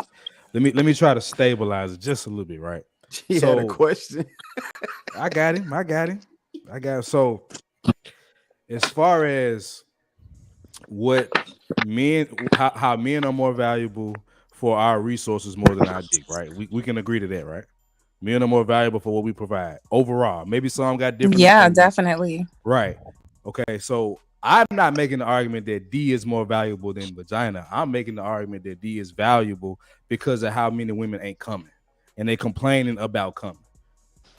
let me try to stabilize it just a little bit, right? He had a question. I got him. So as far as what how men are more valuable for our resources more than our dick, right? We can agree to that, right? Men are more valuable for what we provide overall. Maybe some got different. Yeah, opinions. definitely. Right. Okay. So I'm not making the argument that D is more valuable than vagina. I'm making the argument that D is valuable because of how many women ain't coming, and they complaining about coming.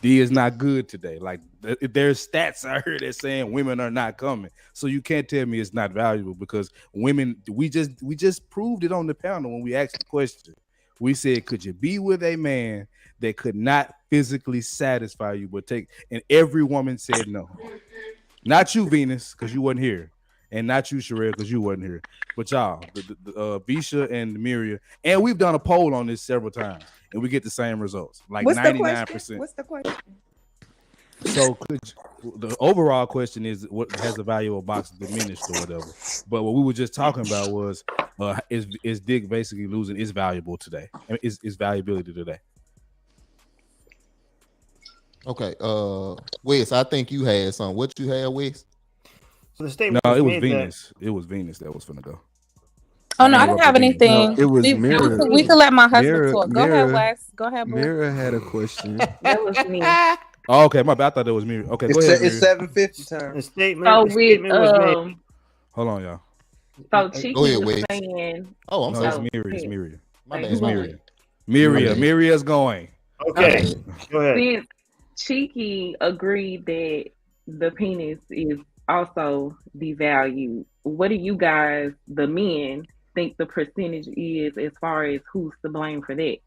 D is not good today. Like there's stats I heard that saying women are not coming. So you can't tell me it's not valuable because women, we just proved it on the panel when we asked the question. We said, could you be with a man that could not physically satisfy you, but and every woman said no. Not you, Venus, because you wasn't here. And not you, Sherelle, because you wasn't here. But y'all, Bisha and Miria, and we've done a poll on this several times, and we get the same results. Like 99%. What's the question? So the overall question is, what has the value of a box diminished or whatever? But what we were just talking about was, is dick basically losing its valuable today? Its valuability today? Okay, Wes, I think you had something. What you had, Wes? So the statement. No, it was Venus. It was Venus that was finna go. Oh no, I didn't have anything. No, it was Mira. We could let my husband Mira, talk. Go ahead, Wes. Go ahead, boo. Mira had a question. That was me. Oh, okay, my bad. I thought that was Mira. Okay, go ahead. It's 7:50 time. The statement was made. Hold on, y'all. So Cheeky was saying. Oh, I'm sorry. It's Miriam. My bad. It's Miriam. Miria's going. Okay, go ahead. Since Cheeky agreed that the penis is also devalued, what do you guys, the men, think the percentage is as far as who's to blame for that?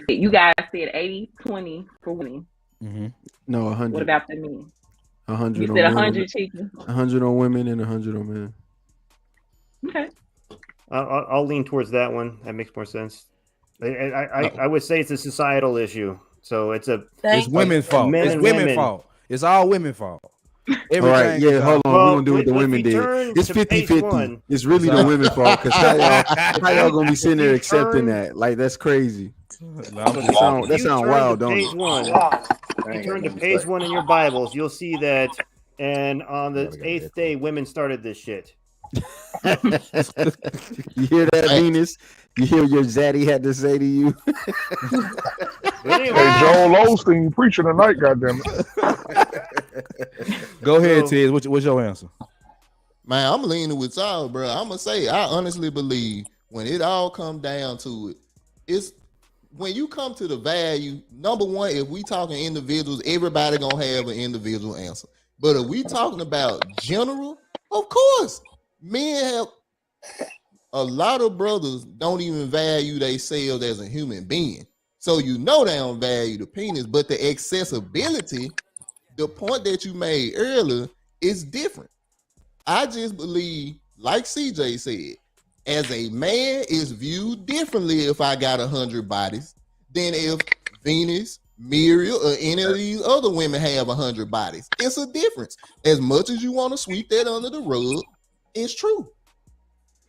You guys said 80-20 for women. Mm-hmm. No, 100. What about the men? 100. You said 100, Cheeky. 100 on women and 100 on men. Okay. I'll lean towards that one. That makes more sense. I would say it's a societal issue. So it's women's fault. It's women's fault. It's all women's fault. All right, yeah, hold on. We're going to do what the women did. It's 50-50. It's really the women's fault because how y'all going to be sitting there accepting that? Like, that's crazy. That sound wild, don't it? You turn to page 1 in your Bibles, you'll see that, and on the 8th day, women started this shit. You hear that, Venus? You hear what your zaddy had to say to you? Hey, Joel Osteen preaching tonight, goddamn it. Go ahead, Ted. What's your answer? Man, I'm leaning with y'all, bro. I'm gonna say I honestly believe when it all come down to it, it's when you come to the value. Number one, if we talking individuals, everybody gonna have an individual answer. But if we talking about general, of course, men have a lot of brothers don't even value themselves as a human being. So you know they don't value the penis, but the accessibility, the point that you made earlier, is different. I just believe, like CJ said, as a man, it's viewed differently if I got 100 bodies than if Venus, Muriel, or any of these other women have 100 bodies. It's a difference. As much as you want to sweep that under the rug, it's true.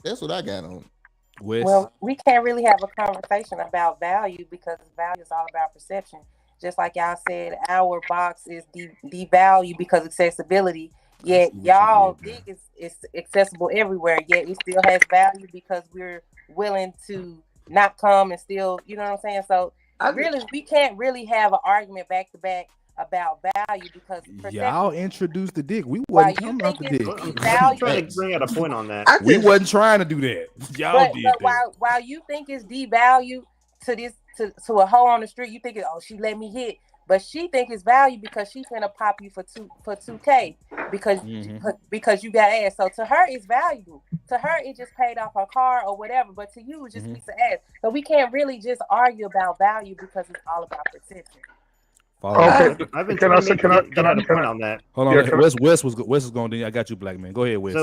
That's what I got on. Well, we can't really have a conversation about value because value is all about perception. Just like y'all said, our box is devalued because accessibility. Yet y'all think it's accessible everywhere. Yet it still has value because we're willing to not come and still, you know what I'm saying? So really, we can't really have an argument back to back about value because y'all introduced the dick. We wasn't coming out the dick. I'm trying to bring out a point on that. We wasn't trying to do that. Y'all did that. While you think it's devalued to this to a hoe on the street, you think she let me hit. But she think it's value because she's gonna pop you for 2K because you got ass. So to her it's valuable. To her it just paid off her car or whatever. But to you it's just a piece of ass. So we can't really just argue about value because it's all about perception. Okay, I've been can trying I to say, get a point on that. Hold on, Wes was going to. I got you, black man. Go ahead, Wes.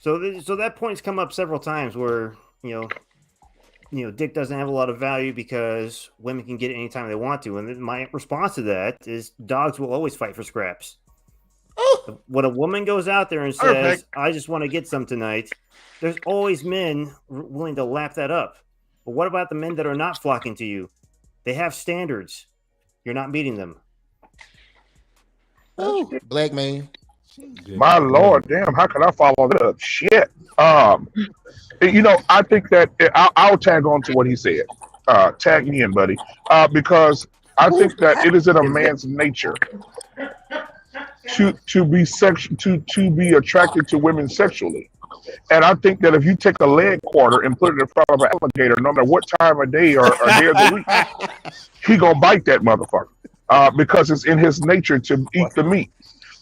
So that point's come up several times where dick doesn't have a lot of value because women can get it anytime they want to. And then my response to that is dogs will always fight for scraps. When a woman goes out there and says, I just want to get some tonight, there's always men willing to lap that up. But what about the men that are not flocking to you? They have standards. You're not meeting them. Oh, black man. My Lord, damn, how can I follow that up? Shit. I think that I'll tag on to what he said. Tag me in, buddy. Because I think that it is in a man's nature to be to be attracted to women sexually. And I think that if you take a leg quarter and put it in front of an alligator, no matter what time of day or day of the week, he gonna bite that motherfucker because it's in his nature to eat the meat.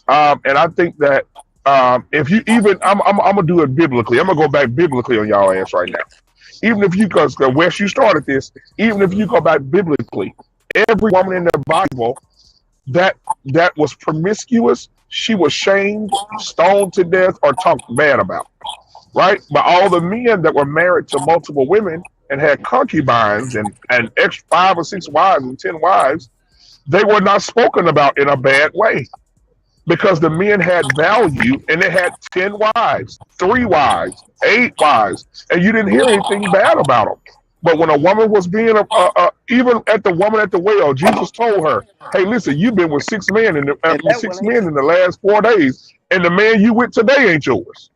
And I think that if you even, I'm gonna do it biblically. I'm gonna go back biblically on y'all ass right now. Even if you, because Wes, you started this. Even if you go back biblically, every woman in the Bible that was promiscuous, she was shamed, stoned to death, or talked bad about. Right? But all the men that were married to multiple women and had concubines and 5 or 6 wives and 10 wives, they were not spoken about in a bad way. Because the men had value and they had 10 wives, 3 wives, 8 wives, and you didn't hear anything bad about them. But when a woman was being, even at the woman at the well, Jesus told her, "Hey, listen, you've been with 6 men in the last 4 days, and the man you with today ain't yours."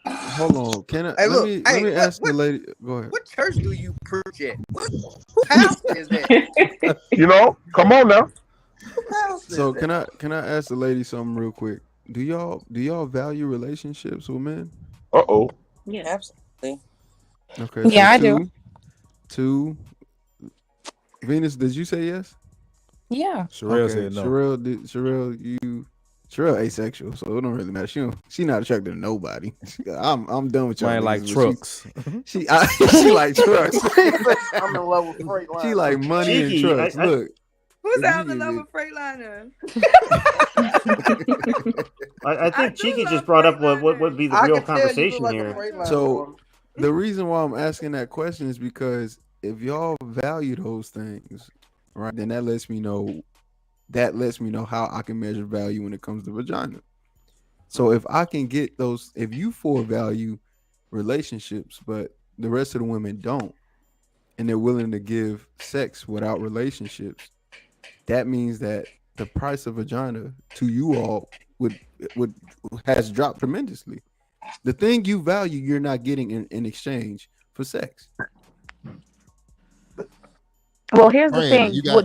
Hold on, can I? Let me ask the lady. Go ahead. What church do you preach at? Who pastor is that? Come on now. So can I ask the lady something real quick? Do y'all value relationships with men? Yeah, absolutely. Okay. Yeah, I do. 2. Venus, did you say yes? Yeah. Sherelle said no. Sherelle asexual, so it don't really matter. She not attracted to nobody. I'm done with y'all. I like trucks. She like trucks. I'm in love with Freightliner. She like money and trucks. Look. Who's out in love with Freightliner? I think Cheeky just brought up what would be the real conversation here. So the reason why I'm asking that question is because if y'all value those things, right, then that lets me know how I can measure value when it comes to vagina. So if I can get those, if you 4 value relationships, but the rest of the women don't, and they're willing to give sex without relationships, that means that the price of vagina to you all has dropped tremendously. The thing you value, you're not getting in exchange, for sex. Well, here's the Brandon, thing.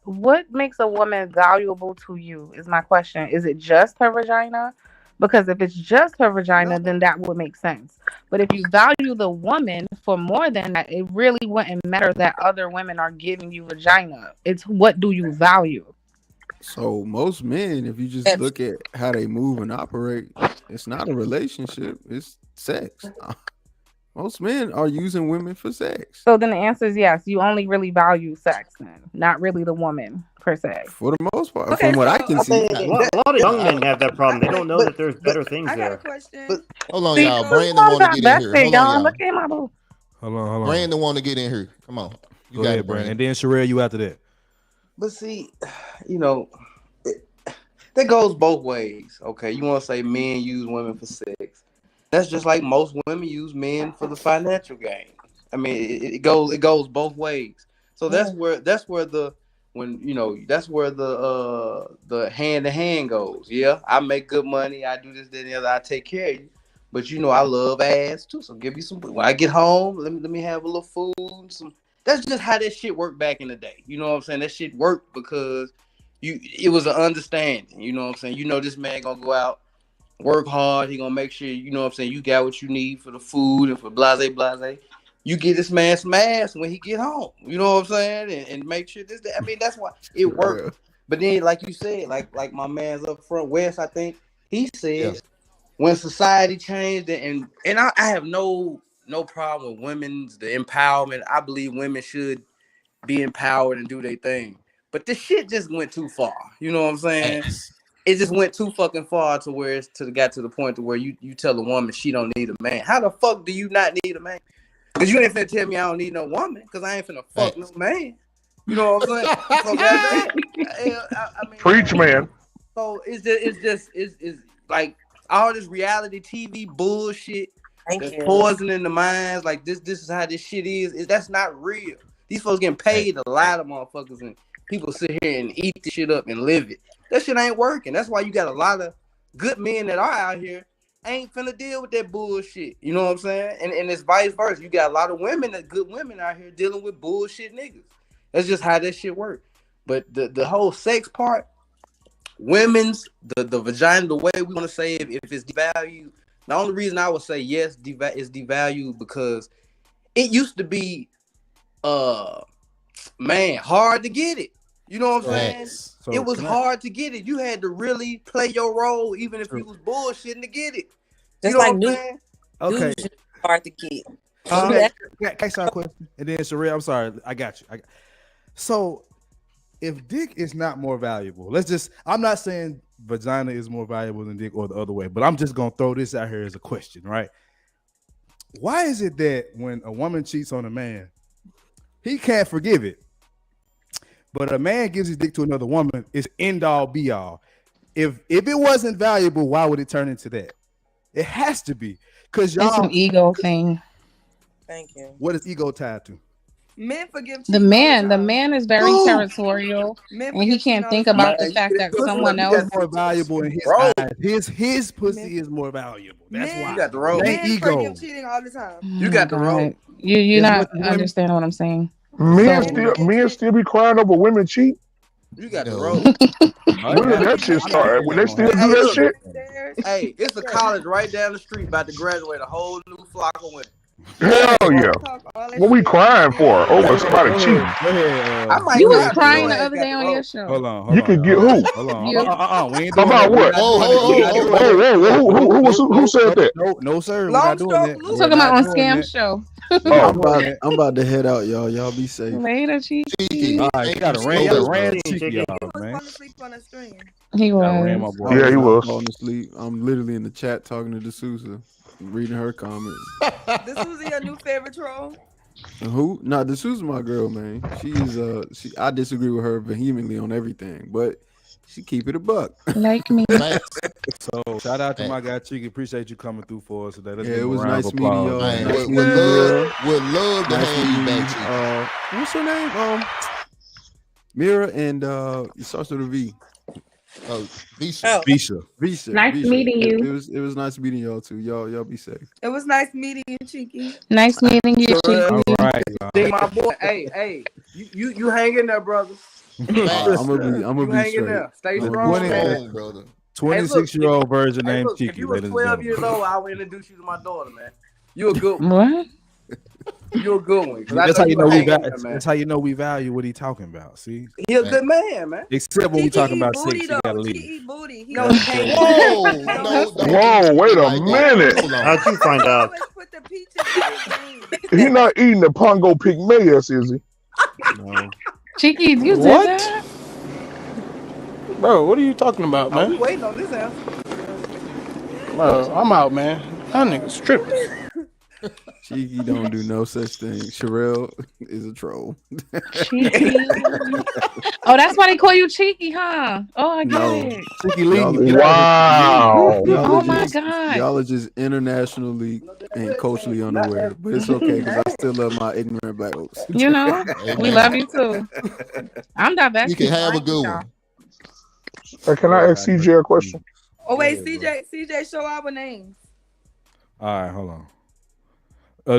What makes a woman valuable to you is my question. Is it just her vagina? Because if it's just her vagina, then that would make sense. But if you value the woman for more than that, it really wouldn't matter that other women are giving you vagina. It's what do you value? So most men, if you just look at how they move and operate, it's not a relationship, it's sex. Most men are using women for sex. So then the answer is yes. You only really value sex then, not really the woman per se. For the most part, from what I can see. A lot of young men have that problem. They don't know that there's better things I got a there. question. Hold on, y'all. Brandon want to get in here. Hold on, y'all. Look at my boo. Hold on. Brandon want to get in here. Come on. You Go got ahead, it, Brandon. Brandon. And then Sherelle, you after that. But see, that goes both ways. Okay, you want to say men use women for sex? That's just like most women use men for the financial gain. I mean, it goes both ways. So that's where the hand to hand goes. Yeah, I make good money. I do this, that, and the other. I take care of you. But I love ass too. So give me some. When I get home, let me have a little food. That's just how that shit worked back in the day. You know what I'm saying? That shit worked because it was an understanding. You know what I'm saying? This man gonna go out, work hard. He gonna make sure, you know what I'm saying, you got what you need for the food and for blase. You get this man some ass when he get home. You know what I'm saying? And make sure this. I mean, that's why it worked. But then, like you said, like my man's up front, West, I think he said, when society changed, and I have no problem with women's the empowerment. I believe women should be empowered and do their thing. But this shit just went too far. You know what I'm saying? It just went too fucking far to where got to the point to where you tell a woman she don't need a man. How the fuck do you not need a man? Because you ain't finna tell me I don't need no woman, because I ain't finna fuck no man. You know what I'm saying? So I mean, preach, man. So it's like all this reality TV bullshit that's poisoning the minds. Like this is how this shit is. That's not real. These folks getting paid to lie to motherfuckers, and people sit here and eat this shit up and live it. That shit ain't working. That's why you got a lot of good men that are out here ain't finna deal with that bullshit. You know what I'm saying? And it's vice versa. You got a lot of good women out here dealing with bullshit niggas. That's just how that shit works. But the whole sex part, women's the vagina, the way we want to say it, if it's devalued, the only reason I would say yes, is devalued because it used to be hard to get it. You know what I'm saying? So it was hard to get it. You had to really play your role, even if you was bullshitting to get it. You know what I'm saying? Okay. Hard to get. Can I start a question? And then Sherelle, I'm sorry, I got you. So if dick is not more valuable, I'm not saying vagina is more valuable than dick or the other way, but I'm just gonna throw this out here as a question, right? Why is it that when a woman cheats on a man, he can't forgive it, but a man gives his dick to another woman, it's end all be all? If it wasn't valuable, why would it turn into that? It has to be, because y'all. It's an ego thing. Thank you. What is ego tied to? Men forgive. The man is very territorial, and he can't think about the fact that someone else is more valuable in his eyes. His pussy is more valuable. That's why you got the rope. Men ego. forgive cheating all the time. You got the rope. You're not understanding what I'm saying. Men still be crying over women cheat. You got the rope. When did that shit start? When they still do that shit? Hey, it's a college right down the street about to graduate a whole new flock of women. Hell yeah. What we crying for? Over somebody cheating. You was crying the other day on your show. Hold on. You could get who? Hold on. We ain't doing about what? Who said that? No, sir. We're not doing that. I'm talking about on Scam Show. I'm about to head out, y'all. Y'all be safe. Later, Cheeky. All right, you got to ran Cheeky, y'all, man. He was. Yeah, he was. Falling asleep. I'm literally in the chat talking to D'Souza, reading her comments. D'Souza your new favorite troll? Who? No, D'Souza's my girl, man. I disagree with her vehemently on everything, but she keep it a buck. Like me. So shout out to my guy Cheeky. Appreciate you coming through for us today. It was nice meeting y'all. Would love to have you back, Cheeky. What's her name? Mira, and it starts with a V. Oh, Visha. Visha. Nice meeting you. It was nice meeting y'all too. Y'all be safe. It was nice meeting you, Cheeky. Nice meeting you, Cheeky. All right, See my boy. Hey, you hang in there, brother. I'm gonna be hang straight. in there. Stay I'm strong, gonna be man. brother. 26-year-old virgin named Look, Cheeky. if you were ladies and 12 years gentlemen. old, I would introduce you to my daughter, man. You a good one. What? You a good one. That's how you know man. that's how you know we value what he talking about. See, He a good man, man. except when we talking about booty, sex, you gotta leave. He eat booty. He No, Whoa, wait a minute. How'd you find out? put the peaches in his He's not eating the Pongo Pygmaeus, is he? No. Cheeky, you did What? that? Bro, what are you talking about, We man? waiting on this answer. Bro, I'm out, man. That nigga's tripping. Cheeky don't do no such thing. Sherelle is a troll. Cheeky. Oh, that's why they call you Cheeky, huh? Oh, I get it. Cheeky Wow. Oh my God. Y'all are just internationally and culturally unaware, but it's okay because I still love my ignorant black folks. You know, we love you too. I'm divested. You can have a good one. Can I ask CJ a question? Oh wait, CJ, show our names. All right, hold on.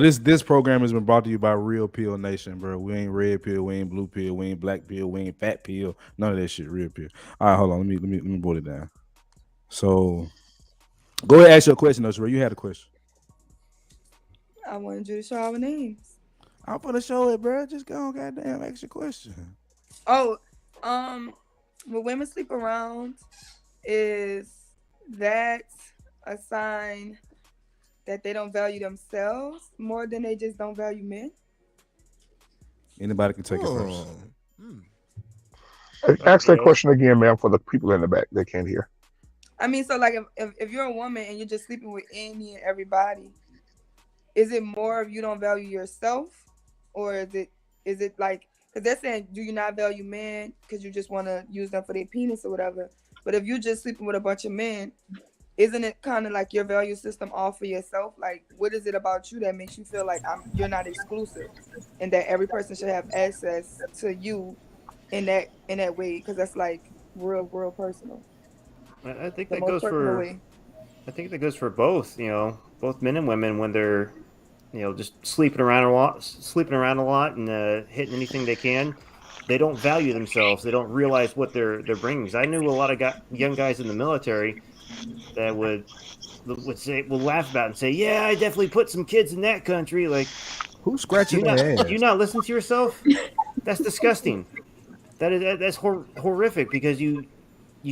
This program has been brought to you by Real Pill Nation, bro. We ain't red pill, we ain't blue pill, we ain't black pill, we ain't fat pill. None of that shit. Real pill. All right, hold on. Let me boil it down. So, go ahead and ask your question, though, Sherelle. You had a question. I wanted you to show our names. I'm gonna show it, bro. Just go on, goddamn, ask your question. Oh, when women sleep around, is that a sign that they don't value themselves more than they just don't value men? Anybody can take it first. Ask that question again, ma'am, for the people in the back that can't hear. I mean, so like if you're a woman and you're just sleeping with any and everybody, is it more of you don't value yourself, or is it like, because they're saying, do you not value men because you just want to use them for their penis or whatever? But if you're just sleeping with a bunch of men, isn't it kind of like your value system all for yourself? Like, what is it about you that makes you feel like you're not exclusive, and that every person should have access to you in that way? Because that's like real personal. I think that goes for. I think that goes for both. You know, both men and women when they're, you know, just sleeping around a lot and hitting anything they can. They don't value themselves. They don't realize what they're bringing. I knew a lot of young guys in the military that would laugh about it and say, "Yeah, I definitely put some kids in that country." Like, who's scratching their ass? You not listen to yourself? That's disgusting. That's horrific because you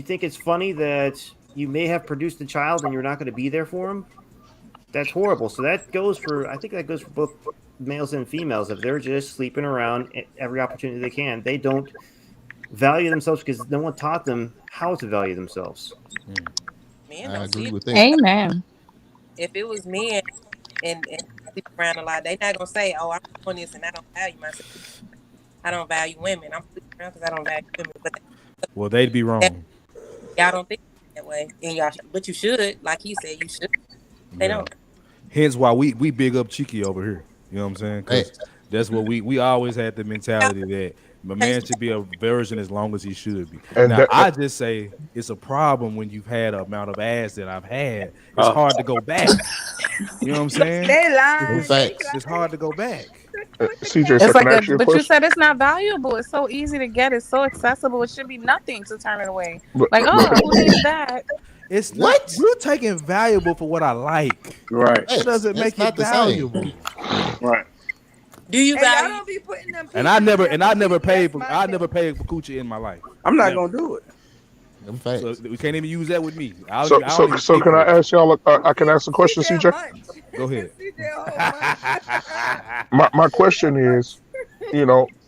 think it's funny that you may have produced a child and you're not going to be there for him. That's horrible. So I think that goes for both males and females. If they're just sleeping around every opportunity they can, they don't value themselves because no one taught them how to value themselves. Men I don't agree see with it. that. Amen. If it was men and sleep around a lot, they not gonna say, "Oh, I'm doing this and I don't value myself. I don't value women. I'm sleeping around because I don't value women." Well, they'd be wrong. Y'all don't think that way, and but you should. Like he said, you should. They don't. Hence why we big up Cheeky over here. You know what I'm saying? Because that's what we always had the mentality that a man should be a virgin as long as he should be. And now, I just say it's a problem when you've had an amount of ass that I've had. It's hard to go back. You know what I'm saying? They lying. It's hard to go back. CJ, It's like, ask you a but you question? said it's not valuable. It's so easy to get. It's so accessible. It should be nothing to turn it away. But- Like, who needs that? It's what you're taking valuable for what I like. Right. It doesn't make it valuable. Right. Do you value? Don't be putting them And I never paid for coochie in my life. I'm not gonna do it. So we can't even use that with me. So can I ask y'all? I can ask a question, CJ. Go ahead. My question is,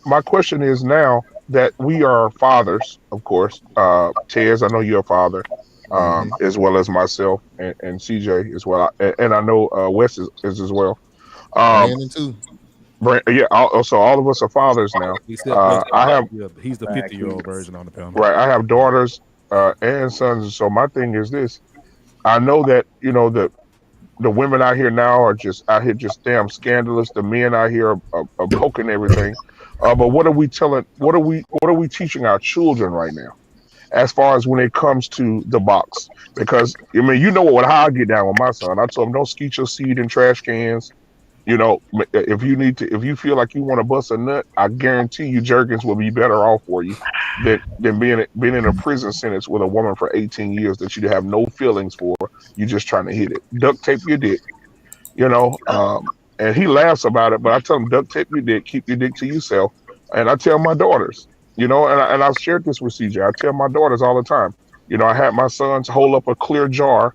my question is now that we are fathers, of course. Tez, I know you're a father, as well as myself and CJ as well, and I know Wes is as well. Brandon too. So all of us are fathers now. He's the 50-year-old version on the panel. Right. I have daughters and sons. So my thing is this: I know that the women out here now are just out here just damn scandalous. The men out here are poking everything. But what are we telling? What are we teaching our children right now? as far as when it comes to the box. Because I mean, you know how I get down with my son. I told him don't skeet your seed in trash cans. If you feel like you want to bust a nut, I guarantee you Jergens will be better off for you than being in a prison sentence with a woman for 18 years that you have no feelings for. You just trying to hit it. Duct tape your dick, you know. And he laughs about it, but I tell him duct tape your dick, keep your dick to yourself. And I tell my daughters, and I've shared this with CJ. I tell my daughters all the time. I had my sons hold up a clear jar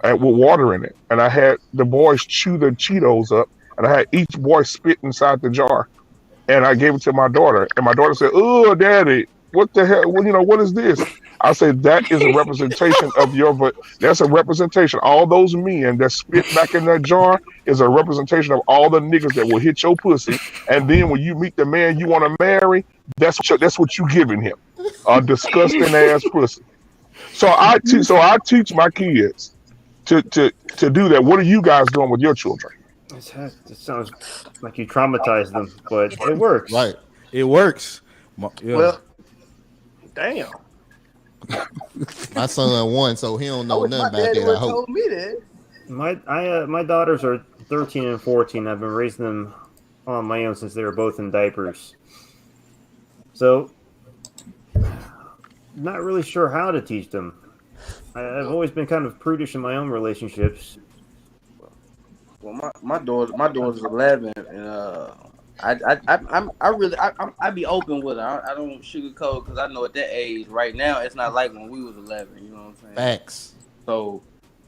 with water in it, and I had the boys chew the Cheetos up, and I had each boy spit inside the jar, and I gave it to my daughter, and my daughter said, "Oh, Daddy, what the hell? Well, what is this?" I said, "That is a representation of but that's a representation. All those men that spit back in that jar is a representation of all the niggas that will hit your pussy, and then when you meet the man you want to marry, that's what you giving him, a disgusting ass pussy." So I teach my kids to do that. What are you guys doing with your children? It sounds like you traumatize them, but it works. Right. It works. Yeah. Well, damn. My son won, so he don't know nothing about that. I hope. Told me that. My daughters are 13 and 14. I've been raising them on my own since they were both in diapers. So, not really sure how to teach them. I've always been kind of prudish in my own relationships. Well, my daughter's 11, and I be open with her. I don't sugarcoat because I know at that age right now it's not like when we was 11. You know what I'm saying? Facts. So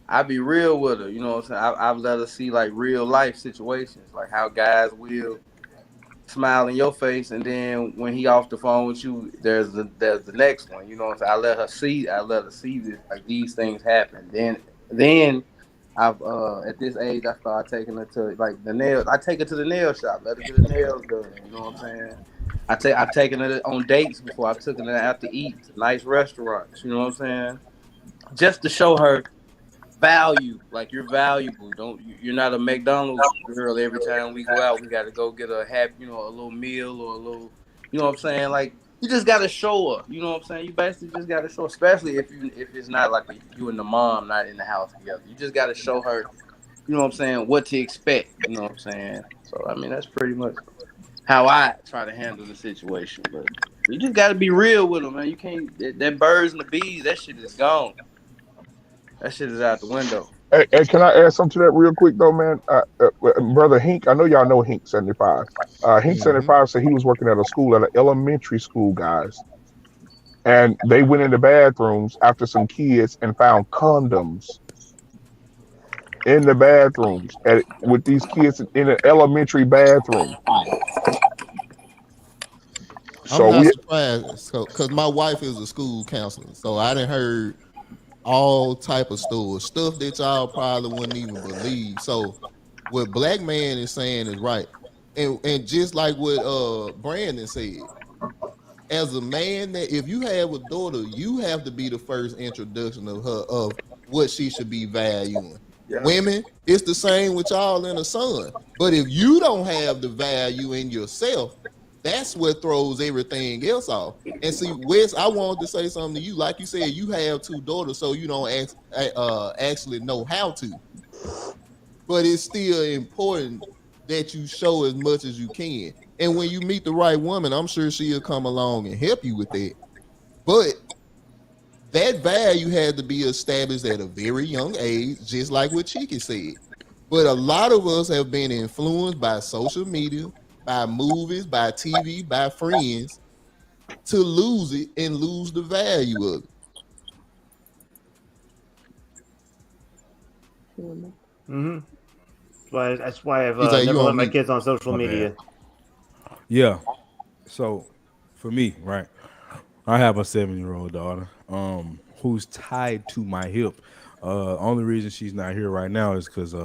I be real with her. You know what I'm saying? I've let her see like real life situations, like how guys will smile in your face, and then when he off the phone with you, there's the next one. You know what I'm saying? I let her see this, like these things happen. Then I've at this age I start taking her to like the nails. I take her to the nail shop, let her get her nails done. You know what I'm saying? I've taken her on dates before. I've taken her out to eat to nice restaurants. You know what I'm saying? Just to show her value, like you're valuable. You're not a McDonald's girl. Every time we go out, we got to go get a little meal or a little, you know what I'm saying? Like you just got to show her. You know what I'm saying? You basically just got to show her, especially if it's not like you and the mom not in the house together. You just got to show her, you know what I'm saying, what to expect. You know what I'm saying? So I mean that's pretty much how I try to handle the situation. But you just got to be real with them, man. You can't that birds and the bees. That shit is gone. That shit is out the window. Hey, can I add something to that real quick though, man? Brother Hink, I know y'all know Hink 75. Hink 75 said he was working at a school, at an elementary school, guys, and they went into bathrooms after some kids and found condoms in the bathrooms with these kids in an elementary bathroom. I'm not surprised, because my wife is a school counselor, so I done heard all type of stories, stuff that y'all probably wouldn't even believe. So what Black Man is saying is right, and just like what Brandon said, as a man, that if you have a daughter, you have to be the first introduction of her of what she should be valuing. Yeah. Women, it's the same with y'all and a son. But if you don't have the value in yourself, that's what throws everything else off. And see, Wes, I wanted to say something to you. Like you said, you have two daughters, so you don't actually know how to. But it's still important that you show as much as you can. And when you meet the right woman, I'm sure she'll come along and help you with that. But that value had to be established at a very young age, just like what Cheeky said. But a lot of us have been influenced by social media, by movies, by TV, by friends, to lose it and lose the value of it. Mm-hmm. That's why I've never let my kids on social media. Yeah. So, for me, right, I have a 7-year-old daughter who's tied to my hip. Only reason she's not here right now is because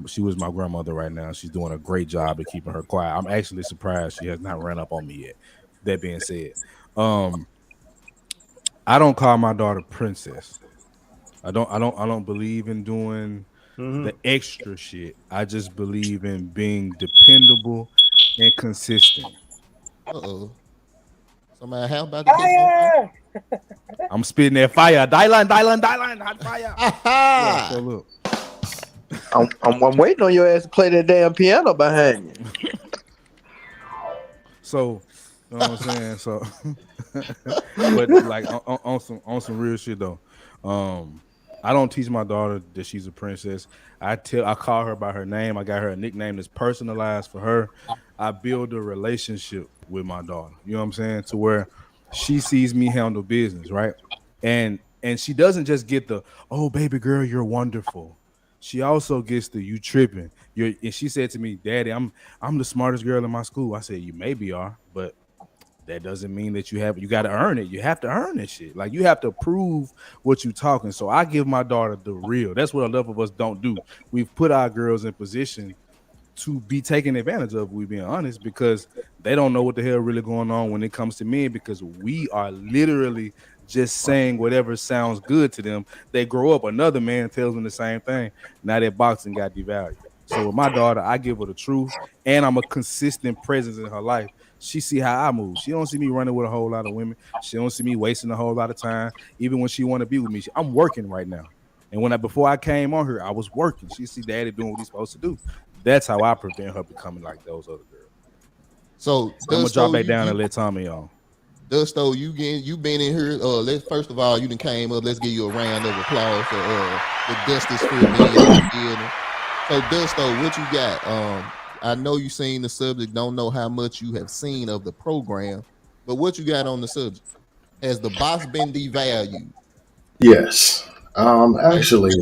she was my grandmother right now. She's doing a great job of keeping her quiet. I'm actually surprised she has not ran up on me yet. That being said, I don't call my daughter princess. I don't believe in doing the extra shit. I just believe in being dependable and consistent. Somebody how about to get I'm spitting that fire. Dylan, hot fire. Yeah, so look. I'm waiting on your ass to play that damn piano behind you. So, you know what I'm saying? So, but like on some real shit though. I don't teach my daughter that she's a princess. I call her by her name. I got her a nickname that's personalized for her. I build a relationship with my daughter. You know what I'm saying? To where she sees me handle business, right? And she doesn't just get the, oh baby girl, you're wonderful. She also gets the, you tripping. And she said to me, Daddy, I'm the smartest girl in my school. I said, you maybe are, but that doesn't mean that you got to earn it. You have to earn this shit. Like you have to prove what you're talking. So I give my daughter the real. That's what a lot of us don't do. We've put our girls in position to be taken advantage of, we being honest, because they don't know what the hell really going on when it comes to men, because we are literally just saying whatever sounds good to them. They grow up, another man tells them the same thing. Now their boxing got devalued. So with my daughter, I give her the truth, and I'm a consistent presence in her life. She see how I move. She don't see me running with a whole lot of women. She don't see me wasting a whole lot of time. Even when she want to be with me, I'm working right now. And before I came on here, I was working. She see Daddy doing what he's supposed to do. That's how I prevent her becoming like those other girls. So I'm gonna drop back down and let Tommy on. Dusto, you been in here. Let's first of all, you done came up. Let's give you a round of applause for the Dusty Sphere being. So Dusto, what you got? I know you seen the subject. Don't know how much you have seen of the program, but what you got on the subject? Has the box been devalued? Yes. Actually,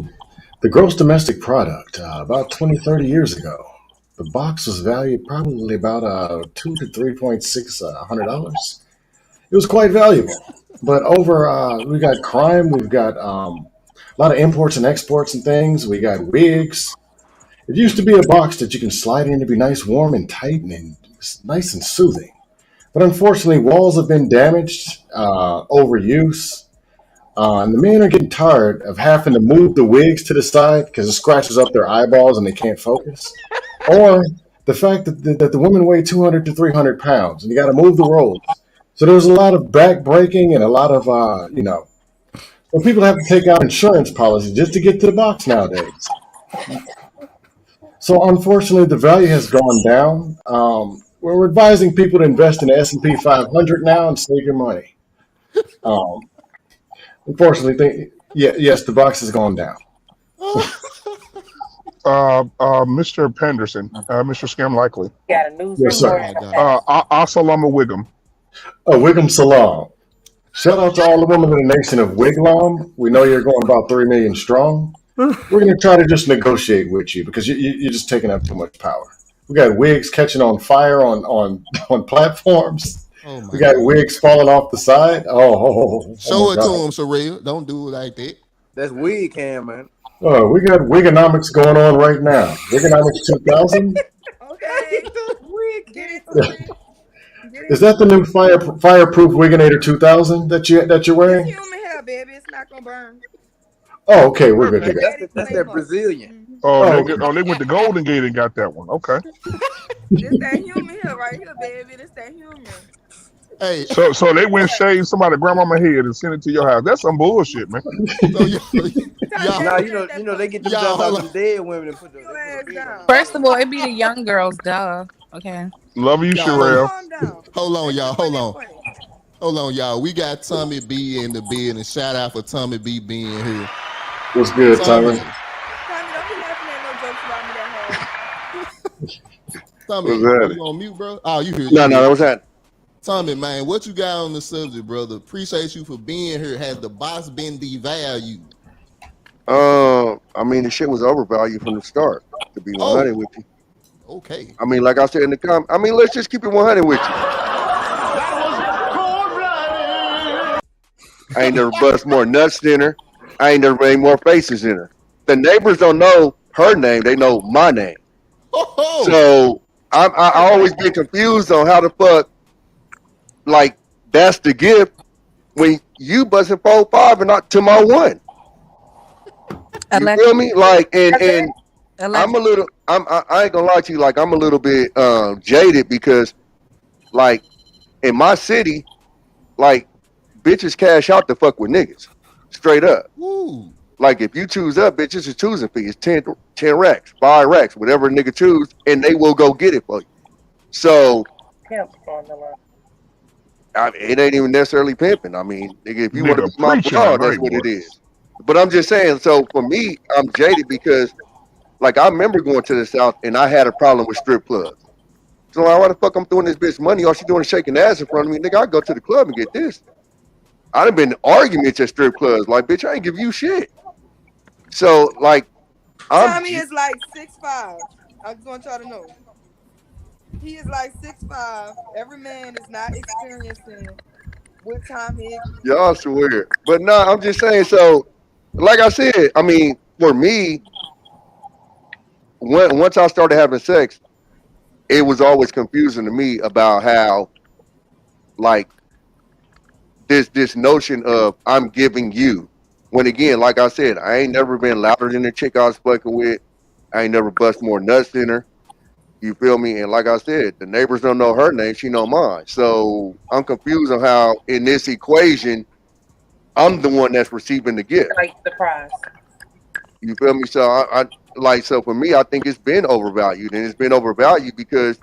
the gross domestic product about 20, 30 years ago, the box was valued probably about $2 to $3,600. It was quite valuable. But we got crime, we've got a lot of imports and exports and things. We got wigs. It used to be a box that you can slide in to be nice, warm, and tight, and nice and soothing. But unfortunately, walls have been damaged, overuse, and the men are getting tired of having to move the wigs to the side because it scratches up their eyeballs and they can't focus. Or the fact that the women weigh 200 to 300 pounds and you got to move the rolls. So there's a lot of back breaking and a lot of, well, people have to take out insurance policies just to get to the box nowadays. So unfortunately, the value has gone down. We're advising people to invest in the S&P 500 now and save your money. Unfortunately, yes, the box has gone down. Mr. Penderson, Mr. Scam Likely. Got a news Yes, sir. Assalamu Wiggum. Wiggum Salam. Shout out to all the women in the nation of Wiglam. We know you're going about 3 million strong. We're going to try to just negotiate with you because you're just taking up too much power. We got wigs catching on fire on platforms. We got wigs falling off the side. Show it to him, Surreal. Don't do it like that. That's wig cam, man. We got Wigonomics going on right now. Wigonomics 2000. Okay. Get it. Is that the new fireproof Wiginator 2000 that you're wearing? It's human hair, baby. It's not gonna burn. Oh, okay, we're good to go. That's that Brazilian. They went to Golden Gate and got that one. Okay. It's that human hair right here, baby. It's that human. Hey. So they went shave somebody's grandmama head and send it to your house. That's some bullshit, man. Nah, you know they get them jobs out of the dead women and put the. First of all, it be the young girls, duh. Okay. Love you, Sherelle. Hold on, y'all. We got Tommy B in the building. Shout out for Tommy B being here. What's good, Tommy? Tommy, don't be laughing at no jokes about me that hard. Tommy, you on mute, bro? Oh, you here? No, that was that. Tommy, man, what you got on the subject, brother? Appreciate you for being here. Has the box been devalued? I mean, the shit was overvalued from the start, to be 100 with you. Okay. I mean, like I said in the comment, I mean, let's just keep it 100 with you. I ain't never bust more nuts than her. I ain't never made more faces than her. The neighbors don't know her name; they know my name. So I always get confused on how the fuck, like, that's the gift when you busting 4-5 and not to my 1. You feel me? Like, and I'm a little. I ain't gonna lie to you. Like, I'm a little bit jaded because, like, in my city, like bitches cash out to fuck with niggas, straight up. Woo. Like if you choose up, bitch, it's a choosing fee. It's 10 racks, 5 racks, whatever a nigga choose, and they will go get it for you. So it ain't even necessarily pimping. I mean, nigga, if you want to be my broad, that's what it is. But I'm just saying, so for me, I'm jaded because like I remember going to the South and I had a problem with strip clubs. So like, why the fuck I'm throwing this bitch money? All she doing is shaking ass in front of me. Nigga, I go to the club and get this. I done been in arguments at strip clubs. Like, bitch, I ain't give you shit. So like Tommy is like 6'5". I just want y'all to know. He is like 6'5". Every man is not experiencing what Tommy is. Y'all swear. But nah, I'm just saying, so like I said, I mean, for me, once I started having sex, it was always confusing to me about how like this notion of I'm giving you. When again, like I said, I ain't never been louder than the chick I was fucking with. I ain't never bust more nuts than her. You feel me? And like I said, the neighbors don't know her name, she know mine. So I'm confused on how in this equation, I'm the one that's receiving the gift. Like the prize. You feel me? So I like, so for me, I think it's been overvalued, and it's been overvalued because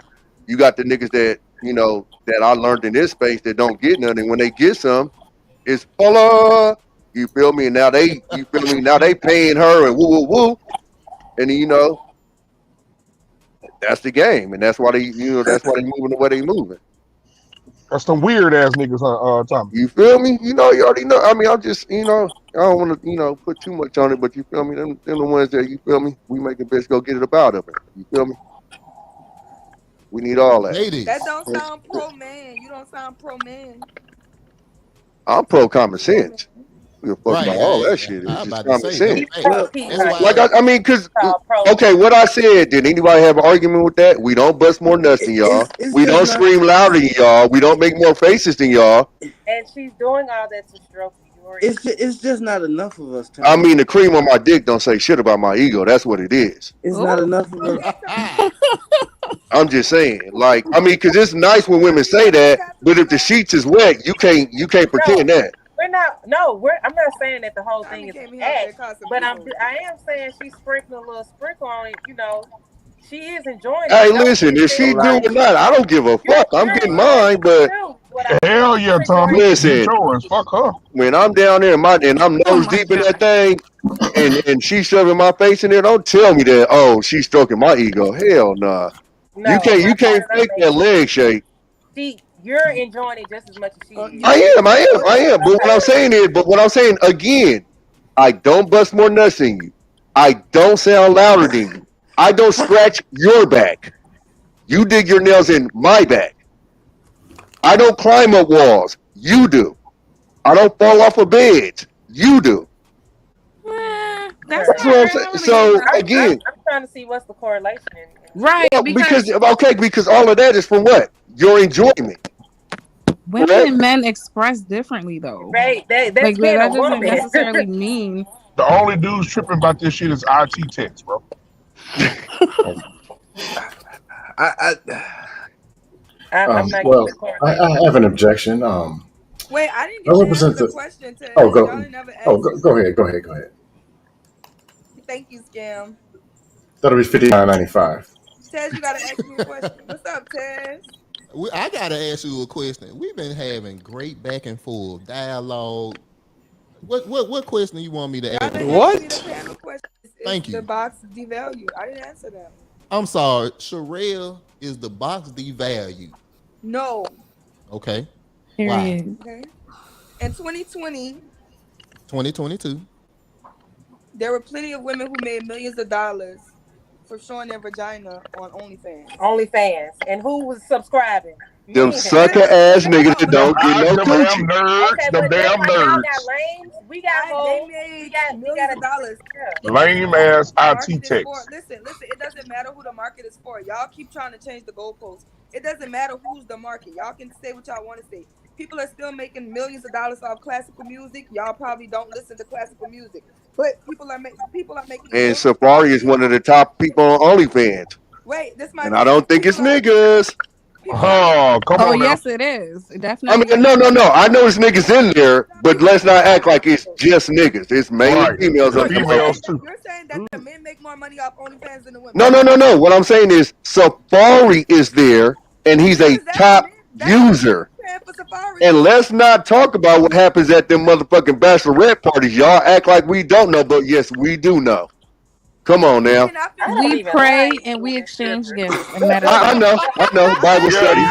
you got the niggas that, you know, that I learned in this space that don't get nothing. When they get some, it's holla. You feel me? And now they, you feel me? Now they paying her and woo woo woo, and you know, that's the game, and that's why they, you know, that's why they moving the way they moving. That's some weird ass niggas, Tommy. You feel me? You know, you already know. I mean, I'm just, you know, I don't want to, you know, put too much on it, but you feel me? Them the ones that, you feel me? We make the bitch go get it up out of it. You feel me? We need all that. Ladies. That don't sound pro man. You don't sound pro man. I'm pro common sense. We fuck about all that shit. It's just common sense. Like I mean, cause okay, what I said. Did anybody have an argument with that? We don't bust more nuts than y'all. We don't scream louder than y'all. We don't make more faces than y'all. And she's doing all that to stroke your. It's just not enough of us. I mean, the cream on my dick don't say shit about my ego. That's what it is. It's not enough of us. I'm just saying, like, I mean, cause it's nice when women say that, but if the sheets is wet, you can't pretend that. We're not. No, I'm not saying that the whole thing is act, but I am saying she's sprinkling a little sprinkle on it. You know, she is enjoying it. Hey, listen, if she do or not, I don't give a fuck. I'm getting mine, but hell yeah, Tommy. Listen, fuck her. When I'm down there and I'm nose deep in that thing, and she's shoving my face in there, don't tell me that. Oh, she's stroking my ego. Hell nah. No, you can't fake that leg shake. You're enjoying it just as much as she is. I am. But what I'm saying again, I don't bust more nuts than you. I don't sound louder than you. I don't scratch your back. You dig your nails in my back. I don't climb up walls. You do. I don't fall off of beds. You do. That's what I'm saying. So again, I'm trying to see what's the correlation. Right. Well, because all of that is from what? Your enjoyment. Women and men express differently, though. Right. That doesn't necessarily mean. The only dudes tripping about this shit is IT techs, bro. I have an objection. Wait, I didn't get to answer the question. Go ahead. Thank you, Scam. That'll be $59.95. Tez, you gotta ask me a question. What's up, Tez? I gotta ask you a question. We've been having great back and forth dialogue. What question you want me to ask? What? Thank you. The box devalued. I didn't answer that. I'm sorry. Sherelle, is the box devalued? No. Okay. Period. Why? Okay. In 2022, there were plenty of women who made millions of dollars for showing their vagina on OnlyFans. And who was subscribing? Them sucker ass niggas that don't get no coochie. The damn nerds. We got they made millions of dollars. Lame ass IT techs. Listen. It doesn't matter who the market is for. Y'all keep trying to change the goalposts. It doesn't matter who's the market. Y'all can say what y'all want to say. People are still making millions of dollars off classical music. Y'all probably don't listen to classical music, but people are making. And Safari is one of the top people on OnlyFans. Wait, this might. And I don't think it's niggas. Oh, come Oh on now. yes, it is. I Definitely. mean, no. I know it's niggas in there, but let's not act like it's just niggas. It's mainly Right. females The up there. females too. You're saying that the men make more money off OnlyFans than the women. No. What I'm saying is Safari is there, and he's a top user. And let's not talk about what happens at them motherfucking bachelorette parties. Y'all act like we don't know, but yes, we do know. Come on now. We pray and we exchange gifts. And I know. Bible study.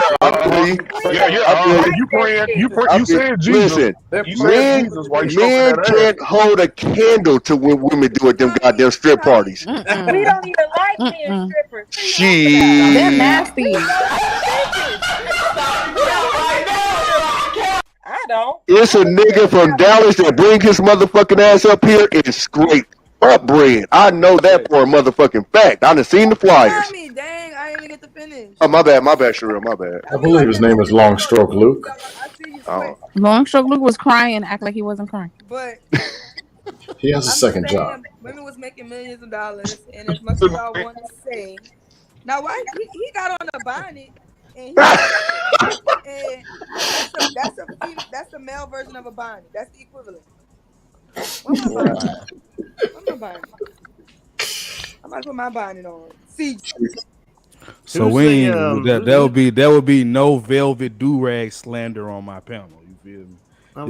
You saying Jesus. Listen, You saying Jesus while you stroking men that can't hold a candle to when women do at them goddamn strip parties. We don't even like being strippers. Shit. They're nasty. I don't. It's a nigga from Dallas that bring his motherfucking ass up here and scrape up bread. I know that for a motherfucking fact. I done seen the flyers. Dang, I didn't even get to finish. Oh, my bad, Sherelle, my bad. I believe his name is Long Stroke Luke. Oh. Longstroke Luke was crying, act like he wasn't crying. But He has a second job. women was making millions of dollars, and as much as I want to say, now why he got on a bonnet, and, that's a male version of a bonnet. That's the equivalent. What my bonnet? I'm about to put my bonnet on. See. So we ain't, that would be no velvet do-rag slander on my panel. You feel me?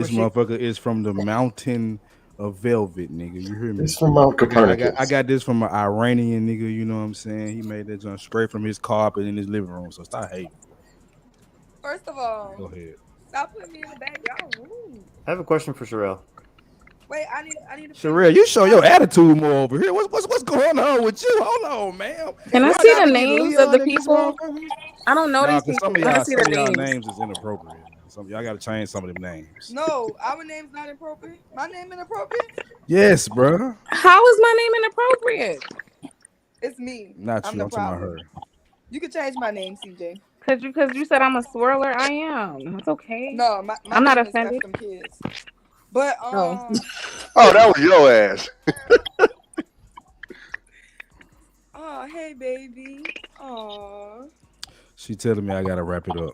This motherfucker is from the mountain of velvet, nigga. You hear me? It's from Mount Copernicus. I got this from an Iranian nigga. You know what I'm saying? He made that junk straight from his carpet in his living room. So stop hating. First of all, go ahead. Stop putting me in the backyard. Ooh. I have a question for Sherelle. Wait, I need to. Sherelle, you show your attitude more over here. What's going on with you? Hold on, ma'am. Can I see the names of the people? I don't know these people. Some of Let me y'all, see the names. names is inappropriate. Some y'all got to change some of them names. No, our name's not inappropriate. My name inappropriate? Yes, bro. How is my name inappropriate? It's me. Not I'm you. the I'm talking about problem. her. You can change my name, CJ. Cause you said I'm a swirler. I am. That's okay. No, I'm not name is offended. Custom Kids. But Oh, that was your ass. Oh, hey baby. Oh. She telling me I gotta wrap it up.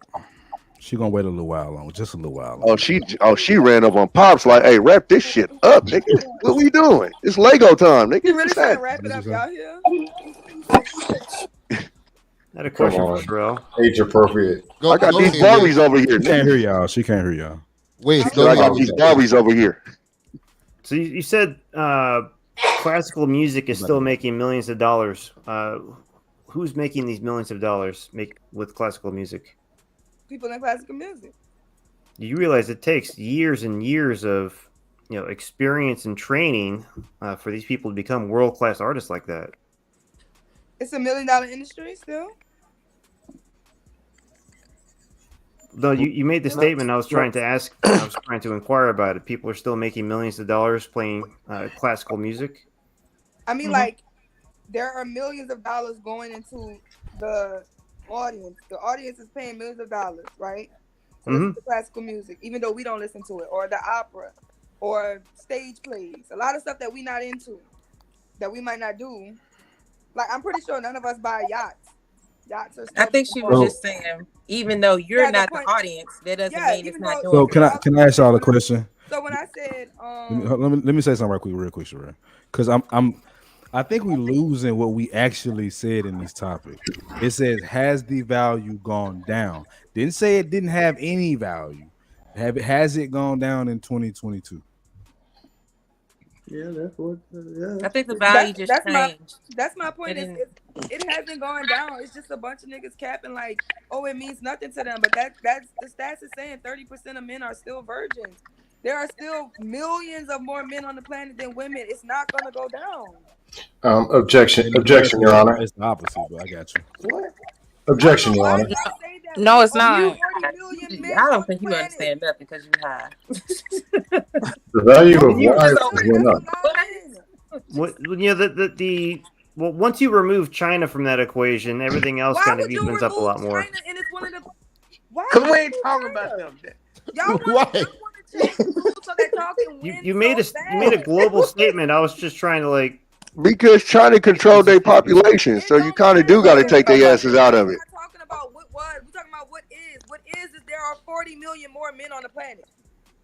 She gonna wait a little while longer, just a little while longer. She ran up on Pops like, hey, wrap this shit up, nigga. What we doing? It's Lego time, nigga. You really trying to wrap it up, y'all here? I had a question for Sherelle. Age appropriate. I got these Barbies over here. She can't hear y'all. She can't hear y'all. Wait, I got these Barbies over here. So you said classical music is still making millions of dollars. Who's making these millions of dollars with classical music? People in classical music. You realize it takes years and years of experience and training for these people to become world-class artists like that. It's $1 million industry still. No, you made the statement. I was trying to inquire about it. People are still making millions of dollars playing classical music. I mean, like, there are millions of dollars going into the audience. The audience is paying millions of dollars, right? To listen to classical music, even though we don't listen to it, or the opera, or stage plays. A lot of stuff that we're not into, that we might not do. Like, I'm pretty sure none of us buy yachts. Yachts are. I think she was just saying, even though you're not the audience, that doesn't mean it's not doing. So can I ask y'all a question? So when I said, let me say something real quick, Sherelle, because I think we losing what we actually said in this topic. It says, has the value gone down? Didn't say it didn't have any value. Has it gone down in 2022? Yeah, that's what. I think the value just changed. That's my point. It hasn't gone down. It's just a bunch of niggas capping like, oh, it means nothing to them. But that's the stats is saying 30% of men are still virgins. There are still millions of more men on the planet than women. It's not gonna go down. Objection, Your Honor. It's the opposite, but I got you. What? Objection, Your Honor. No, it's not. I don't think you understand nothing because you high. The value of life went up. Well, once you remove China from that equation, everything else kind of evens up a lot more. And it's one of the. Because we ain't talking about them. Y'all want so that y'all can win. You made a global statement. I was just trying to because China controlled their population, so you kind of do got to take their asses out of it. We're talking about million more men on the planet.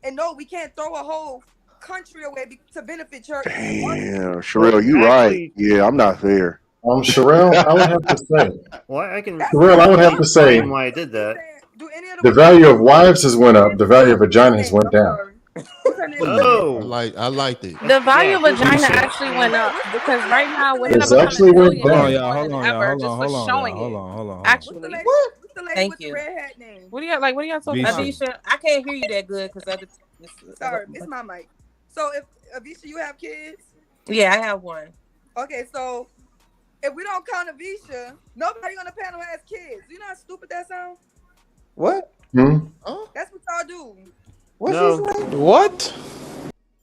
And no, we can't throw a whole country away to benefit your. Damn, Sherelle, you right. Yeah, I'm not fair. Sherelle, I would have to say. Well, I can. Sherelle, I would have to say. Why I did that. The value of wives has went up. The value of vagina has went down. Oh, I liked it. The value of vagina actually went up because right now women It's are actually becoming went down. millionaires more than ever just for showing it. Hold on. Actually, Thank you. what do y'all talking about? Avisha, I can't hear you that good because Sorry, it's my mic. So if Avisha, you have kids? Yeah, I have one. Okay, so if we don't count Avisha, nobody on the panel has kids. You know how stupid that sounds? What? That's what y'all do. What's she saying? What?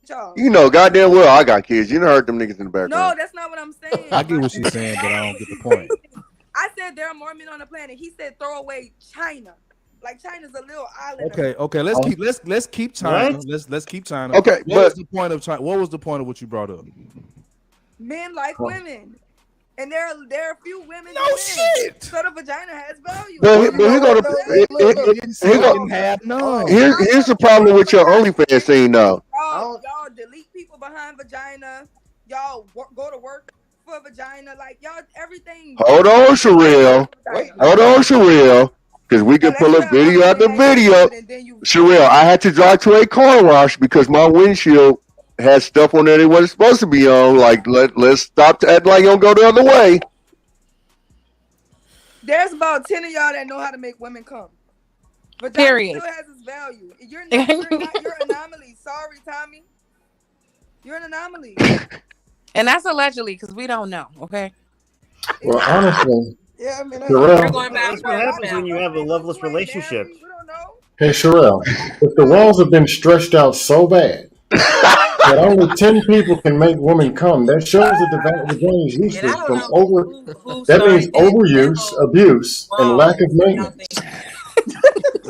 Y'all. You know, goddamn well, I got kids. You done heard them niggas in the background. No, that's not what I'm saying. I get what she's saying, but I don't get the point. I said there are more men on the planet. He said throw away China. Like China's a little island. Okay. Let's keep China. Let's keep China. Okay, what was the point of China? What was the point of what you brought up? Men like women. And there are a few women. No shit. So the vagina has value. But here's the problem with your OnlyFans scene now. Y'all delete people behind vagina. Y'all go to work for a vagina. Like y'all, everything. Hold on, Sherelle. Because we can pull a video out the video. Sherelle, I had to drive to a car wash because my windshield had stuff on there it wasn't supposed to be on. Like, let's stop to act like you don't go the other way. There's about 10 of y'all that know how to make women come. But Period. Still has its value. You're an anomaly. Sorry, Tommy. You're an anomaly. And that's allegedly because we don't know. Okay. Well, honestly, yeah, I mean, that's what happens when you have a loveless relationship. hey Sherelle, if the walls have been stretched out so bad that only 10 people can make women come, that shows that the vagina is useless from that means overuse, abuse, and lack of maintenance.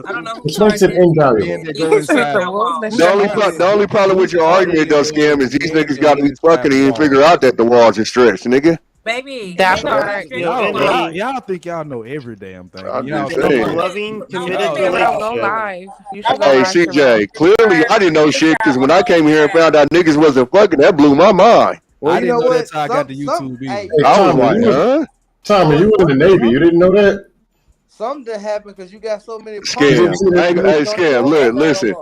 I don't know who Which makes it invaluable. The only problem with your argument, though, Scam, is these niggas got to be fucking and you figure out that the walls are stretched, nigga. Baby, that's right. Y'all think y'all know every damn thing. Loving, committed Hey, CJ, clearly I didn't know shit because when I came here and found out niggas wasn't fucking, that blew my mind. Well, I didn't know that's how I got to YouTube. Hey, Tommy, you were in the Navy. You didn't know that? Something happened because you got so many. Scam. Hey, Scam, look, listen.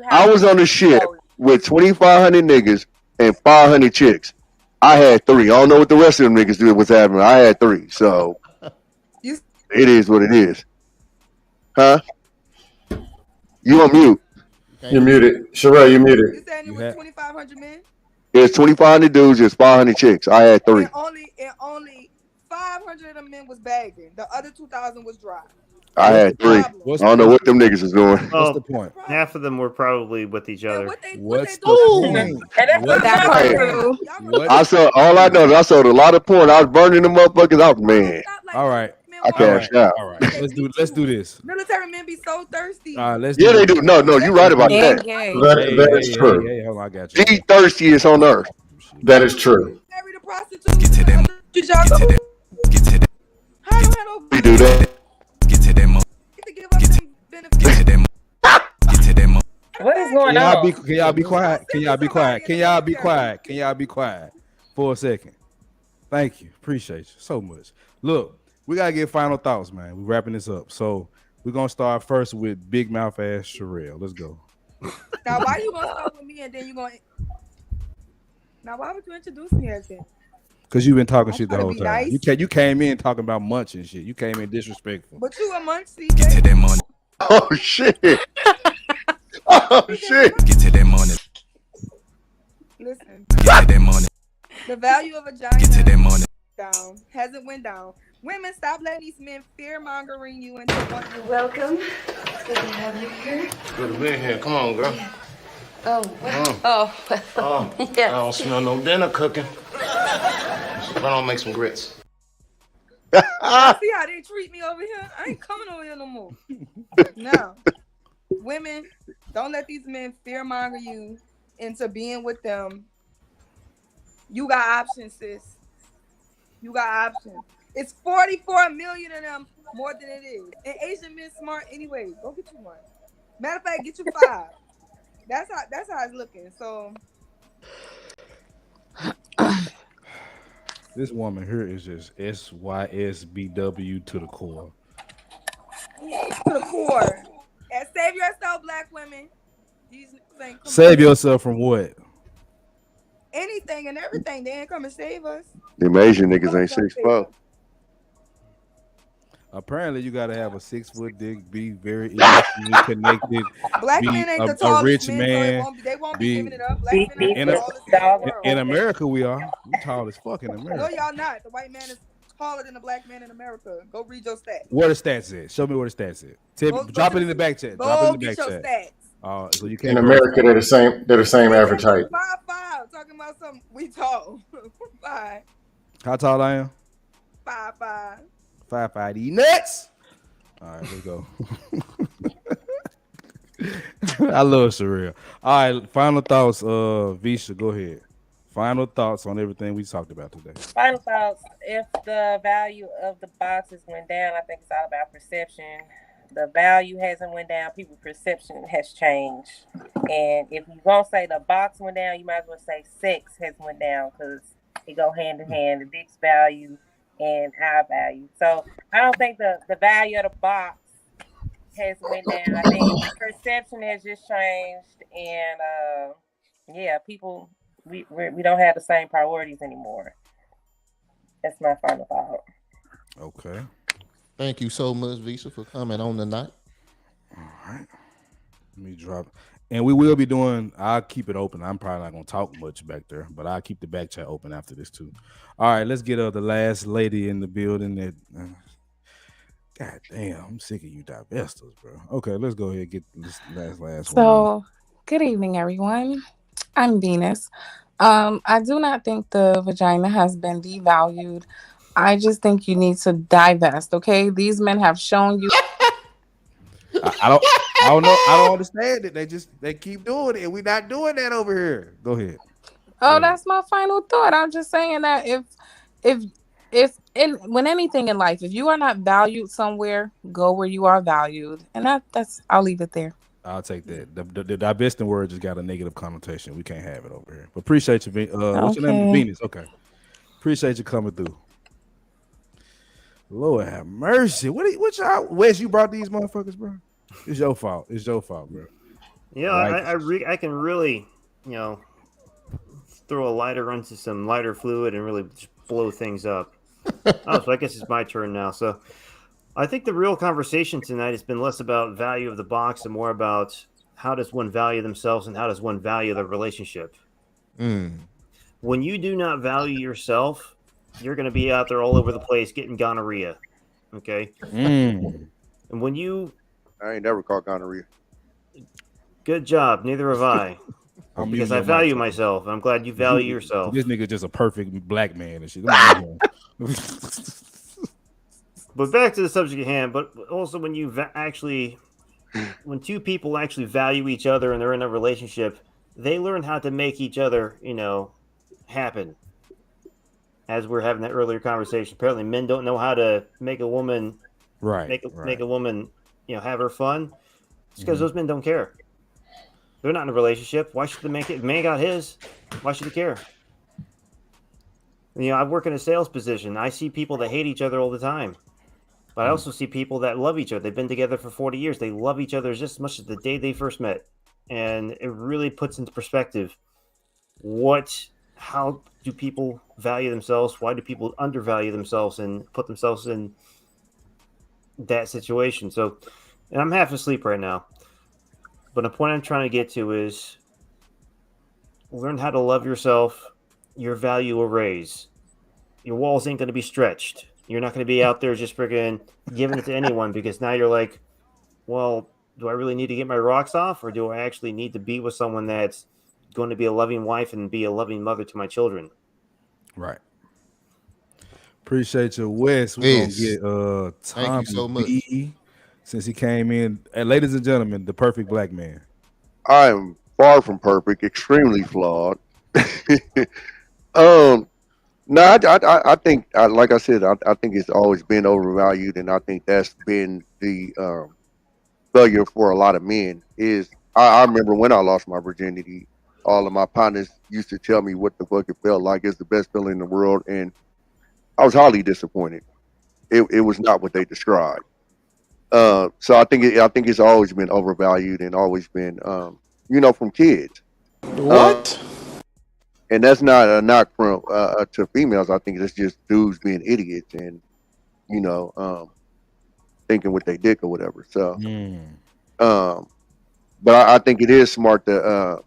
I was on the ship with 2,500 niggas and 500 chicks. I had 3. I don't know what the rest of them niggas did was happening. I had 3, so it is what it is. Huh? You on mute? You're muted. Sherelle, you're muted. You said it was 2,500 men? It's 2,500 dudes, it's 500 chicks. I had 3. And only 500 of them men was bagging. The other 2,000 was dry. I had 3. I don't know what them niggas is doing. What's the point? Half of them were probably with each other. What's the point? I saw all I know is I saw a lot of porn. I was burning them motherfuckers out, man. All right. I cashed out. All right. Let's do this. Military men be so thirsty. Yeah, they do. No, you're right about that. That is true. Hey, hold on, I got you. The thirstiest on earth. That is true. Get to them. We do that. Get to them. Get to them. Get to them. What is going on? Can y'all be quiet? Can y'all be quiet? Can y'all be quiet? Can y'all be quiet for a second? Thank you. Appreciate you so much. Look, we gotta get final thoughts, man. We're wrapping this up. So we're gonna start first with big mouth ass Sherelle. Let's go. Now, why you gonna start with me and then you gonna? Now, why would you introduce me as that? Because you've been talking shit the whole time. Nice. You came in talking about munch and shit. You came in disrespectful. But you a munch, CJ. Get to them money. Oh shit. Oh shit. Get to them money. Listen. Get to them money. The value of a vagina Get to them money. down. Hasn't went down. Women, stop letting these men fear mongering you into what you Welcome. Good to have you here. Good to be here. Come on, girl. Oh, well. I don't smell no dinner cooking. So why don't make some grits? See how they treat me over here? I ain't coming over here no more. No. Women, don't let these men fearmonger you into being with them. You got options, sis. You got options. It's 44 million of them more than it is. And Asian men smart anyway. Go get you one. Matter of fact, get you 5. That's how it's looking. So This woman here is just SYSBW to the core. to the core. And save yourself, black women. These niggas ain't coming Save to yourself from what? anything and everything. They ain't come and save us. Them Asian niggas ain't 6'4". Apparently, you got to have a 6-foot dick, be very emotionally connected, Black be men ain't the a tallest rich men, man. so they won't be Be giving it up. Black men ain't in, the a, tallest men in the world. in America, we are. We tall as fuck in No, America. y'all not. The white man is taller than the black man in America. Go read your stats. Where the stats at? Show me where the stats at. Drop it in the back chat. Drop it in the back chat. Stats. So you can't In America, they're the same. They're the same average height. 5'5", talking about something we tall. 5. How tall I am? 5'5". 5'5". These nuts. All right, let's go. I love surreal. All right, final thoughts. Visha, go ahead. Final thoughts on everything we talked about today. Final thoughts. If the value of the boxes went down, I think it's all about perception. The value hasn't went down. People's perception has changed. And if you gonna say the box went down, you might as well say sex has went down because it go hand in hand. The dick's value and our value. So I don't think the value of the box has went down. I think perception has just changed, and yeah, people we don't have the same priorities anymore. That's my final thought. Okay. Thank you so much, Visa, for coming on tonight. All right. Let me drop. And we will be doing, I'll keep it open. I'm probably not going to talk much back there, but I'll keep the back chat open after this too. All right, let's get the last lady in the building that, God damn, I'm sick of you divestors, bro. Okay, let's go ahead and get this last one. So, good evening, everyone. I'm Venus. I do not think the vagina has been devalued. I just think you need to divest, okay? These men have shown you. I don't know. I don't understand it. They keep doing it, and we're not doing that over here. Go ahead. Oh, that's my final thought. I'm just saying that when anything in life, if you are not valued somewhere, go where you are valued, and that's I'll leave it there. I'll take that. The divesting word just got a negative connotation. We can't have it over here. But appreciate you. What's your name? Venus. Okay. Appreciate you coming through. Lord have mercy. What y'all? Wes, you brought these motherfuckers, bro? It's your fault. It's your fault, bro. Yeah, I can really, throw a lighter onto some lighter fluid and really just blow things up. So I guess it's my turn now. So I think the real conversation tonight has been less about value of the box and more about how does one value themselves and how does one value the relationship. When you do not value yourself, you're going to be out there all over the place getting gonorrhea. Okay. And when I ain't never caught gonorrhea. Good job. Neither have I. Because I value myself. I'm glad you value yourself. This nigga just a perfect black man and shit. But back to the subject at hand. But also, when you when two people actually value each other and they're in a relationship, they learn how to make each other, happen. As we're having that earlier conversation, apparently men don't know how to make a woman, make a woman, have her fun. It's because those men don't care. They're not in a relationship. Why should they make it? Man got his. Why should he care? I work in a sales position. I see people that hate each other all the time. But I also see people that love each other. They've been together for 40 years. They love each other just as much as the day they first met. And it really puts into perspective how do people value themselves? Why do people undervalue themselves and put themselves in that situation? So, and I'm half asleep right now. But the point I'm trying to get to is learn how to love yourself. Your value will raise. Your walls ain't going to be stretched. You're not going to be out there just freaking giving it to anyone because now you're like, well, do I really need to get my rocks off or do I actually need to be with someone that's going to be a loving wife and be a loving mother to my children? Right. Appreciate you, Wes. We're going to get Tommy Thank you so much. B, since he came in. And ladies and gentlemen, the perfect black man. I am far from perfect, extremely flawed. No, I think, like I said, I think it's always been overvalued, and I think that's been the failure for a lot of men is I remember when I lost my virginity, all of my partners used to tell me what the fuck it felt like. It's the best feeling in the world, and I was highly disappointed. It was not what they described. So I think it's always been overvalued and always been from kids. What? And that's not a knock from to females. I think it's just dudes being idiots and thinking with their dick or whatever. So, but I think it is smart to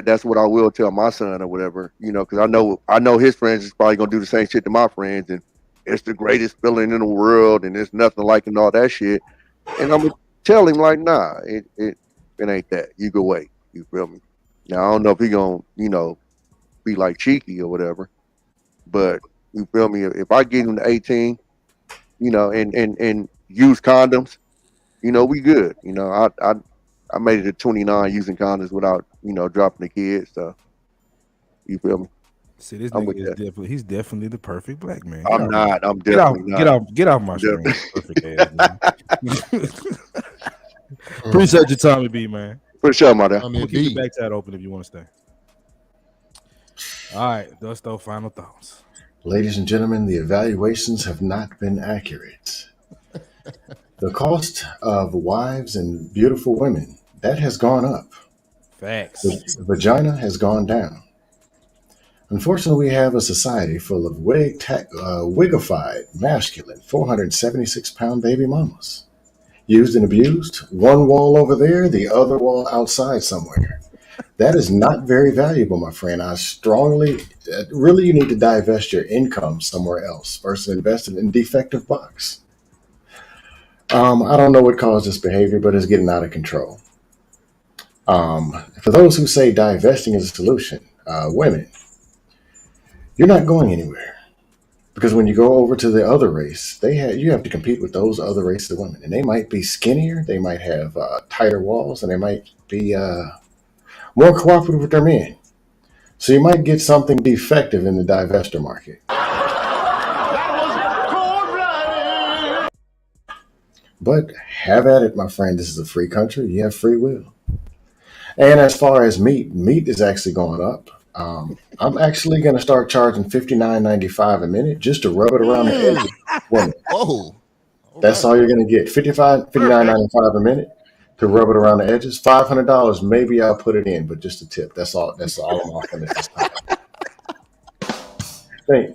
that's what I will tell my son or whatever. Because I know his friends is probably gonna do the same shit to my friends, and it's the greatest feeling in the world, and there's nothing like it and all that shit. And I'm gonna tell him like, nah, it ain't that. You go wait. You feel me? Now I don't know if he gonna be like cheeky or whatever, but you feel me? If I get him to 18, and use condoms, we good. I made it to 29 using condoms without dropping the kids. So you feel me? See, this nigga is he's definitely the perfect black man. I'm not. I'm definitely not. Get off my screen. Perfect ass, man. Appreciate your time, B, man. For sure, my dad. We'll keep the back chat open if you want to stay. All right, Dusto, final thoughts. Ladies and gentlemen, the evaluations have not been accurate. The cost of wives and beautiful women, that has gone up. Facts. The vagina has gone down. Unfortunately, we have a society full of wigified, masculine, 476-pound baby mamas. Used and abused, one wall over there, the other wall outside somewhere. That is not very valuable, my friend. I strongly, really, you need to divest your income somewhere else versus investing in defective box. I don't know what caused this behavior, but it's getting out of control. For those who say divesting is a solution, women, you're not going anywhere. Because when you go over to the other race, you have to compete with those other races of women. And they might be skinnier, they might have tighter walls, and they might be more cooperative with their men. So you might get something defective in the divester market. But have at it, my friend. This is a free country. You have free will. And as far as meat is actually going up. I'm actually going to start charging $59.95 a minute just to rub it around the edges. Oh, that's all you're going to get. $59.95 a minute to rub it around the edges. $500, maybe I'll put it in, but just a tip. That's all I'm offering at this time.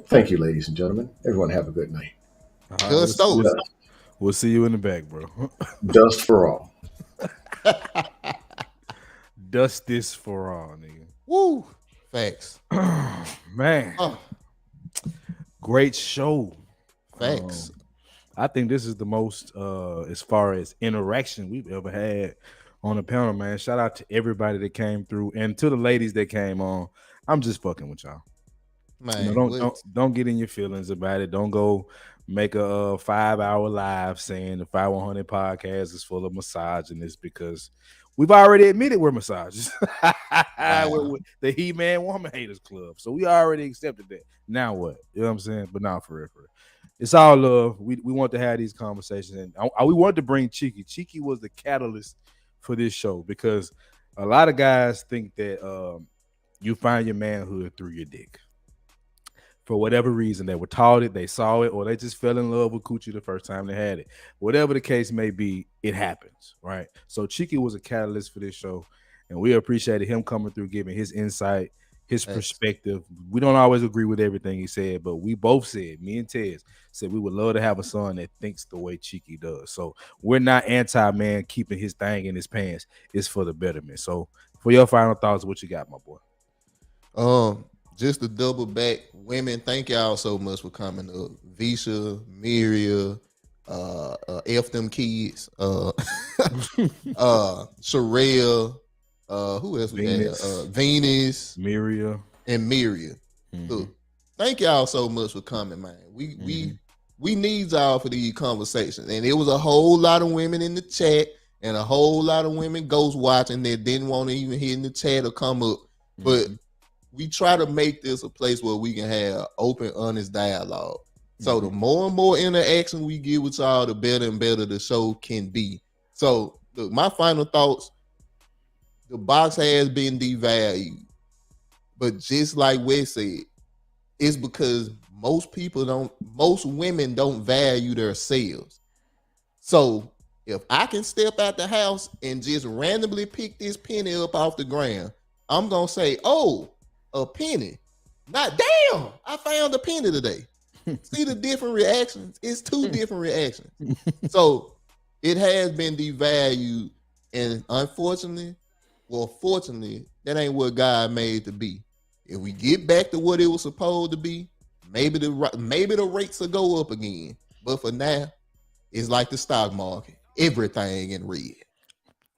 Thank you, ladies and gentlemen. Everyone have a good night. We'll see you in the back, bro. Dust for all. Dust this for all, nigga. Woo. Facts. Man. Great show. Facts. I think this is the most as far as interaction we've ever had on the panel, man. Shout out to everybody that came through and to the ladies that came on. I'm just fucking with y'all. Man, don't get in your feelings about it. Don't go make a 5-hour live saying the 5100 podcast is full of misogynists because we've already admitted we're misogynists. We're the He-Man Woman Haters Club. So we already accepted that. Now what? You know what I'm saying? But not for real. It's all love. We want to have these conversations. And we wanted to bring Cheeky. Cheeky was the catalyst for this show because a lot of guys think that you find your manhood through your dick. For whatever reason, they were taught it, they saw it, or they just fell in love with coochie the first time they had it. Whatever the case may be, it happens, right? So Cheeky was a catalyst for this show, and we appreciated him coming through, giving his insight, his perspective. We don't always agree with everything he said, but we both said, me and Tez said we would love to have a son that thinks the way Cheeky does. So we're not anti-man keeping his thing in his pants. It's for the betterment. So for your final thoughts, what you got, my boy? Just to double back, women, thank y'all so much for coming up. Visha, Miria, F them kids, Sherelle, who else we had? Venus, Miria. Mm-hmm. Look, thank y'all so much for coming, man. We need y'all for these conversations. And it was a whole lot of women in the chat and a whole lot of women ghost watching that didn't want to even hit in the chat or come up. But we try to make this a place where we can have open, honest dialogue. So the more and more interaction we get with y'all, the better and better the show can be. So look, my final thoughts, the box has been devalued. But just like Wes said, it's because most women don't value themselves. So if I can step out the house and just randomly pick this penny up off the ground, I'm gonna say, oh, a penny. Not damn, I found a penny today. See the different reactions? It's two different reactions. So it has been devalued, and unfortunately, fortunately, that ain't what God made to be. If we get back to what it was supposed to be, maybe the rates will go up again. But for now, it's like the stock market. Everything in red.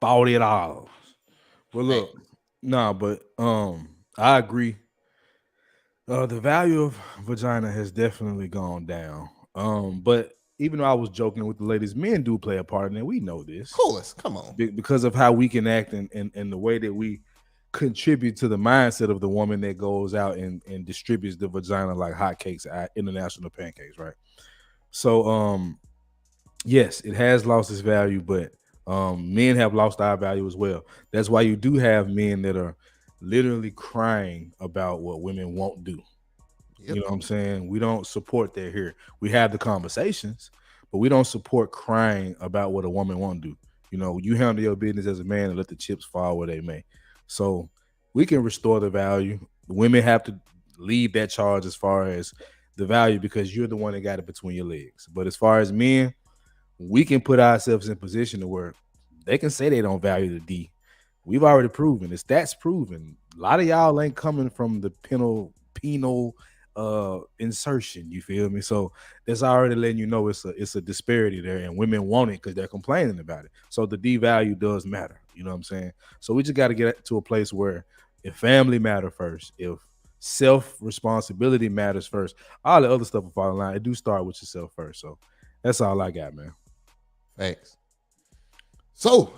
$40. Well, look, but I agree. The value of vagina has definitely gone down. But even though I was joking with the ladies, men do play a part in it. We know this. Of course, come on. Because of how we can act and the way that we contribute to the mindset of the woman that goes out and distributes the vagina like hotcakes at international pancakes, right? So yes, it has lost its value, but men have lost our value as well. That's why you do have men that are literally crying about what women won't do. Yep. You know what I'm saying? We don't support that here. We have the conversations, but we don't support crying about what a woman won't do. You know, you handle your business as a man and let the chips fall where they may. So we can restore the value. Women have to lead that charge as far as the value because you're the one that got it between your legs. But as far as men, we can put ourselves in position to where they can say they don't value the D. We've already proven. The stats proven. A lot of y'all ain't coming from the penal insertion. You feel me? So that's already letting you know it's a disparity there, and women want it because they're complaining about it. So the D value does matter. You know what I'm saying? So we just got to get to a place where if family matter first, if self-responsibility matters first, all the other stuff will fall in line. It do start with yourself first. So that's all I got, man. Thanks. So,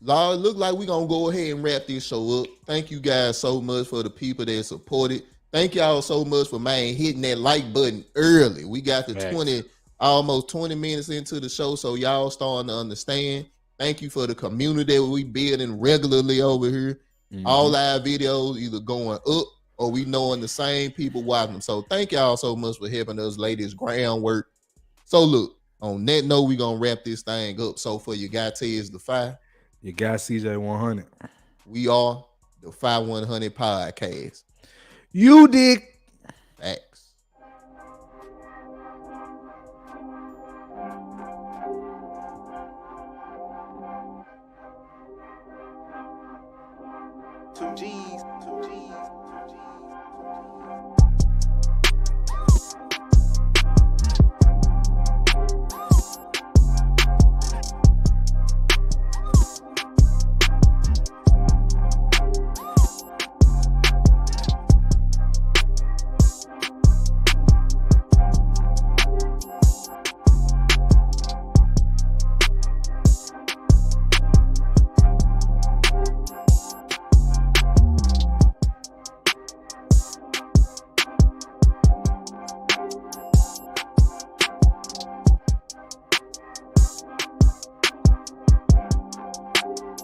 Law, it look like we're going to go ahead and wrap this show up. Thank you guys so much for the people that supported. Thank y'all so much for, man, hitting that like button early. We got to almost 20 minutes into the show, so y'all starting to understand. Thank you for the community that we building regularly over here. Mm-hmm. All our videos either going up or we knowing the same people watching them. So thank y'all so much for helping us lay this groundwork. So look, on that note, we're going to wrap this thing up. So for your guy Tez the Fi, your guy CJ 100, we are the Fi 100 Podcast. You dig? Facts. Two G's.